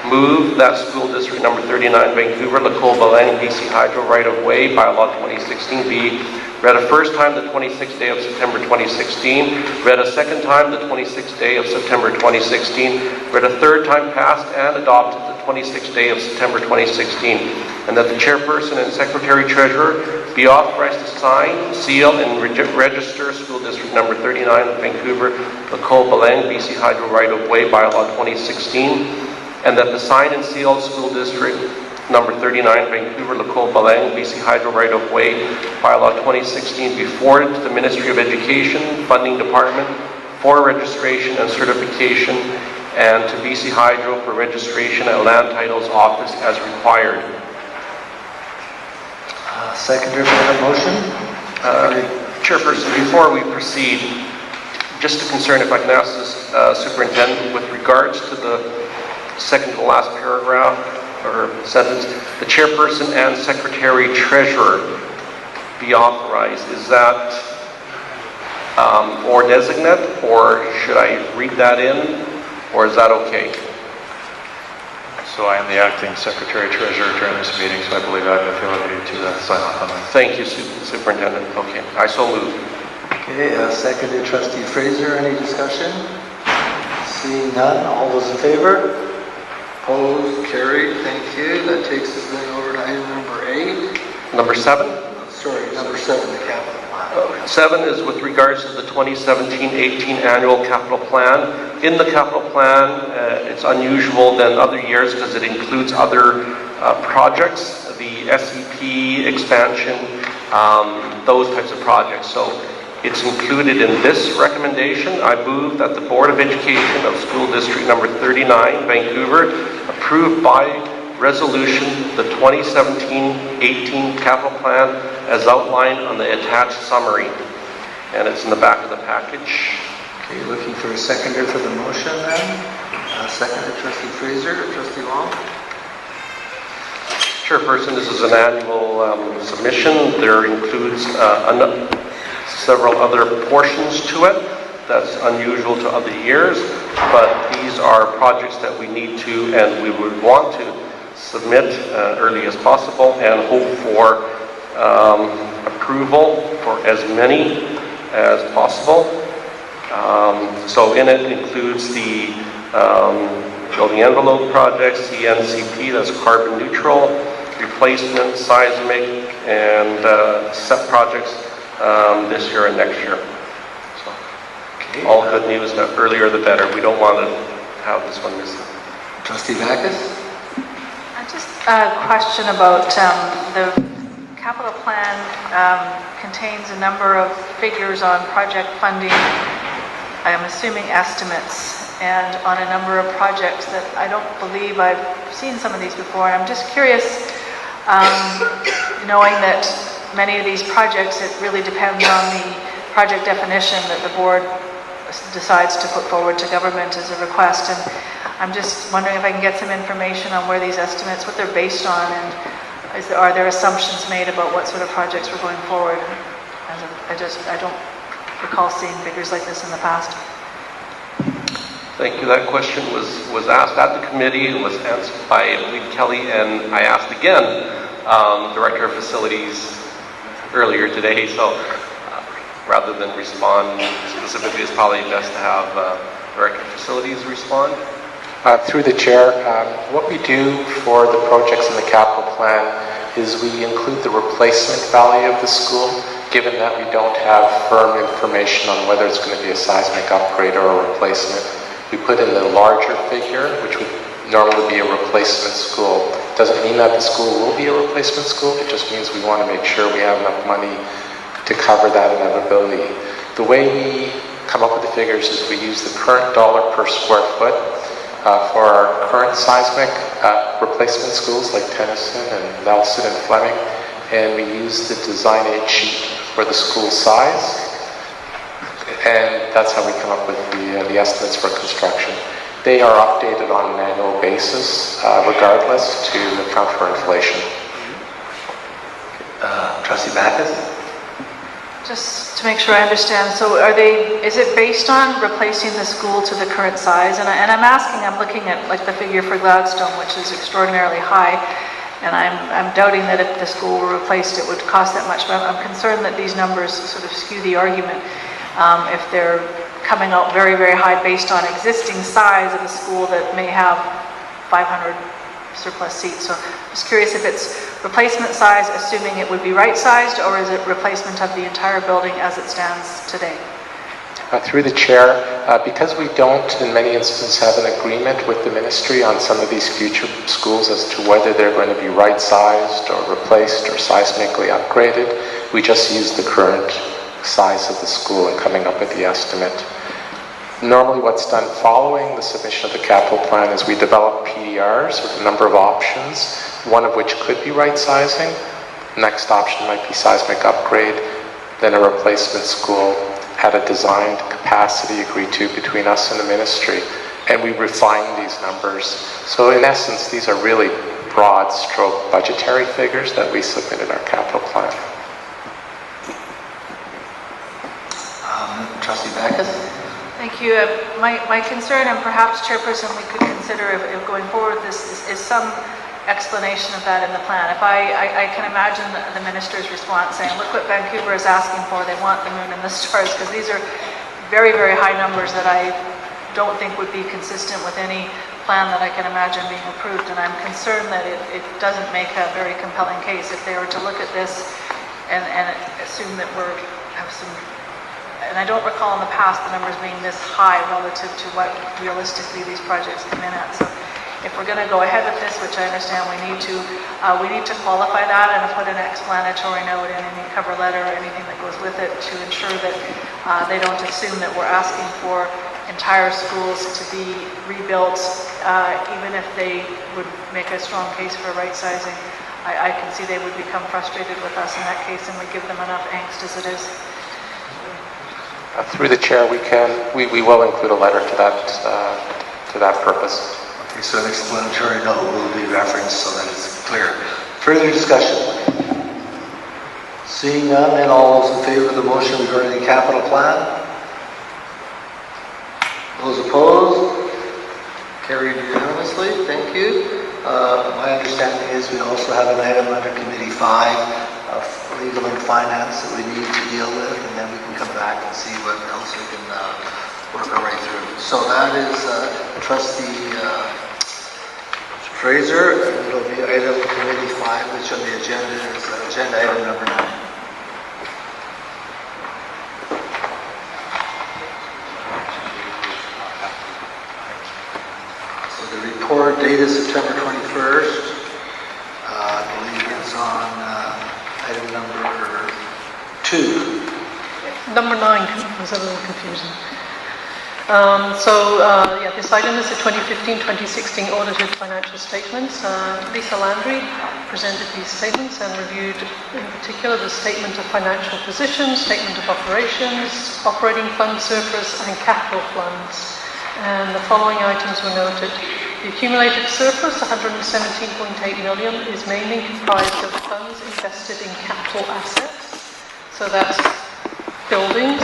Move that school district number 39, Vancouver, Nicole Beleng, BC Hydro Right-of-Way Bylaw 2016 be read a first time the 26th day of September 2016, read a second time the 26th day of September 2016, read a third time passed and adopted the 26th day of September 2016, and that the chairperson and secretary treasurer be authorized to sign, seal, and register school district number 39, Vancouver, Nicole Beleng, BC Hydro Right-of-Way Bylaw 2016, and that the signed and sealed school district number 39, Vancouver, Nicole Beleng, BC Hydro Right-of-Way Bylaw 2016 be forwarded to the Ministry of Education, Funding Department for registration and certification, and to BC Hydro for registration at Land Titles Office as required. Seconder for that motion? Chairperson, before we proceed, just a concern, if I can ask this superintendent, with regards to the second to last paragraph, or sentence, the chairperson and secretary treasurer be authorized. Is that or designate, or should I read that in, or is that okay? So I am the acting secretary treasurer during this meeting, so I believe I have the authority to sign off on that. Thank you, Superintendent. Okay, I so move. Okay, seconded trustee Fraser. Any discussion? Seeing none, all those in favor? Opposed, carried, thank you. That takes us then over to item number 8. Number 7? Sorry, number 7, the capital plan. 7 is with regards to the 2017-18 annual capital plan. In the capital plan, it's unusual than other years because it includes other projects, the SEP expansion, those types of projects. So it's included in this recommendation. I move that the Board of Education of School District number 39, Vancouver, approve by resolution the 2017-18 capital plan as outlined on the attached summary. And it's in the back of the package. Okay, looking for a seconder for the motion then. Seconder, trustee Fraser, trustee Long. Chairperson, this is an annual submission. There includes several other portions to it. That's unusual to other years, but these are projects that we need to and we would want to submit early as possible and hope for approval for as many as possible. So in it includes the building envelope projects, CNCP, that's carbon neutral, replacement, seismic, and Sept projects this year and next year. So, okay. All good news, the earlier the better. We don't want to have this one missing. Trustee Backus? Just a question about the capital plan contains a number of figures on project funding, I'm assuming estimates, and on a number of projects that I don't believe I've seen some of these before. And I'm just curious, knowing that many of these projects, it really depends on the project definition that the board decides to put forward to government as a request. And I'm just wondering if I can get some information on where these estimates, what they're based on, and are there assumptions made about what sort of projects we're going forward? I don't recall seeing figures like this in the past. Thank you. That question was asked at the committee. It was answered by, I believe, Kelly, and I asked again, Director of Facilities, earlier today. So rather than respond specifically, it's probably best to have Director of Facilities respond. Through the chair, what we do for the projects in the capital plan is we include the replacement value of the school, given that we don't have firm information on whether it's going to be a seismic upgrade or a replacement. We put in the larger figure, which would normally be a replacement school. Doesn't mean that the school will be a replacement school, it just means we want to make sure we have enough money to cover that inevitability. The way we come up with the figures is we use the current dollar per square foot, For our current seismic replacement schools like Tennyson and Nelson and Fleming, and we use the design aid sheet for the school size, and that's how we come up with the estimates for construction. They are updated on an annual basis, regardless, to account for inflation. Trustee Backus? Just to make sure I understand, so is it based on replacing the school to the current size? And I'm asking, I'm looking at like the figure for Gladstone, which is extraordinarily high, and I'm doubting that if the school were replaced, it would cost that much, but I'm concerned that these numbers sort of skew the argument if they're coming out very, very high based on existing size of a school that may have 500 surplus seats. So I'm just curious if it's replacement size, assuming it would be right-sized, or is it replacement of the entire building as it stands today? Through the chair, because we don't in many instances have an agreement with the ministry on some of these future schools as to whether they're going to be right-sized or replaced or seismically upgraded, we just use the current size of the school and coming up with the estimate. Normally what's done following the submission of the capital plan is we develop PDRs with a number of options, one of which could be right-sizing. Next option might be seismic upgrade, then a replacement school at a designed capacity agreed to between us and the ministry, and we refine these numbers. So in essence, these are really broad stroke budgetary figures that we submit in our capital plan. Trustee Backus? Thank you. My concern, and perhaps Chairperson, we could consider if going forward with this is some explanation of that in the plan. If I can imagine the minister's response saying, look what Vancouver is asking for, they want the moon and the stars, because these are very, very high numbers that I don't think would be consistent with any plan that I can imagine being approved, and I'm concerned that it doesn't make a very compelling case if they were to look at this and assume that have some. And I don't recall in the past the numbers being this high relative to what realistically these projects come in at. So if we're going to go ahead with this, which I understand we need to qualify that and put an explanatory note in any cover letter or anything that goes with it to ensure that they don't assume that we're asking for entire schools to be rebuilt, even if they would make a strong case for right sizing. I can see they would become frustrated with us in that case, and we give them enough angst as it is. Through the chair, we will include a letter to that purpose. Okay, so an explanatory note will be referenced so that it's clear. Further discussion? Seeing none, and all those in favor of the motion regarding the capital plan? Those opposed? Carried unanimously. Thank you. My understanding is we also have an item under Committee 5 of Legal and Finance that we need to deal with, and then we can come back and see what else we can work our way through. So that is Trustee Fraser, and it'll be item Committee 5, which on the agenda is agenda item number 9. Report dated September 21st. I believe it's on item number 2. Number 9 was a little confusing. This item is the 2015-2016 audited financial statements. Lisa Landry presented these statements and reviewed in particular the statement of financial position, statement of operations, operating fund surplus and capital funds. And the following items were noted. The accumulated surplus, 117.8 million, is mainly comprised of funds invested in capital assets. So that's buildings,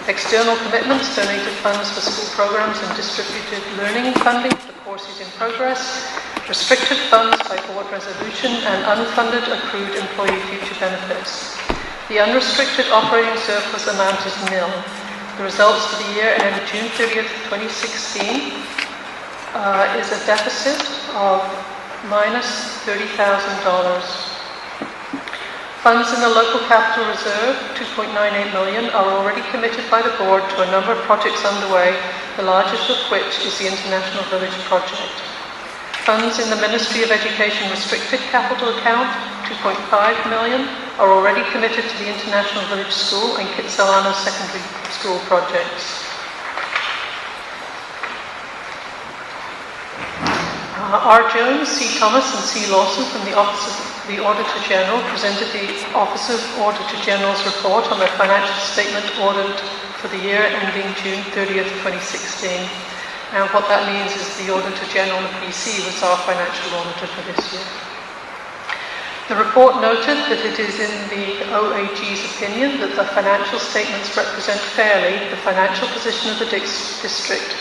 external commitments, donated funds for school programs and distributed learning funding for courses in progress, restricted funds by board resolution, and unfunded accrued employee future benefits. The unrestricted operating surplus amount is nil. The results for the year ended June 30th, 2016 is a deficit of minus $30,000. Funds in the local capital reserve, 2.98 million, are already committed by the board to a number of projects underway, the largest of which is the International Village project. Funds in the Ministry of Education restricted capital account, 2.5 million, are already committed to the International Village School and Kitsilano Secondary School projects. R. Jones, C. Thomas, and C. Lawson from the Office of the Auditor General presented the Office of Auditor General's report on their financial statement audit for the year ending June 30th, 2016. And what that means is the Auditor General of BC was our financial auditor for this year. The report noted that it is in the OAG's opinion that the financial statements represent fairly the financial position of the district,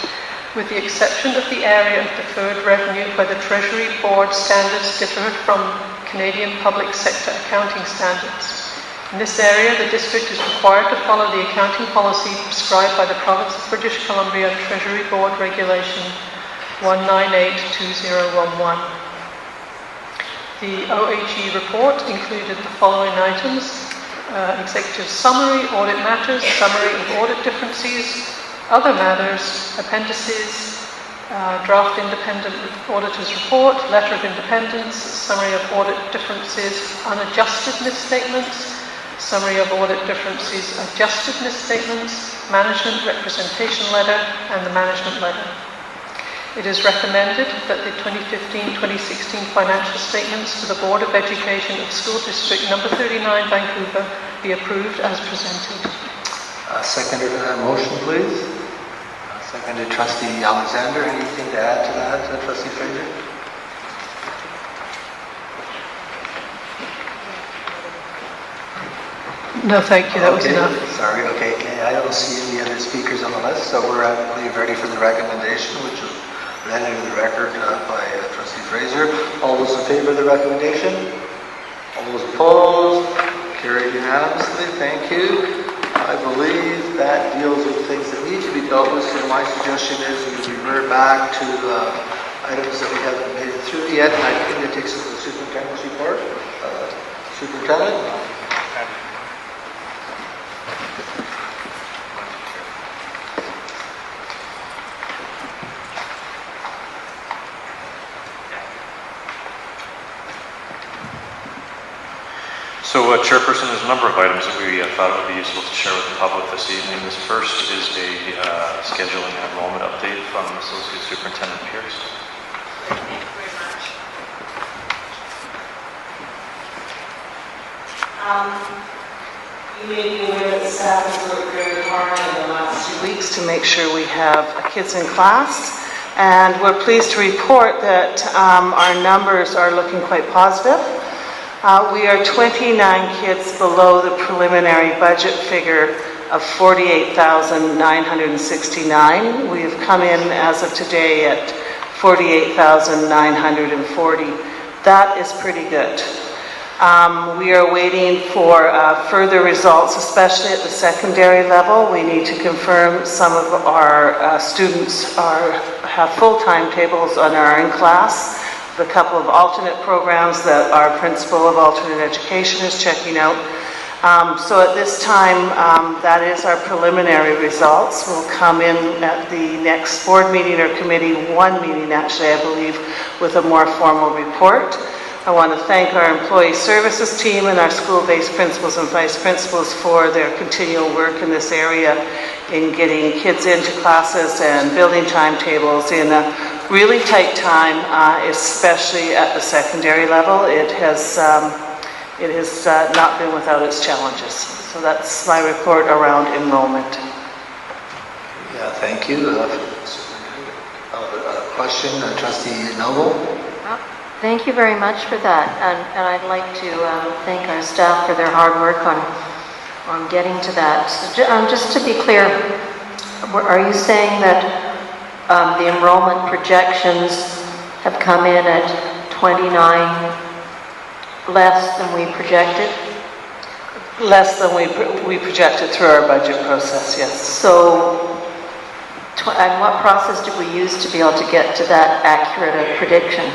with the exception of the area of deferred revenue where the Treasury Board standards differ from Canadian public sector accounting standards. In this area, the district is required to follow the accounting policy prescribed by the Province of British Columbia Treasury Board Regulation 198-2011. The OAG report included the following items: executive summary, audit matters, summary of audit differences, other matters, appendices, draft independent auditor's report, letter of independence, summary of audit differences, unadjusted misstatements, summary of audit differences, adjusted misstatements, management representation letter, and the management letter. It is recommended that the 2015-2016 financial statements to the Board of Education of School District Number 39, Vancouver, be approved as presented. Seconder to that motion, please. Seconded Trustee Alexander. Anything to add to that, Trustee Fraser? No, thank you. That was enough. Sorry. Okay. I don't see any other speakers on the list, so we're, I believe, ready for the recommendation, which was read into the record by Trustee Fraser. All those in favor of the recommendation? All those opposed? Carried unanimously. Thank you. I believe that deals with things that need to be dealt with, so my suggestion is we revert back to items that we haven't made it through yet, and I think it takes us to the Superintendent's report. Superintendent? So, Chairperson, there's a number of items that we thought it would be useful to share with the public this evening. This first is a scheduling and enrollment update from Associate Superintendent Pierce. Thank you very much. You may be aware that the staff has worked very hard in the last 2 weeks to make sure we have kids in class. And we're pleased to report that our numbers are looking quite positive. We are 29 kids below the preliminary budget figure of 48,969. We have come in as of today at 48,940. That is pretty good. We are waiting for further results, especially at the secondary level. We need to confirm some of our students have full timetables and are in class. A couple of alternate programs that our Principal of Alternate Education is checking out. So at this time, that is our preliminary results. We'll come in at the next board meeting or committee, one meeting actually, I believe, with a more formal report. I want to thank our employee services team and our school-based principals and vice principals for their continual work in this area in getting kids into classes and building timetables in a really tight time, especially at the secondary level. It has not been without its challenges. So that's my report around enrollment. Yeah, thank you. Question, Trustee Noble? Thank you very much for that, and I'd like to thank our staff for their hard work on getting to that. So, just to be clear, are you saying that the enrollment projections have come in at 29 less than we projected? Less than we projected through our budget process, yes. So, and what process did we use to be able to get to that accurate a prediction?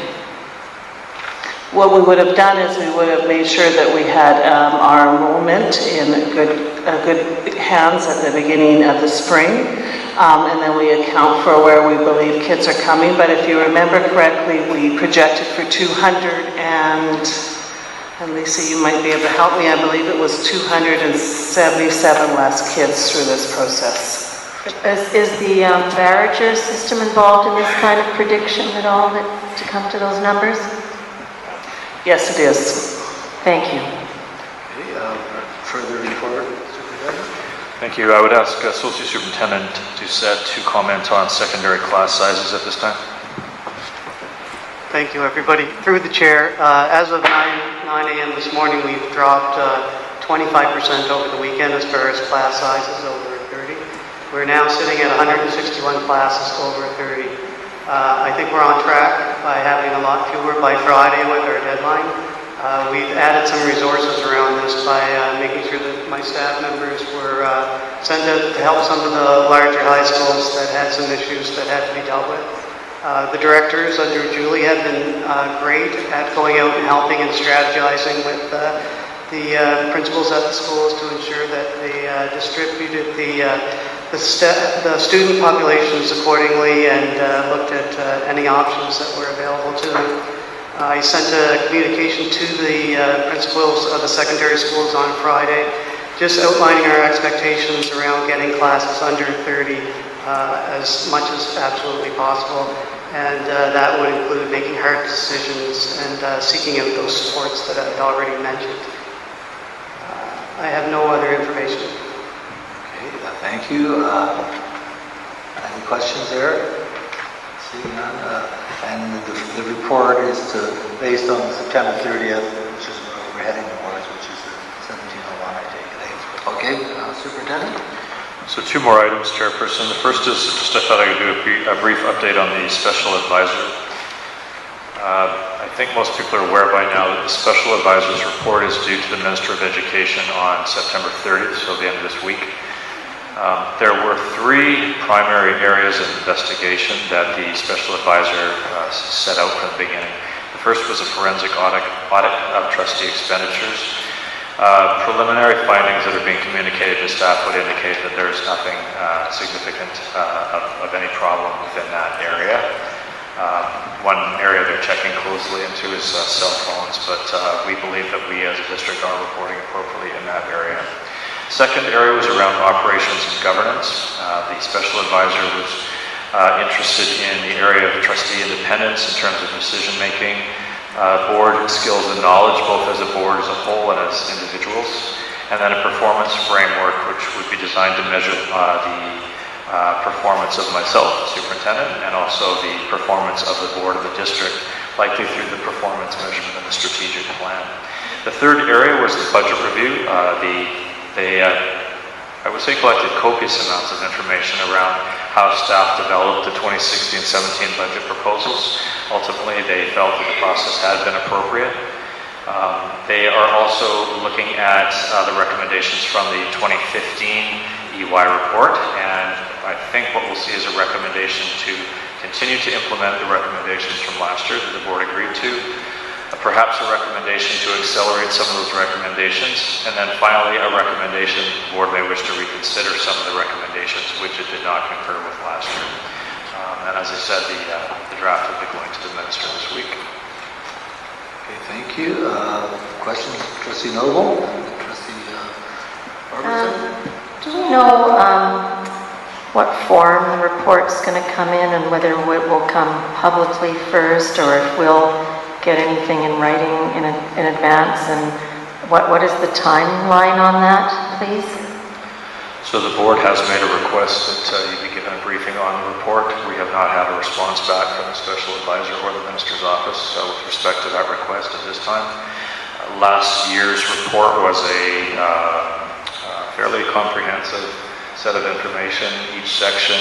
What we would have done is we would have made sure that we had our enrollment in good hands at the beginning of the spring, and then we account for where we believe kids are coming. But if you remember correctly, we projected for 200 and Lisa, you might be able to help me, I believe it was 277 less kids through this process. Is the Barrager system involved in this kind of prediction at all, to come to those numbers? Yes, it is. Thank you. Okay, further report, Superintendent? Thank you. I would ask Associate Superintendent Doucette to comment on secondary class sizes at this time. Thank you, everybody. Through the chair, as of 9 a.m. this morning, we've dropped 25% over the weekend as far as class sizes over 30. We're now sitting at 161 classes over 30. I think we're on track by having a lot fewer by Friday with our deadline. We've added some resources around this by making sure that my staff members were sent out to help some of the larger high schools that had some issues that had to be dealt with. The directors under Julie have been great at going out and helping and strategizing with the principals at the schools to ensure that they distributed the student populations accordingly and looked at any options that were available to them. I sent a communication to the principals of the secondary schools on Friday, just outlining our expectations around getting classes under 30 as much as absolutely possible. And that would include making hard decisions and seeking out those supports that I've already mentioned. I have no other information. Okay, thank you. Any questions there? Seeing none. And the report is based on September 30th, which is where we're heading towards, which is the 1701, I take it. Okay, Superintendent? So two more items, Chairperson. The first is just I thought I would do a brief update on the special advisor. I think most people are aware by now that the special advisor's report is due to the Minister of Education on September 30th, so the end of this week. There were three primary areas of investigation that the special advisor set out from the beginning. The first was a forensic audit of trustee expenditures. Preliminary findings that are being communicated to staff would indicate that there is nothing significant of any problem within that area. One area they're checking closely into is cell phones, but we believe that we as a district are reporting appropriately in that area. Second area was around operations and governance. The special advisor was interested in the area of trustee independence in terms of decision making, board skills and knowledge, both as a board as a whole and as individuals, and then a performance framework which would be designed to measure the performance of myself, the superintendent, and also the performance of the board of the district, likely through the performance measurement and the strategic plan. The third area was the budget review. They I would say collected copious amounts of information around how staff developed the 2016-17 budget proposals. Ultimately, they felt that the process had been appropriate. They are also looking at the recommendations from the 2015 EY report, and I think what we'll see is a recommendation to continue to implement the recommendations from last year that the board agreed to, perhaps a recommendation to accelerate some of those recommendations, and then finally a recommendation the board may wish to reconsider some of the recommendations which it did not concur with last year. And as I said, the draft will be going to the minister this week. Okay, thank you. Questions, Trustee Noble? Trustee Robertson? Do we know what form the report's going to come in and whether it will come publicly first or if we'll get anything in writing in advance? And what is the timeline on that, please? So the board has made a request that you be given a briefing on the report. We have not had a response back from the special advisor or the minister's office with respect to that request at this time. Last year's report was a fairly comprehensive set of information. Each section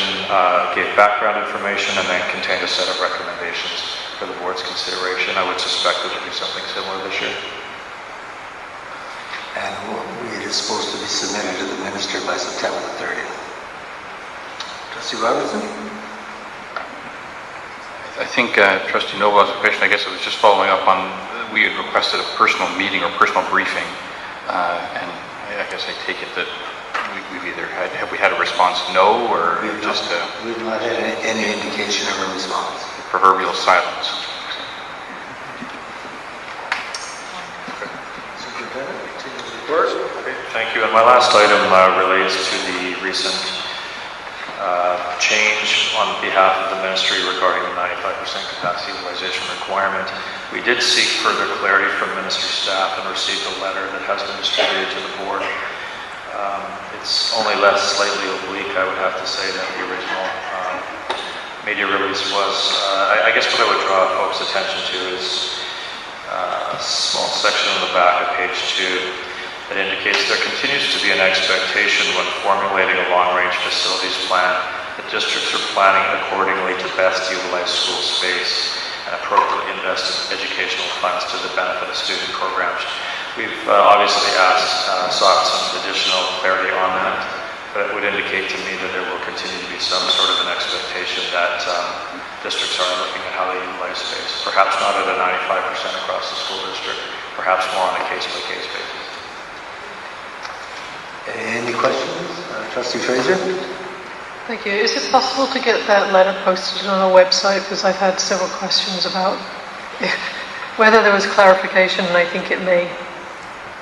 gave background information and then contained a set of recommendations for the board's consideration. I would suspect that it will be something similar this year. And it is supposed to be submitted to the minister by September the 30th. Trustee Robertson? I think Trustee Noble has a question. I guess it was just following up on, we had requested a personal meeting or personal briefing, and I guess I take it that we've either had, have we had a response no, or we've just we've not had any indication of a response. Proverbial silence. Okay, thank you. And my last item relates to the recent change on behalf of the ministry regarding the 95% capacity utilization requirement. We did seek further clarity from ministry staff and received a letter that has been distributed to the board. It's only less slightly oblique, I would have to say, than the original media release was. I guess what I would draw folks' attention to is a small section on the back of page 2 that indicates there continues to be an expectation when formulating a long-range facilities plan that districts are planning accordingly to best utilize school space and appropriately invest in educational funds to the benefit of student programs. We've obviously sought some additional clarity on that, but it would indicate to me that there will continue to be some sort of an expectation that districts are looking at how they utilize space. Perhaps not at a 95% across the school district, perhaps more on a case-by-case basis. Any questions? Trustee Fraser? Thank you. Is it possible to get that letter posted on our website? Because I've had several questions about whether there was clarification, and I think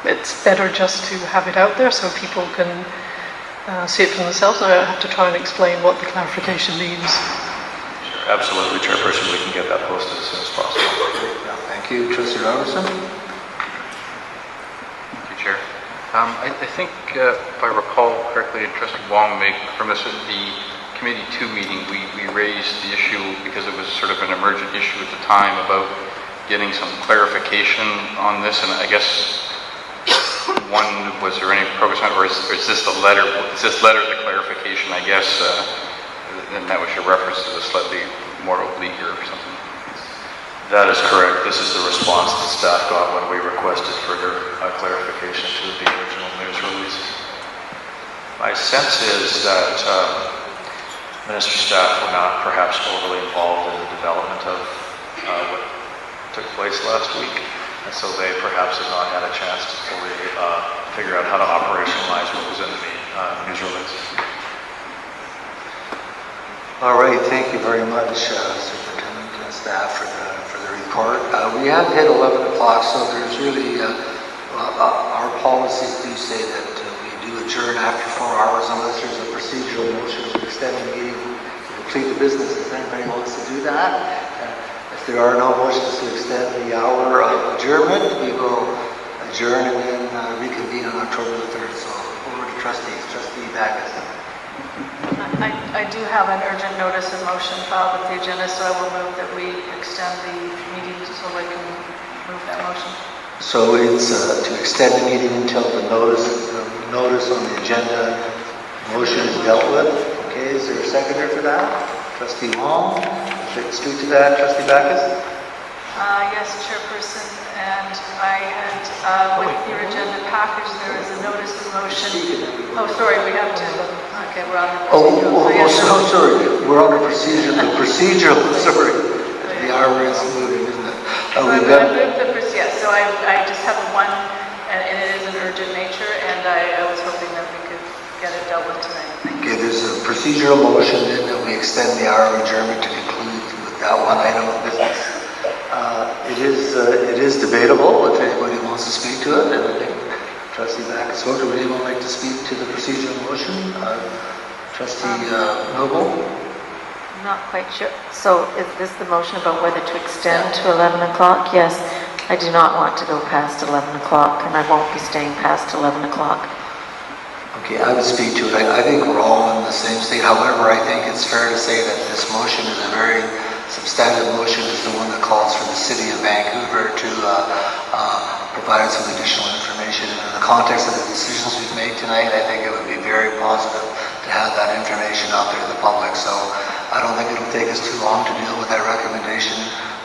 it's better just to have it out there so people can see it for themselves. I don't have to try and explain what the clarification means. Sure, absolutely, Chairperson. We can get that posted as soon as possible. Thank you. Trustee Robertson? Thank you, Chair. I think, if I recall correctly, Trustee Wong made from this, the Committee 2 meeting, we raised the issue because it was sort of an emergent issue at the time about getting some clarification on this, and I guess one, was there any progress on it, or is this the letter? Is this letter the clarification? I guess, and that was your reference to the slightly more oblique or something. That is correct. This is the response that staff got when we requested further clarification to the original news release. My sense is that ministry staff were not perhaps overly involved in the development of what took place last week, and so they perhaps have not had a chance to fully figure out how to operationalize what was in the news release. All right, thank you very much, Superintendent and staff, for the report. We have hit 11 o'clock, so there's really, our policies do say that we do adjourn after 4 hours unless there's a procedural motion to extend the meeting to complete the business. If anybody wants to do that, if there are no motions to extend the hour of adjournment, we will adjourn and then reconvene on October the 3rd. So over to trustees. Trustee Backus. I do have an urgent notice of motion filed with the agenda, so I will move that we extend the meeting so I can move that motion. So it's to extend the meeting until the notice on the agenda motion is dealt with. Okay, is there a seconder for that? Trustee Wong, speak to that. Trustee Backus? Yes, Chairperson, and I had, with your agenda package, there is a notice of motion. Oh, sorry, we have to, okay, we're on the procedural. Sorry, we're on the procedure. The procedural, sorry. The hour is moving, isn't it? Yes, so I just have one, and it is an urgent nature, and I was hoping that we could get it dealt with tonight. Okay, there's a procedural motion then that we extend the hour of adjournment to conclude with that one item of business. It is debatable if anybody wants to speak to it, and I think Trustee Backus spoke. Would anyone like to speak to the procedural motion? Trustee Noble? I'm not quite sure. So is this the motion about whether to extend to 11 o'clock? Yes. I do not want to go past 11 o'clock, and I won't be staying past 11 o'clock. Okay, I would speak to it. I think we're all in the same state. However, I think it's fair to say that this motion is a very substantive motion. Is the one that calls for the City of Vancouver to provide some additional information. And in the context of the decisions we've made tonight, I think it would be very positive to have that information out there to the public. So I don't think it'll take us too long to deal with that recommendation.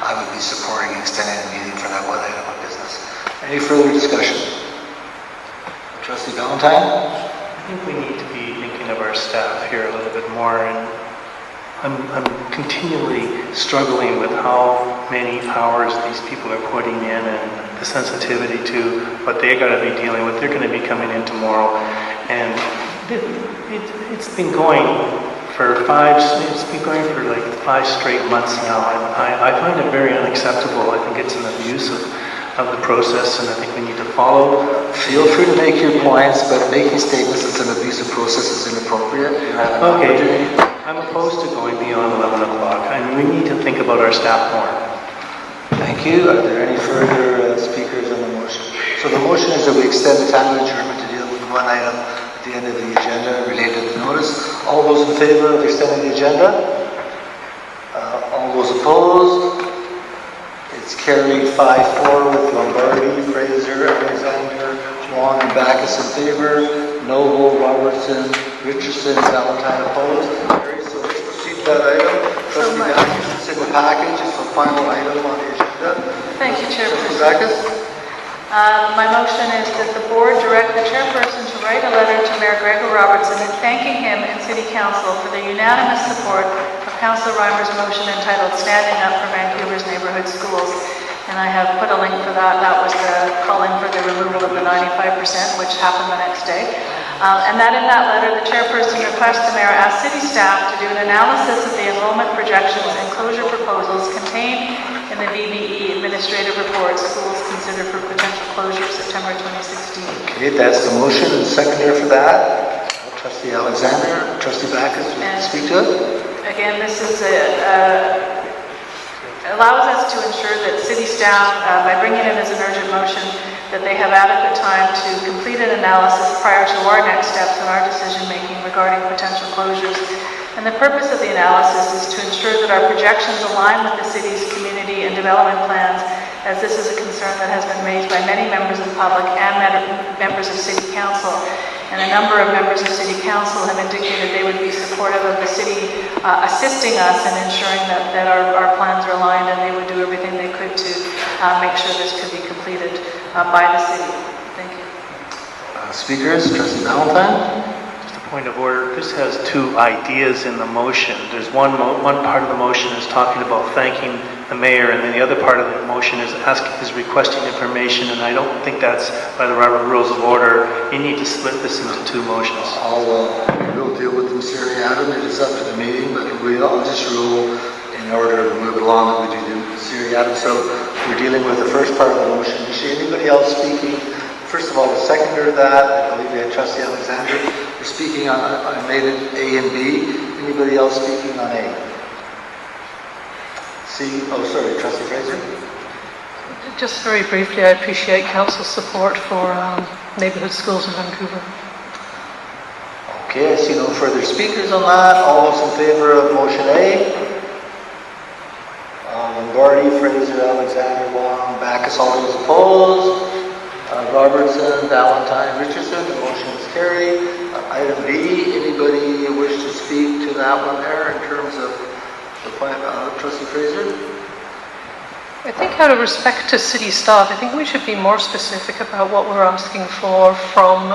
I would be supporting extending the meeting for that one item of business. Any further discussion? Trustee Valentine? I think we need to be thinking of our staff here a little bit more, and I'm continually struggling with how many hours these people are putting in and the sensitivity to what they got to be dealing with. They're going to be coming in tomorrow, and it's been going for like 5 straight months now, and I find it very unacceptable. I think it's an abuse of the process, and I think we need to follow. Feel free to make your points, but making statements it's an abusive process is inappropriate. You have an opportunity. I'm opposed to going beyond 11 o'clock. I mean, we need to think about our staff more. Thank you. Are there any further speakers on the motion? So the motion is that we extend the time of adjournment to deal with one item at the end of the agenda related to the notice. All those in favor of extending the agenda? All those opposed? It's carried 5-4 with Lombardi, Fraser, Alexander, Wong, and Backus in favor. Noble, Robertson, Richardson, Valentine opposed. Carried. So let's proceed to that item. Trustee Backus, it's in the package. It's the final item on the agenda. Thank you, Chairperson. Trustee Backus? My motion is that the board direct the chairperson to write a letter to Mayor Gregor Robertson thanking him and City Council for the unanimous support of Councillor Reimer's motion entitled Standing Up for Vancouver's Neighbourhood Schools. And I have put a link for that. That was the calling for the removal of the 95%, which happened the next day. And that in that letter, the chairperson requests the mayor ask city staff to do an analysis of the enrollment projections and closure proposals contained in the VBE administrative report, schools considered for potential closure September 2016. Okay, that's the motion and seconder for that. Trustee Alexander, Trustee Backus, will you speak to it? Again, this is allows us to ensure that city staff, by bringing it as an urgent motion, that they have adequate time to complete an analysis prior to our next steps in our decision-making regarding potential closures. And the purpose of the analysis is to ensure that our projections align with the city's community and development plans, as this is a concern that has been raised by many members of the public and members of City Council. And a number of members of City Council have indicated they would be supportive of the city assisting us in ensuring that our plans are aligned, and they would do everything they could to make sure this could be completed by the city. Thank you. Speakers, Trustee Valentine. Just a point of order. This has two ideas in the motion. There's one part of the motion is talking about thanking the mayor, and then the other part of the motion is requesting information, and I don't think that's by the Robert Rules of Order. You need to split this into two motions. We'll deal with them seriatim. It is up to the meeting, but I'll just rule in order to move along that we do seriatim. So we're dealing with the first part of the motion. Is there anybody else speaking? First of all, the seconder of that, I believe we had Trustee Alexander. We're speaking on I made it A and B. Anybody else speaking on A? Sorry, Trustee Fraser. Just very briefly, I appreciate Council's support for neighbourhood schools in Vancouver. Okay, I see no further speakers on that. All those in favor of motion A? Lombardi, Fraser, Alexander, Wong, Backus, all those opposed? Robertson, Valentine, Richardson, the motion is carried. Item B, anybody wish to speak to that one there in terms of the plan? Trustee Fraser? I think out of respect to city staff, I think we should be more specific about what we're asking for from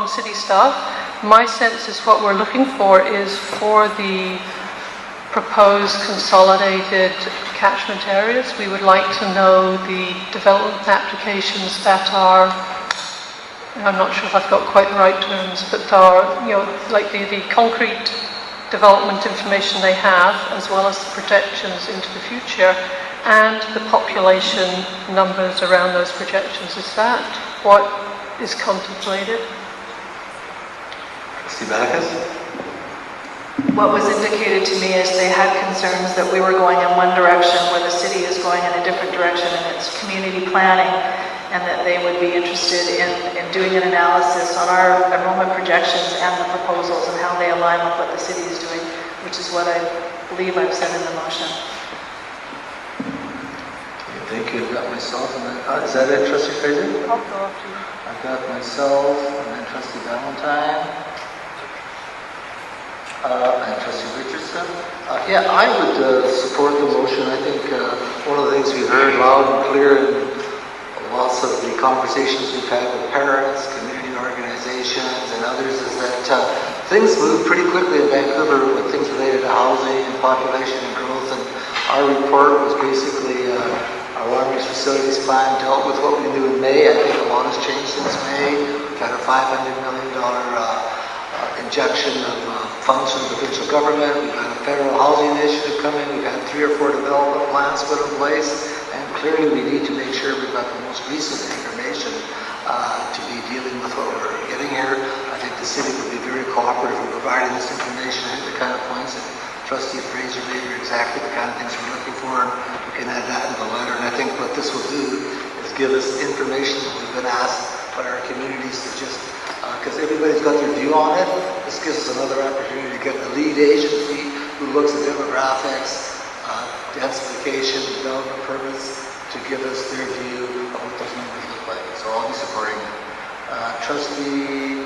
city staff. My sense is what we're looking for is for the proposed consolidated catchment areas. We would like to know the development applications that are, I'm not sure if I've got quite the right terms, but are, like the concrete development information they have, as well as the projections into the future, and the population numbers around those projections. Is that what is contemplated? Trustee Backus? What was indicated to me is they had concerns that we were going in one direction where the city is going in a different direction in its community planning, and that they would be interested in doing an analysis on our enrollment projections and the proposals and how they align with what the city is doing, which is what I believe I've said in the motion. Thank you. I've got myself and then, is that it, Trustee Fraser? I'll go after you. I've got myself and then Trustee Valentine. And Trustee Richardson. I would support the motion. I think one of the things we heard loud and clear in lots of the conversations we've had with parents, community organizations, and others is that things move pretty quickly in Vancouver with things related to housing and population and growth. And our report was basically our long-range facilities plan dealt with what we knew in May. I think a lot has changed since May. We've had a $500 million injection of funds from the provincial government. We've had a federal housing initiative coming. We've had 3 or 4 development plans put in place. And clearly we need to make sure we've got the most recent information to be dealing with what we're getting here. I think the city would be very cooperative in providing this information at the kind of points that Trustee Fraser made are exactly the kind of things we're looking for, and we can add that in the letter. And I think what this will do is give us information that we've been asked by our communities to just, because everybody's got their view on it, this gives us another opportunity to get the lead agency who looks at demographics, densification, development permits, to give us their view of what those numbers look like. So I'll be supporting that. Trustee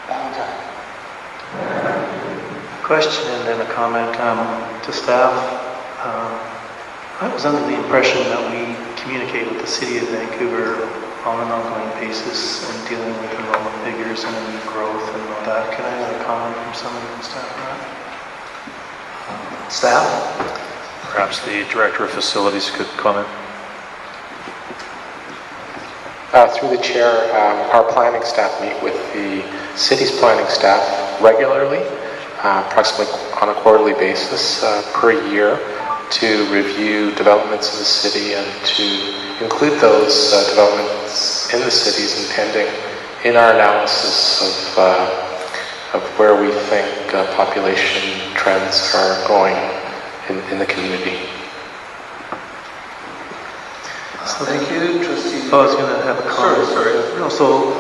Valentine. Question and then a comment to staff. I was under the impression that we communicate with the City of Vancouver on an ongoing basis and dealing with enrollment figures and growth and all that. Can I have a comment from somebody from staff on that? Staff? Perhaps the Director of Facilities could comment. Through the chair, our planning staff meet with the city's planning staff regularly, approximately on a quarterly basis per year, to review developments in the city and to include those developments in the city's intending in our analysis of where we think population trends are going in the community. Thank you, Trustee. I was going to have a comment. Sorry. No, so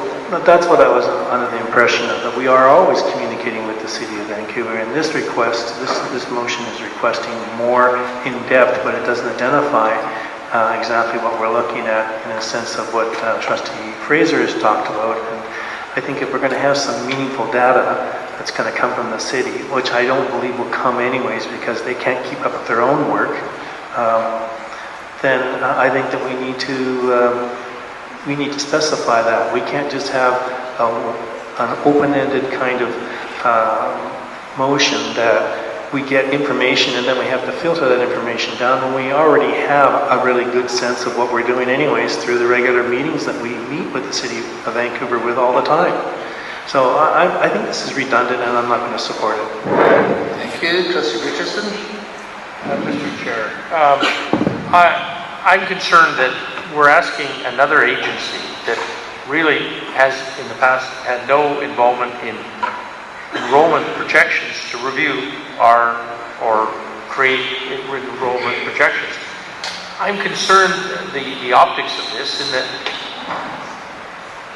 that's what I was under the impression of, that we are always communicating with the City of Vancouver, and this request, this motion is requesting more in depth, but it doesn't identify exactly what we're looking at in a sense of what Trustee Fraser has talked about. And I think if we're going to have some meaningful data that's going to come from the city, which I don't believe will come anyways because they can't keep up with their own work, then I think that we need to specify that. We can't just have an open-ended kind of motion that we get information and then we have to filter that information down when we already have a really good sense of what we're doing anyways through the regular meetings that we meet with the City of Vancouver with all the time. So I think this is redundant and I'm not going to support it. Thank you. Trustee Richardson? Mr. Chair, I'm concerned that we're asking another agency that really has in the past had no involvement in enrollment projections to review or create enrollment projections. I'm concerned the optics of this in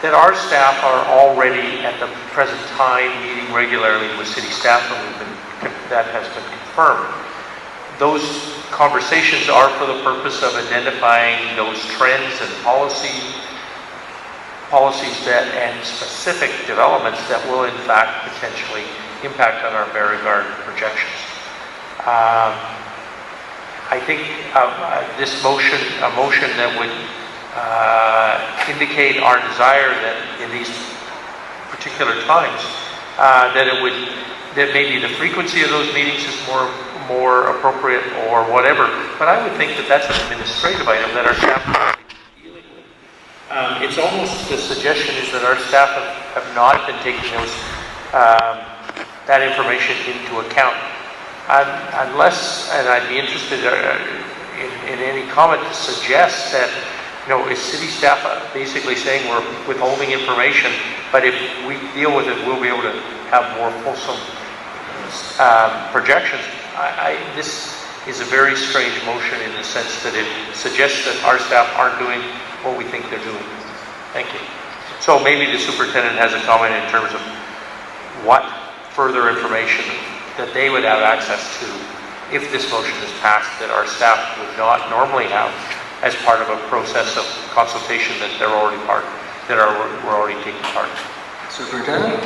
that our staff are already at the present time meeting regularly with city staff, and that has been confirmed. Those conversations are for the purpose of identifying those trends and policies and specific developments that will in fact potentially impact on our Beauregard projections. I think this motion, a motion that would indicate our desire that in these particular times, that maybe the frequency of those meetings is more appropriate or whatever, but I would think that that's an administrative item that our staff are dealing with. It's almost, the suggestion is that our staff have not been taking those that information into account. Unless, and I'd be interested in any comment to suggest that, is city staff basically saying we're withholding information, but if we deal with it, we'll be able to have more fulsome projections. This is a very strange motion in the sense that it suggests that our staff aren't doing what we think they're doing. Thank you. So maybe the superintendent has a comment in terms of what further information that they would have access to if this motion is passed that our staff would not normally have as part of a process of consultation that we're already taking part in. Superintendent?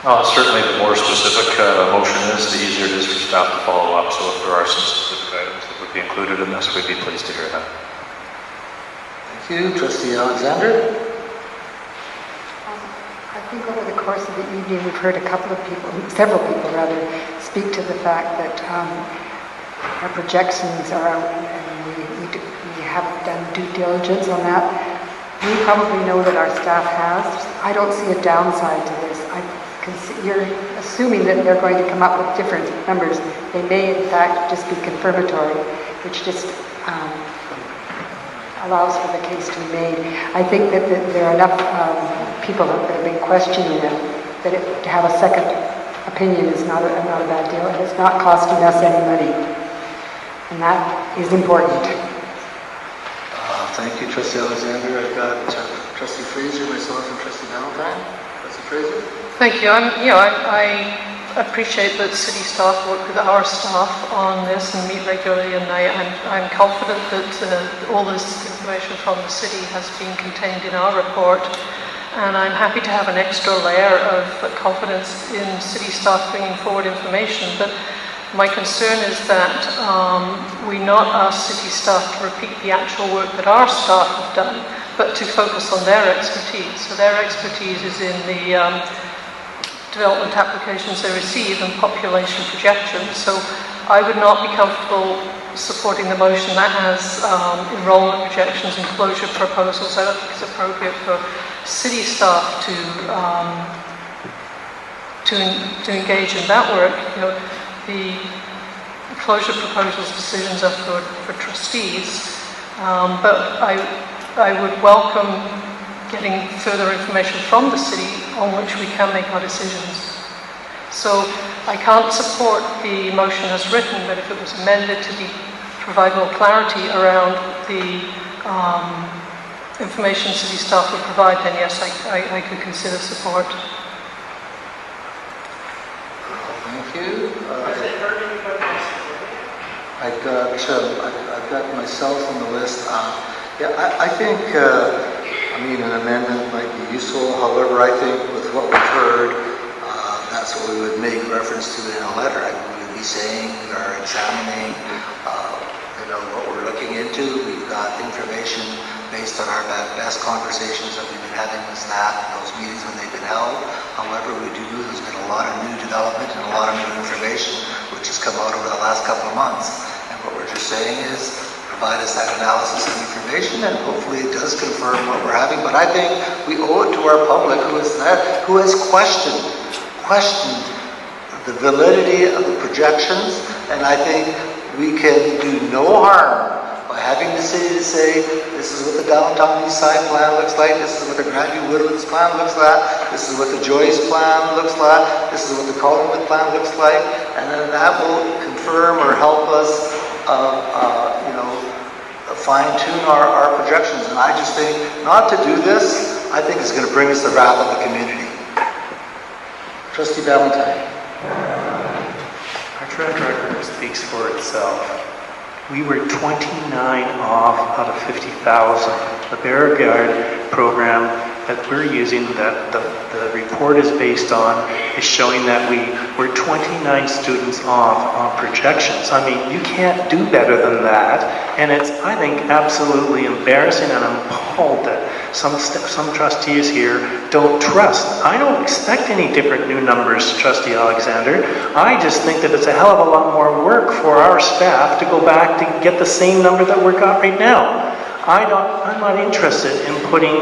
Certainly the more specific motion is, the easier it is for staff to follow up. So if there are some specific items that would be included in this, we'd be pleased to hear that. Thank you. Trustee Alexander? I think over the course of the evening we've heard several people rather, speak to the fact that our projections are out and we haven't done due diligence on that. We probably know that our staff has. I don't see a downside to this. You're assuming that they're going to come up with different numbers. They may in fact just be confirmatory. which just allows for the case to be made. I think that there are enough people that have been questioning it, that to have a second opinion is not a bad deal, and it's not costing us any money. And that is important. Thank you, Trustee Alexander. I've got Trustee Fraser, myself, and Trustee Valentine. Trustee Fraser? Thank you. I appreciate that city staff work with our staff on this and meet regularly, and I'm confident that all this information from the city has been contained in our report, and I'm happy to have an extra layer of confidence in city staff bringing forward information. But my concern is that we not ask city staff to repeat the actual work that our staff have done, but to focus on their expertise. So their expertise is in the development applications they receive and population projections. So I would not be comfortable supporting the motion that has enrollment projections and closure proposals. I don't think it's appropriate for city staff to engage in that work. The closure proposals decisions are for trustees, but I would welcome getting further information from the city on which we can make our decisions. So I can't support the motion as written, but if it was amended to provide more clarity around the information city staff would provide, then yes, I could consider support. Thank you. I've got myself on the list. I think an amendment might be useful. However, I think with what we've heard, that's what we would make reference to in a letter. We would be saying we are examining, what we're looking into. We've got information based on our best conversations that we've been having with staff in those meetings when they've been held. However, we do know there's been a lot of new development and a lot of new information which has come out over the last couple of months. And what we're just saying is, provide us that analysis and information, and hopefully it does confirm what we're having. But I think we owe it to our public who has questioned the validity of the projections, and I think we can do no harm by having the city to say, this is what the downtown east side plan looks like, this is what the Grandview Woodlands plan looks like, this is what the Joyce plan looks like, this is what the Collingwood plan looks like, and then that will confirm or help us fine-tune our projections. And I just think not to do this, I think is going to bring us the wrath of the community. Trustee Valentine. Our track record speaks for itself. We were 29 off out of 50,000. The Beauregard program that we're using, that the report is based on, is showing that we were 29 students off on projections. I mean, you can't do better than that, and it's, I think, absolutely embarrassing, and I'm appalled that some trustees here don't trust. I don't expect any different new numbers, Trustee Alexander. I just think that it's a hell of a lot more work for our staff to go back to get the same number that we're got right now. I'm not interested in putting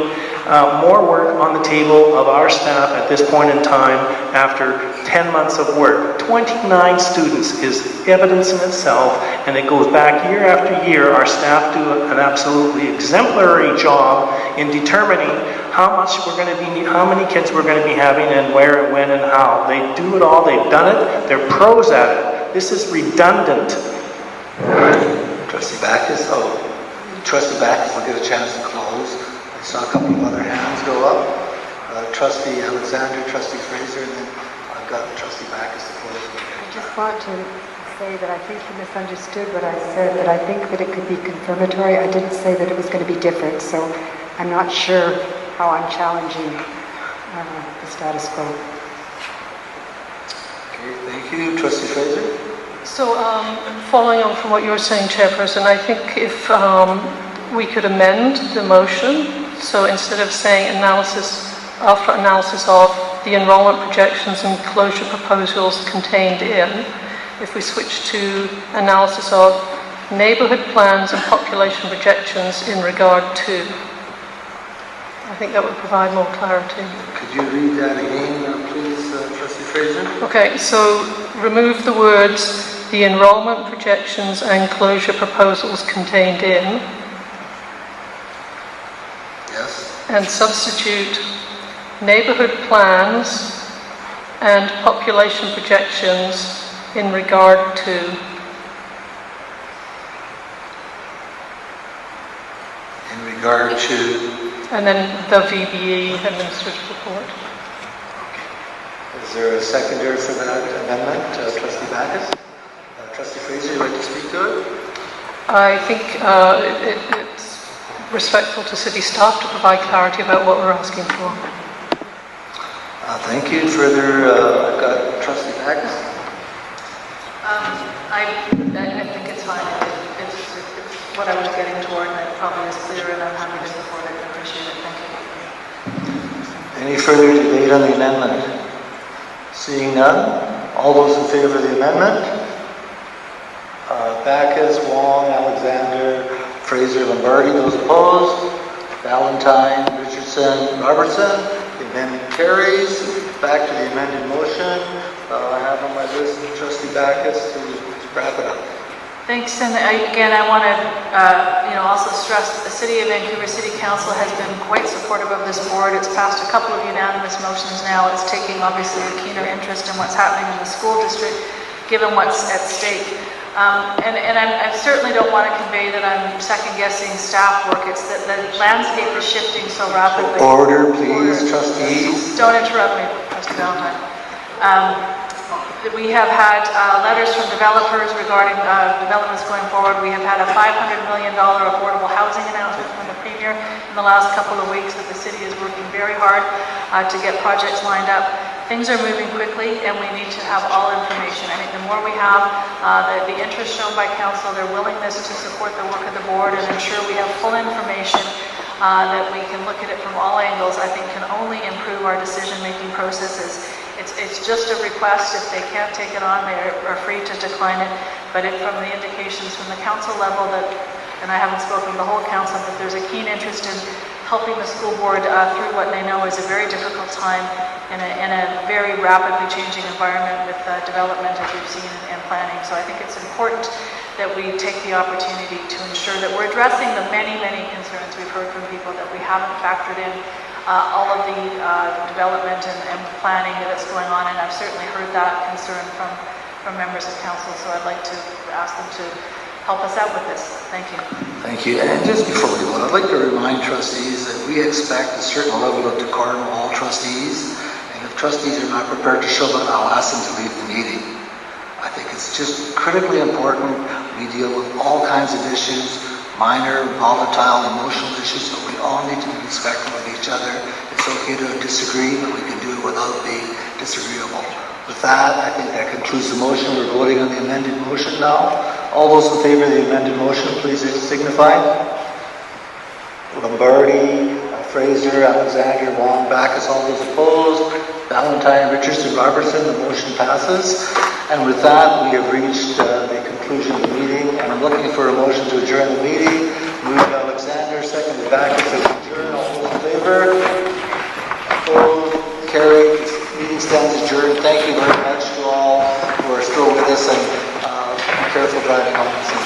more work on the table of our staff at this point in time after 10 months of work. 29 students is evidence in itself, and it goes back year after year. Our staff do an absolutely exemplary job in determining how much we're going to be, how many kids we're going to be having, and where and when and how. They do it all. They've done it. They're pros at it. This is redundant. Trustee Backus. Trustee Backus will get a chance to close. I saw a couple of other hands go up. Trustee Alexander, Trustee Fraser, and then I've got Trustee Backus to close. I just want to say that I think you misunderstood what I said, that I think that it could be confirmatory. I didn't say that it was going to be different, so I'm not sure how I'm challenging the status quo. Okay, thank you. Trustee Fraser? So, following on from what you were saying, Chairperson, I think if we could amend the motion, so instead of saying after analysis of the enrollment projections and closure proposals contained in, if we switch to analysis of neighbourhood plans and population projections in regard to, I think that would provide more clarity. Could you read that again, please, Trustee Fraser? Okay, so remove the words the enrollment projections and closure proposals contained in, Yes. and substitute neighbourhood plans and population projections in regard to and then the VBE administrative report. Is there a seconder for that amendment, Trustee Backus? Trustee Fraser, you'd like to speak to it? I think it's respectful to city staff to provide clarity about what we're asking for. Thank you. Further, I've got Trustee Backus. I think it's fine. It's what I was getting toward, and it probably is clear, and I'm happy to support it. I appreciate it. Thank you. Any further debate on the amendment? Seeing none, all those in favor of the amendment? Backus, Wong, Alexander, Fraser, Lombardi. Those opposed? Valentine, Richardson, Robertson. The amendment carries. Back to the amended motion. I have on my list Trustee Backus to wrap it up. Thanks, and again, I want to, also stress that the City of Vancouver City Council has been quite supportive of this board. It's passed a couple of unanimous motions now. It's taking obviously a keener interest in what's happening in the school district, given what's at stake. I certainly don't want to convey that I'm second-guessing staff work. It's that the landscape is shifting so rapidly. Order, please, trustees. Don't interrupt me, Trustee Valentine. We have had letters from developers regarding developments going forward. We have had a $500 million affordable housing announcement from the Premier in the last couple of weeks that the city is working very hard to get projects lined up. Things are moving quickly, and we need to have all information. I think the more we have, the interest shown by council, their willingness to support the work of the board and ensure we have full information that we can look at it from all angles, I think can only improve our decision-making processes. It's just a request. If they can't take it on, they are free to decline it. But from the indications from the council level that, and I haven't spoken to the whole council, but there's a keen interest in helping the school board through what they know is a very difficult time in a very rapidly changing environment with development, as we've seen, and planning. So I think it's important that we take the opportunity to ensure that we're addressing the many, many concerns we've heard from people that we haven't factored in all of the development and planning that's going on, and I've certainly heard that concern from members of council, so I'd like to ask them to help us out with this. Thank you. Thank you. And just before we go, I'd like to remind trustees that we expect a certain level of decorum of all trustees, and if trustees are not prepared to show that, I'll ask them to leave the meeting. I think it's just critically important we deal with all kinds of issues, minor, volatile, emotional issues, but we all need to be respectful of each other. It's okay to disagree, but we can do it without being disagreeable. With that, I think that concludes the motion. We're voting on the amended motion now. All those in favor of the amended motion, please signify. Lombardi, Fraser, Alexander, Wong, Backus, all those opposed. Valentine, Richardson, Robertson, the motion passes. And with that, we have reached the conclusion of the meeting, and I'm looking for a motion to adjourn the meeting. Moved Alexander, seconded Backus, to adjourn. All those in favor? Opposed? Carried. Meeting stands adjourned. Thank you very much to all who are still with us, and be careful driving home.